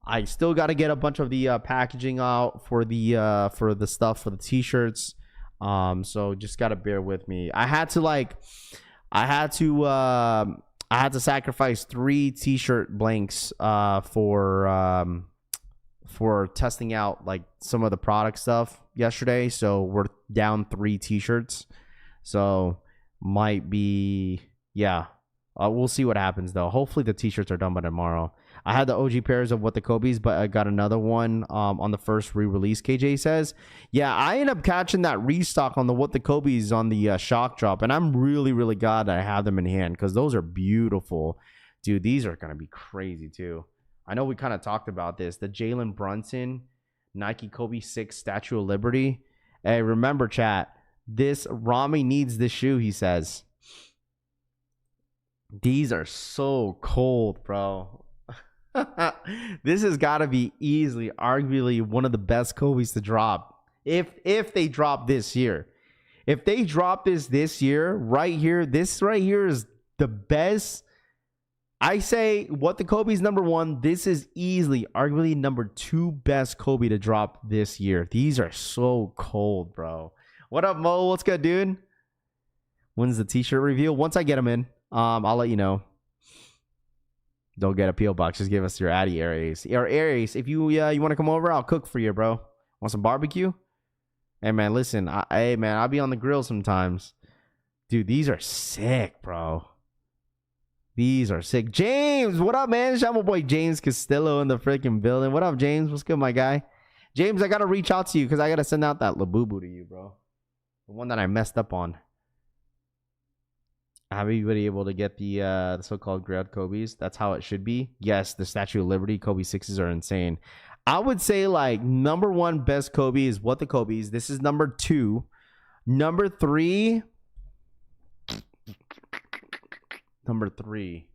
I still got to get a bunch of the packaging out for the stuff for the t-shirts. So just got to bear with me. I had to sacrifice 3 t-shirt blanks for testing out like some of the product stuff yesterday. So we're down 3 t-shirts. So might be, yeah. We'll see what happens though. Hopefully the t-shirts are done by tomorrow. I had the OG pairs of the Kobe's, but I got another one on the first re-release, KJ says. Yeah, I ended up catching that restock on the Kobe's on the shock drop, and I'm really, really glad that I have them in hand because those are beautiful. Dude, these are going to be crazy too. I know we kind of talked about this. The Jalen Brunson Nike Kobe 6 Statue of Liberty. Hey, remember, chat, this Rami needs this shoe, he says. These are so cold, bro. This has got to be easily, arguably, one of the best Kobe's to drop. If they drop this year. If they drop this year, right here, this right here is the best. I say, what the Kobe's number 1, this is easily, arguably, number 2 best Kobe to drop this year. These are so cold, bro. What up, Mo? What's good, dude? When's the t-shirt reveal? Once I get them in, I'll let you know. Don't get a P.O. box. Just give us your Addy Aries. Or Aries, if you want to come over, I'll cook for you, bro. Want some barbecue? Hey, man, listen. Hey, man, I'll be on the grill sometimes. Dude, these are sick, bro. These are sick. James, what up, man? Shout out my boy James Castillo in the freaking building. What up, James? What's good, my guy? James, I got to reach out to you because I got to send out that Labubu to you, bro. The one that I messed up on. Have anybody able to get the so-called grilled Kobe's? That's how it should be. Yes, the Statue of Liberty Kobe 6s are insane. I would say, like, number 1 best Kobe is what the Kobe's. This is number 2. Number 3. Number 3.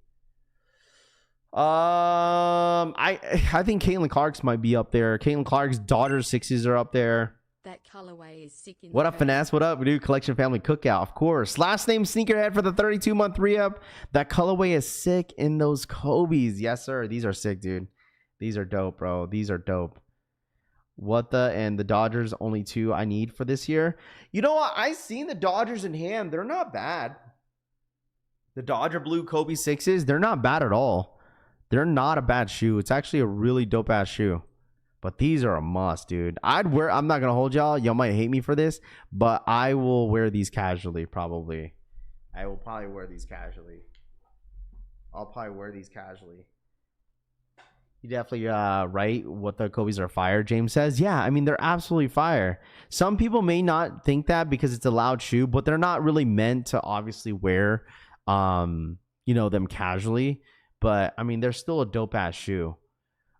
I think Caitlin Clark's might be up there. Caitlin Clark's Dodgers 6s are up there. That colorway is sick. What up, Finesse? What up? We do Collection Family Cookout, of course. Last name Sneakerhead for the 32-month re-up. That colorway is sick in those Kobe's. Yes, sir. These are sick, dude. These are dope, bro. These are dope. And the Dodgers, only 2 I need for this year. You know what? I seen the Dodgers in hand. They're not bad. The Dodger Blue Kobe 6s, they're not bad at all. They're not a bad shoe. It's actually a really dope-ass shoe. But these are a must, dude. I'm not going to hold y'all. Y'all might hate me for this, but I will wear these casually, probably. I will probably wear these casually. I'll probably wear these casually. You definitely right. What the Kobe's are fire, James says. Yeah, I mean, they're absolutely fire. Some people may not think that because it's a loud shoe, but they're not really meant to obviously wear, them casually. But, I mean, they're still a dope-ass shoe.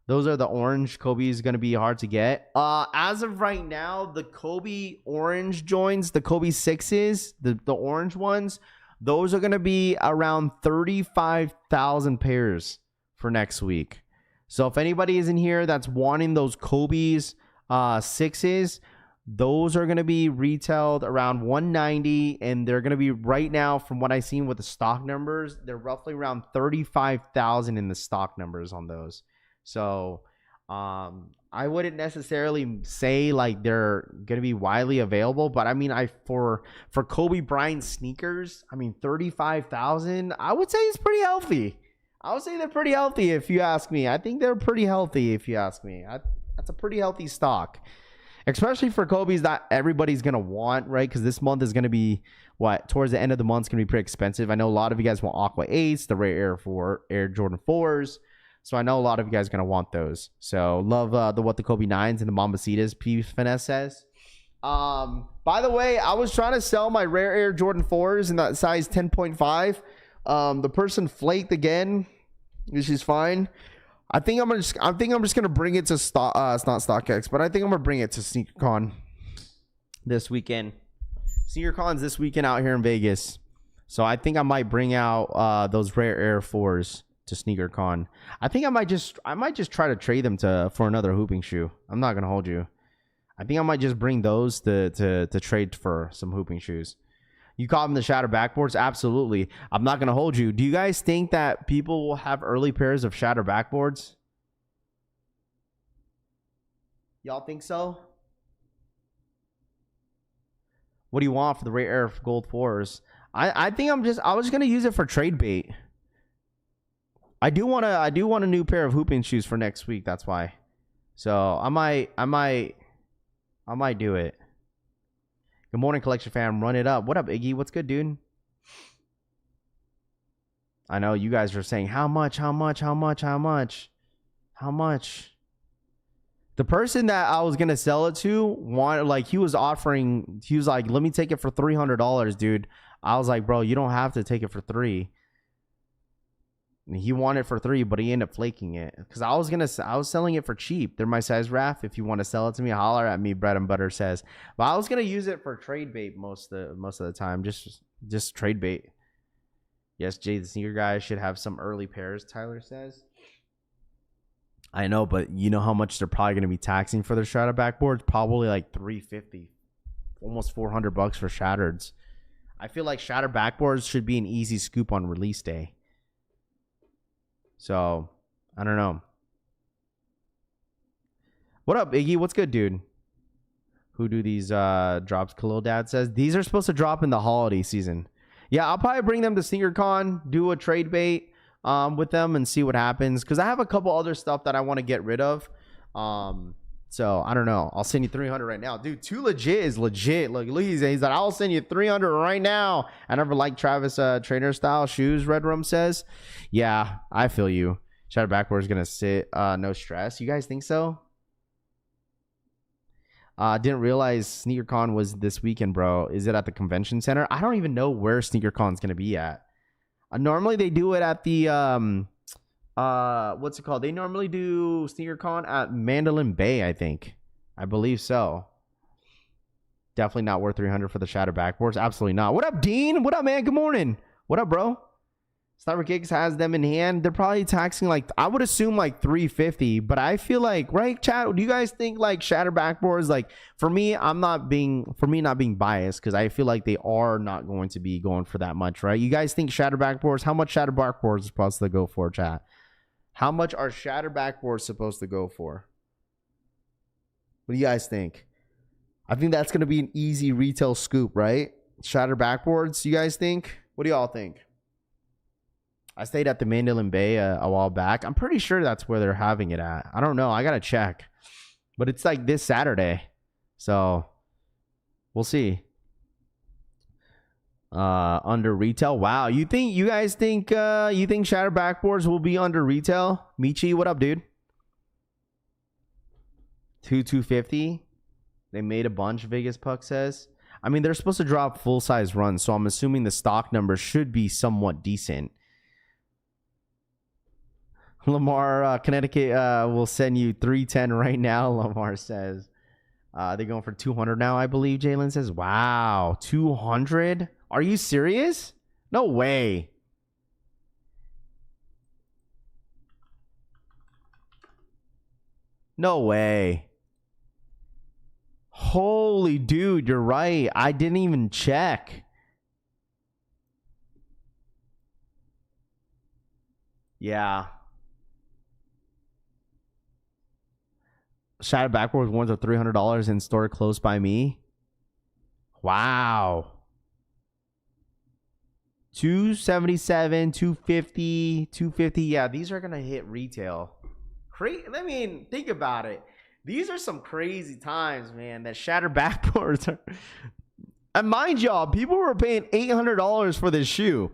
Those are the orange. Kobe is going to be hard to get. As of right now, the Kobe orange joins, the Kobe 6s, the orange ones, those are going to be around 35,000 pairs for next week. So if anybody is in here that's wanting those Kobe's 6s, those are going to be retailed around $190, and they're going to be right now, from what I've seen with the stock numbers, they're roughly around 35,000 in the stock numbers on those. So I wouldn't necessarily say like they're going to be widely available, but I mean, for Kobe Bryant sneakers, I mean, 35,000, I would say it's pretty healthy. I would say they're pretty healthy if you ask me. I think they're pretty healthy if you ask me. That's a pretty healthy stock, especially for Kobe's that everybody's going to want, right? Because this month is going to be towards the end of the month, it's going to be pretty expensive. I know a lot of you guys want Aqua 8s, the Rare Air Jordan 4s. So I know a lot of you guys are going to want those. So love the Kobe 9s and the Mambacitas, P Finesse says. By the way, I was trying to sell my Rare Air Jordan 4s in that size 10.5. The person flaked again, which is fine. I think I'm just gonna bring it to it's not StockX, but I think I'm gonna bring it to SneakerCon this weekend. SneakerCon's this weekend out here in Vegas. So I think I might bring out those Rare Air 4s to SneakerCon. I think I might just try to trade them for another hooping shoe. I'm not gonna hold you. I think I might just bring those to trade for some hooping shoes. You call them the shatter backboards? Absolutely. I'm not gonna hold you. Do you guys think that people will have early pairs of shatter backboards? Y'all think so? What do you want for the Rare Air Gold 4s? I think I was gonna use it for trade bait. I do want a new pair of hooping shoes for next week. That's why. So I might do it. Good morning, Collection fam. Run it up. What up, Iggy? What's good, dude? I know you guys are saying how much. The person that I was gonna sell it to he was like, let me take it for $300, dude. I was like, bro, you don't have to take it for $300. And he wanted it for 3, but he ended up flaking it. Because I was selling it for cheap. They're my size Raf. If you want to sell it to me, holler at me, Bread and Butter says. But I was gonna use it for trade bait most of the time. Just trade bait. Yes, Jay, the sneaker guy should have some early pairs, Tyler says. I know, but you know how much they're probably gonna be taxing for their shatter backboards? Probably like $350. Almost $400 for shattereds. I feel like shatter backboards should be an easy scoop on release day. So, I don't know. What up, Iggy? What's good, dude? Who do these drops? Khalil Dad says. These are supposed to drop in the holiday season. Yeah, I'll probably bring them to SneakerCon, do a trade bait with them and see what happens. Because I have a couple other stuff that I want to get rid of. So, I don't know. I'll send you 300 right now. Dude, Too Legit is legit. Look, he's like, I'll send you 300 right now. I never liked Travis trainer style shoes, Red Rum says. Yeah, I feel you. Shadow Backward is going to sit. No stress. You guys think so? Didn't realize SneakerCon was this weekend, bro. Is it at the convention center? I don't even know where SneakerCon is going to be at. Normally, they do it at the... what's it called? They normally do SneakerCon at Mandalay Bay, I think. I believe so. Definitely not worth 300 for the shatter backboards. Absolutely not. What up, Dean? What up, man? Good morning. What up, bro? Sniper Kicks has them in hand. They're probably taxing like, I would assume like 350, but I feel like, right, chat? Do you guys think like shatter backboards, like for me not being biased, because I feel like they are not going to be going for that much, right? You guys think shatter backboards, how much shatter backboards is supposed to go for, chat? How much are shatter backboards supposed to go for? What do you guys think? I think that's going to be an easy retail scoop, right? Shatter backboards, you guys think? What do y'all think? I stayed at the Mandalay Bay a while back. I'm pretty sure that's where they're having it at. I don't know. I got to check. But it's like this Saturday. So we'll see. Under retail. Wow. You guys think shatter backboards will be under retail? Michi, what up, dude? 250. They made a bunch, Vegas Puck says. I mean, they're supposed to drop full size runs, so I'm assuming the stock numbers should be somewhat decent. Lamar, Connecticut will send you 310 right now, Lamar says. They're going for 200 now, I believe, Jalen says. Wow, 200? Are you serious? No way. No way. Holy dude, you're right. I didn't even check. Yeah. Shadow Backwards ones are $300 in store close by me. Wow. 277, 250, 250. Yeah, these are gonna hit retail. I mean, think about it. These are some crazy times, man. That shatter backboards are. And mind y'all, people were paying $800 for this shoe.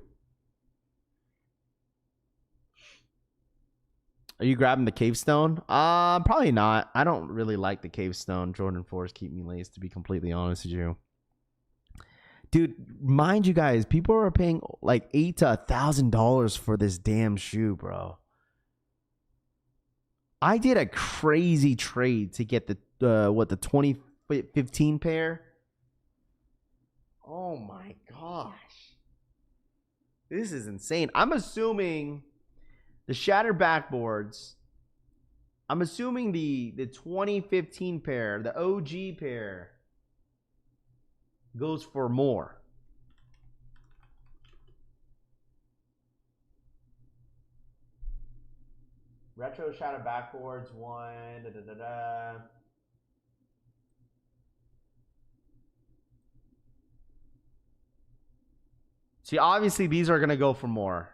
Are you grabbing the Cave Stone? Probably not. I don't really like the Cave Stone. Jordan 4s keep me laced, to be completely honest with you. Dude, mind you guys, people are paying like $800 to $1,000 for this damn shoe, bro. I did a crazy trade to get the 2015 pair. Oh my gosh. This is insane. I'm assuming the shatter backboards. I'm assuming the 2015 pair, the OG pair, goes for more. Retro shadow backboards, one. See, obviously these are gonna go for more.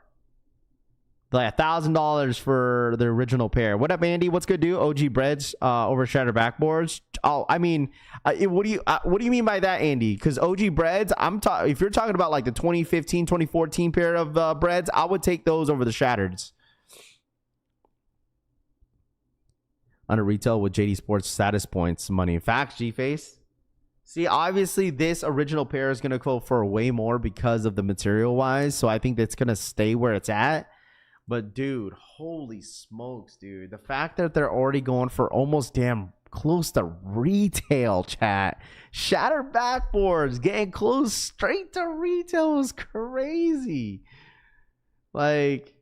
Like $1,000 for the original pair. What up, Andy? What's good, dude? OG breads over shatter backboards. Oh, I mean, what do you mean by that, Andy? Because OG breads, if you're talking about like the 2015, 2014 pair of breads, I would take those over the shattereds. Under retail with JD Sports status points money. Facts, G-Face. See, obviously this original pair is going to go for way more because of the material wise. So I think that's going to stay where it's at. But dude, holy smokes, dude. The fact that they're already going for almost damn close to retail, chat. Shatter backboards getting close straight to retail is crazy. Like,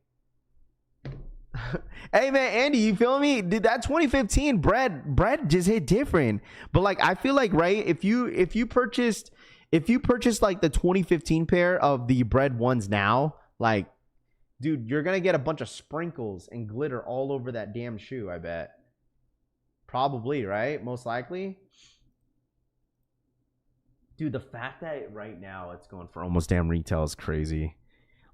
hey man, Andy, you feel me? Dude, that 2015 bread just hit different. But like, I feel like, right, if you purchased like the 2015 pair of the bread ones now, like, dude, you're gonna get a bunch of sprinkles and glitter all over that damn shoe, I bet. Probably, right? Most likely. Dude, the fact that right now it's going for almost damn retail is crazy.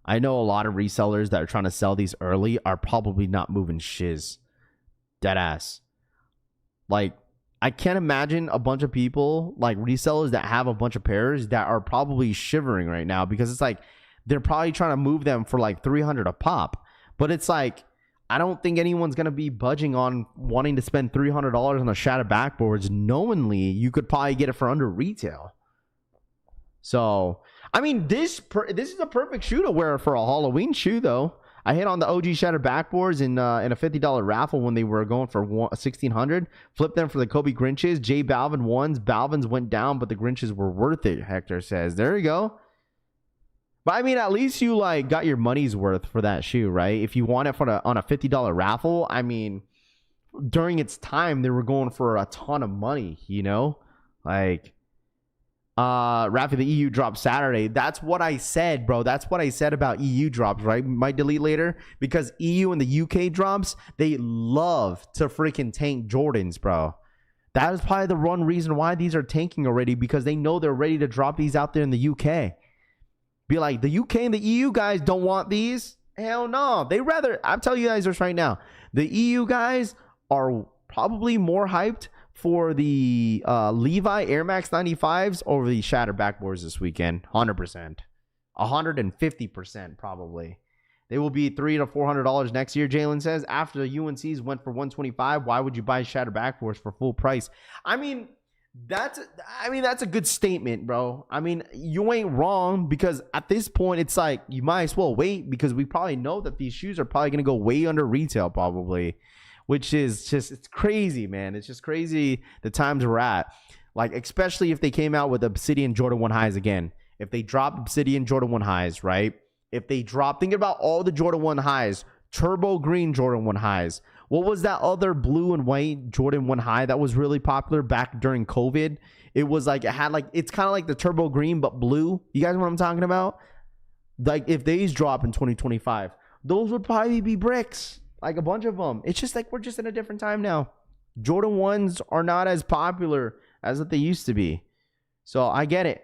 I know a lot of resellers that are trying to sell these early are probably not moving shiz. Deadass. Like, I can't imagine a bunch of people, like resellers that have a bunch of pairs that are probably shivering right now because it's like they're probably trying to move them for like $300 a pop. But it's like, I don't think anyone's going to be budging on wanting to spend $300 on the shattered backboards knowingly you could probably get it for under retail. So, I mean, this is a perfect shoe to wear for a Halloween shoe, though. I hit on the OG shattered backboards in a $50 raffle when they were going for $1,600. Flipped them for the Kobe Grinches. J Balvin ones. Balvin's went down, but the Grinches were worth it, Hector says. There you go. But I mean, at least you like got your money's worth for that shoe, right? If you want it on a $50 raffle, I mean, during its time, they were going for a ton of money, you know? Like, Rafi, the EU drop Saturday. That's what I said, bro. That's what I said about EU drops, right? Might delete later because EU and the UK drops, they love to freaking tank Jordans, bro. That is probably the one reason why these are tanking already, because they know they're ready to drop these out there in the UK. Be like, the UK and the EU guys don't want these. Hell no. They rather, I'm telling you guys this right now. The EU guys are probably more hyped for the Levi Air Max 95s over the shattered backboards this weekend. 100%. 150% probably. They will be $300 to $400 next year, Jalen says. After the UNCs went for $125, why would you buy shattered backboards for full price? I mean, that's a good statement, bro. I mean, you ain't wrong, because at this point, it's like you might as well wait, because we probably know that these shoes are probably going to go way under retail probably, which is just, it's crazy, man. It's just crazy the times we're at. Like, especially if they came out with Obsidian Jordan 1 highs again. If they drop Obsidian Jordan 1 highs, right? If they drop, think about all the Jordan 1 highs, turbo green Jordan 1 highs. What was that other blue and white Jordan 1 high that was really popular back during COVID? It was like, it had like, it's kind of like the turbo green, but blue. You guys know what I'm talking about? Like, if these drop in 2025, those would probably be bricks. Like a bunch of them. It's just like, we're just in a different time now. Jordan 1s are not as popular as what they used to be. So I get it.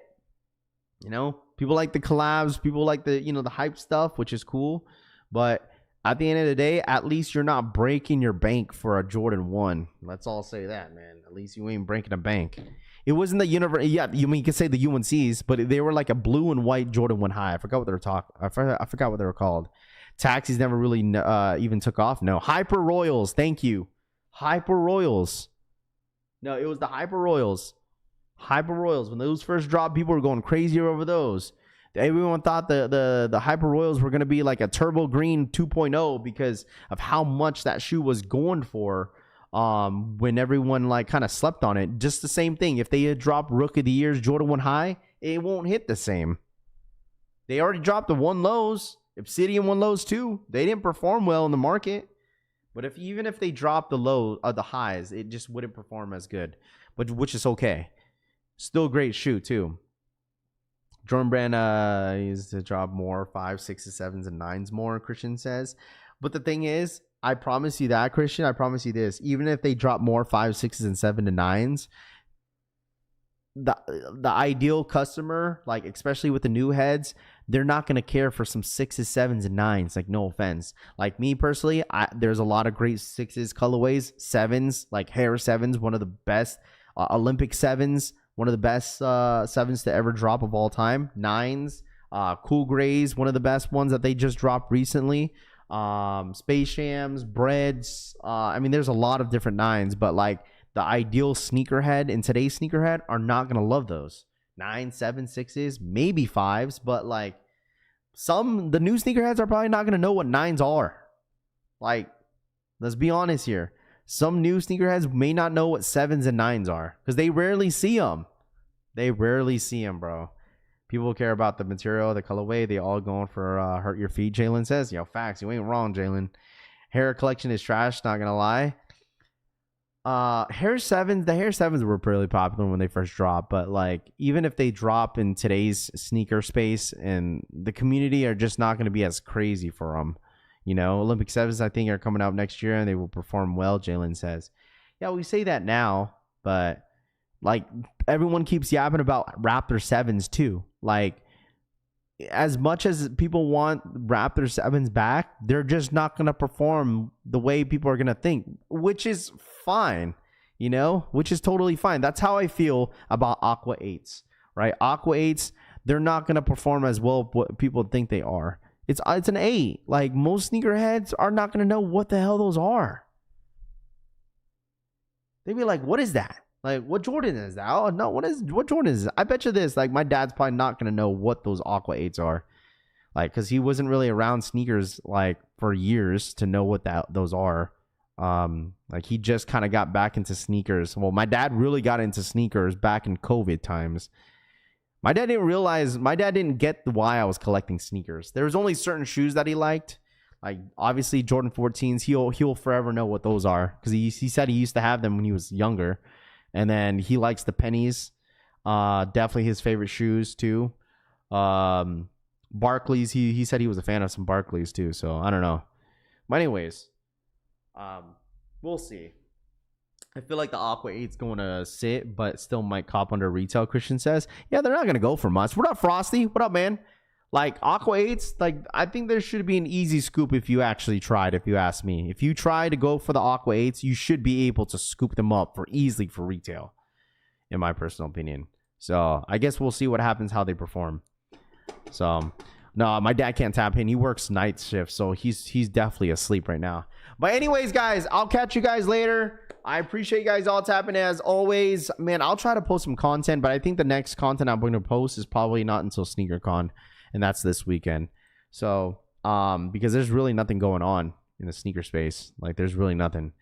You know, people like the collabs, people like the, you know, the hype stuff, which is cool. But at the end of the day, at least you're not breaking your bank for a Jordan 1. Let's all say that, man. At least you ain't breaking a bank. It wasn't the universe. Yeah, you could say the UNCs, but they were like a blue and white Jordan 1 high. I forgot what they were talking. I forgot what they were called. Taxis never really even took off. No. Hyper Royals. Thank you. Hyper Royals. No, it was the Hyper Royals. Hyper Royals. When those first dropped, people were going crazy over those. Everyone thought the Hyper Royals were going to be like a turbo green 2.0 because of how much that shoe was going for when everyone like kind of slept on it. Just the same thing. If they had dropped Rookie of the Year's Jordan 1 high, it won't hit the same. They already dropped the 1 lows. Obsidian 1 lows too. They didn't perform well in the market. But even if they dropped the highs, it just wouldn't perform as good. But which is okay. Still a great shoe too. Jordan Brand needs to drop more 5, 6s, 7s, and 9s more, Christian says. But the thing is, I promise you that, Christian. I promise you this. Even if they drop more 5, 6s, and 7 to 9s, the ideal customer, like especially with the new heads, they're not going to care for some 6s, 7s, and 9s. Like, no offense. Like me personally, there's a lot of great 6s colorways, 7s, like hair 7s, one of the best. Olympic 7s, one of the best 7s to ever drop of all time. 9s, Cool Grays, one of the best ones that they just dropped recently. Space Shams, Breads. I mean, there's a lot of different 9s, but like the ideal sneakerhead in today's sneakerhead are not going to love those. 9, 7, 6s, maybe 5s, but like the new sneakerheads are probably not gonna know what 9s are. Like, let's be honest here. Some new sneakerheads may not know what 7s and 9s are because they rarely see them. They rarely see them, bro. People care about the material, the colorway. They all going for hurt your feet. Jalen says, yo, facts. You ain't wrong, Jalen. Hair collection is trash. Not gonna lie. Hair 7s. The Hair 7s were pretty popular when they first dropped, but like even if they drop in today's sneaker space, and the community are just not gonna be as crazy for them. You know, Olympic 7s I think are coming out next year and they will perform well. Jalen says, yeah, we say that now, but like everyone keeps yapping about Raptor 7s too. Like, as much as people want Raptor 7s back, they're just not going to perform the way people are going to think, which is fine, you know, which is totally fine. That's how I feel about Aqua 8s, right? Aqua 8s, they're not going to perform as well what people think they are. It's an 8. Like, most sneakerheads are not going to know what the hell those are. They'd be like, what is that? Like, what Jordan is that? Oh, no, what Jordan is this? I bet you this. Like, my dad's probably not going to know what those Aqua 8s are. Like, because he wasn't really around sneakers, like, for years to know what those are. Like, he just kind of got back into sneakers. Well, my dad really got into sneakers back in COVID times. My dad didn't get why I was collecting sneakers. There was only certain shoes that he liked. Like, obviously, Jordan 14s, he'll forever know what those are. Because he said he used to have them when he was younger. And then he likes the pennies. Definitely his favorite shoes, too. Barclays, he said he was a fan of some Barclays, too. So, I don't know. But anyways, we'll see. I feel like the Aqua 8's going to sit, but still might cop under retail, Christian says. Yeah, they're not going to go for much. What up, Frosty? What up, man? Like, Aqua 8's, like, I think there should be an easy scoop if you actually tried, if you ask me. If you try to go for the Aqua 8's, you should be able to scoop them up easily for retail, in my personal opinion. So, I guess we'll see what happens, how they perform. So, no, my dad can't tap in. He works night shift, so he's definitely asleep right now. But anyways, guys, I'll catch you guys later. I appreciate you guys all tapping in as always. Man, I'll try to post some content, but I think the next content I'm going to post is probably not until SneakerCon, and that's this weekend. So, because there's really nothing going on in the sneaker space. Like, there's really nothing.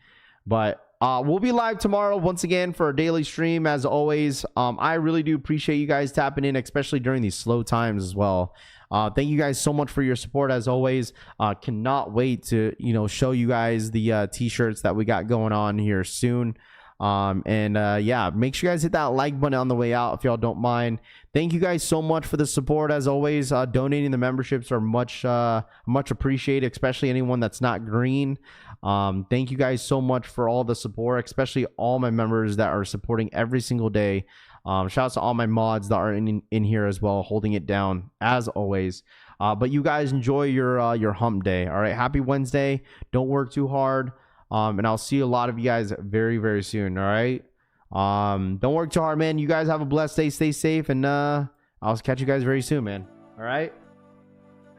But we'll be live tomorrow once again for a daily stream as always. I really do appreciate you guys tapping in, especially during these slow times as well. Thank you guys so much for your support as always. Cannot wait to, show you guys the t-shirts that we got going on here soon. Yeah, make sure you guys hit that like button on the way out if y'all don't mind. Thank you guys so much for the support as always. Donating the memberships are much appreciated, especially anyone that's not green. Thank you guys so much for all the support, especially all my members that are supporting every single day. Shout out to all my mods that are in here as well, holding it down as always. But you guys enjoy your hump day. All right, happy Wednesday. Don't work too hard. And I'll see a lot of you guys very, very soon. All right. Don't work too hard, man. You guys have a blessed day. Stay safe, and I'll catch you guys very soon, man. All right.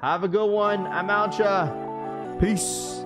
Have a good one. I'm out, ya. Peace.